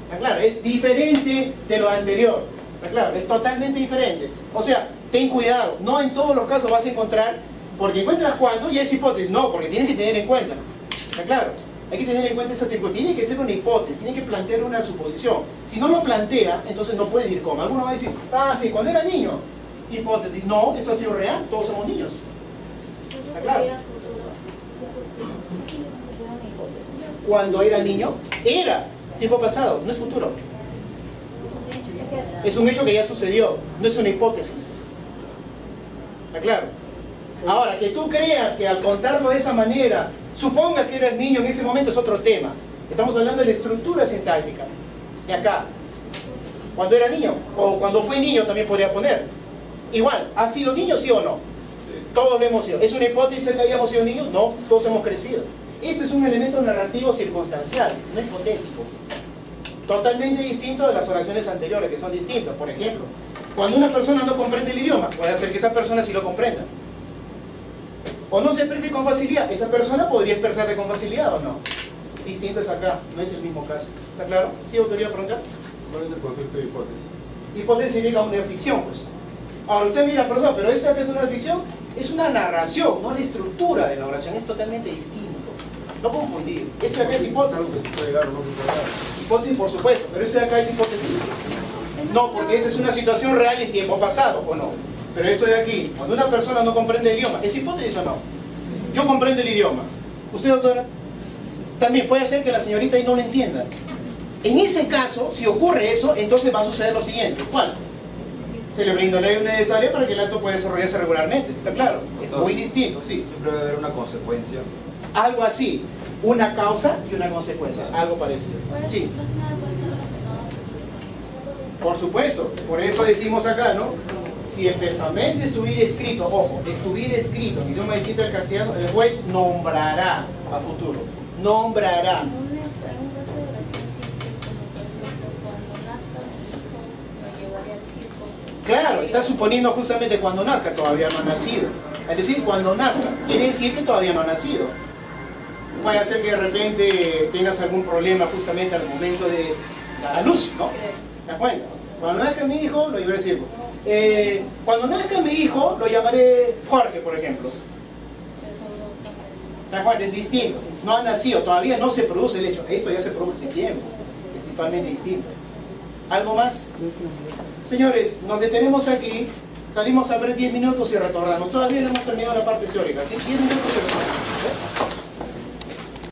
¿Está claro? Es diferente de lo anterior, ¿está claro? Es totalmente diferente. O sea, ten cuidado, no en todos los casos vas a encontrar, porque encuentras cuándo y es hipótesis, no, porque tienes que tener en cuenta, ¿está claro? Hay que tener en cuenta esa circunstancia, tiene que ser una hipótesis, tiene que plantear una suposición. Si no lo plantea, entonces no puede ir coma. Alguno va a decir, ah, sí, cuando era niño, hipótesis, no, eso ha sido real, todos somos niños. ¿Está claro? Cuando era niño, era tiempo pasado, no es futuro. Es un hecho que ya sucedió, no es una hipótesis. ¿Está claro? Ahora, que tú creas que al contarlo de esa manera, suponga que eras niño en ese momento es otro tema. Estamos hablando de la estructura sintáctica. De acá. Cuando era niño, o cuando fue niño también podría poner. Igual, ¿ha sido niño sí o no? Todos lo hemos sido. ¿Es una hipótesis que hayamos sido niños? No, todos hemos crecido. Esto es un elemento narrativo circunstancial, no hipotético. Totalmente distinto de las oraciones anteriores, que son distintas. Por ejemplo, cuando una persona no comprende el idioma, puede hacer que esa persona sí lo comprenda. O no se exprese con facilidad, esa persona podría expresarse con facilidad o no. Distinto es acá, no es el mismo caso. ¿Está claro? ¿Sí, autoridad, preguntar? ¿Cuál es el concepto de hipótesis? Hipótesis significa una ficción, pues. Ahora usted mira, profesor, pero esto que es una ficción, es una narración, no la estructura de la oración, es totalmente distinto. No confundir. Esto de acá es hipótesis. Puede dar o no puede dar. Hipótesis, por supuesto, pero esto de acá es hipótesis. No, porque esa es una situación real en tiempo pasado, ¿o no? Pero esto de aquí, cuando una persona no comprende el idioma, ¿es hipótesis o no? Yo comprendo el idioma. ¿Usted, doctora? También puede ser que la señorita ahí no lo entienda. En ese caso, si ocurre eso, entonces va a suceder lo siguiente. ¿Cuál? Se le brinda la ayuda necesaria para que el acto pueda desarrollarse regularmente. ¿Está claro? Es muy distinto, sí. Siempre debe haber una consecuencia. Algo así. Una causa y una consecuencia. Algo parecido. Sí. Por supuesto. Por eso decimos acá, ¿no? Si el testamento estuviera escrito, ojo, estuviera escrito en idioma distinto al castellano, el juez nombrará a futuro. Nombrará. En un caso de oración simple, como por ejemplo, cuando nazca mi hijo, lo llevaré al circo. Claro, está suponiendo justamente cuando nazca, todavía no ha nacido. Es decir, cuando nazca, quiere decir que todavía no ha nacido. Puede ser que de repente tengas algún problema justamente al momento de la luz, ¿no? ¿Te das cuenta? Cuando nazca mi hijo, lo llevaré al circo. Cuando nazca mi hijo, lo llamaré Jorge, por ejemplo. ¿Te das cuenta? Es distinto. No ha nacido, todavía no se produce el hecho. Esto ya se produce hace tiempo. Es totalmente distinto. ¿Algo más? Señores, nos detenemos aquí. Salimos a ver 10 minutos y retornamos. Todavía no hemos terminado la parte teórica. ¿Sí? 10 minutos y retornamos.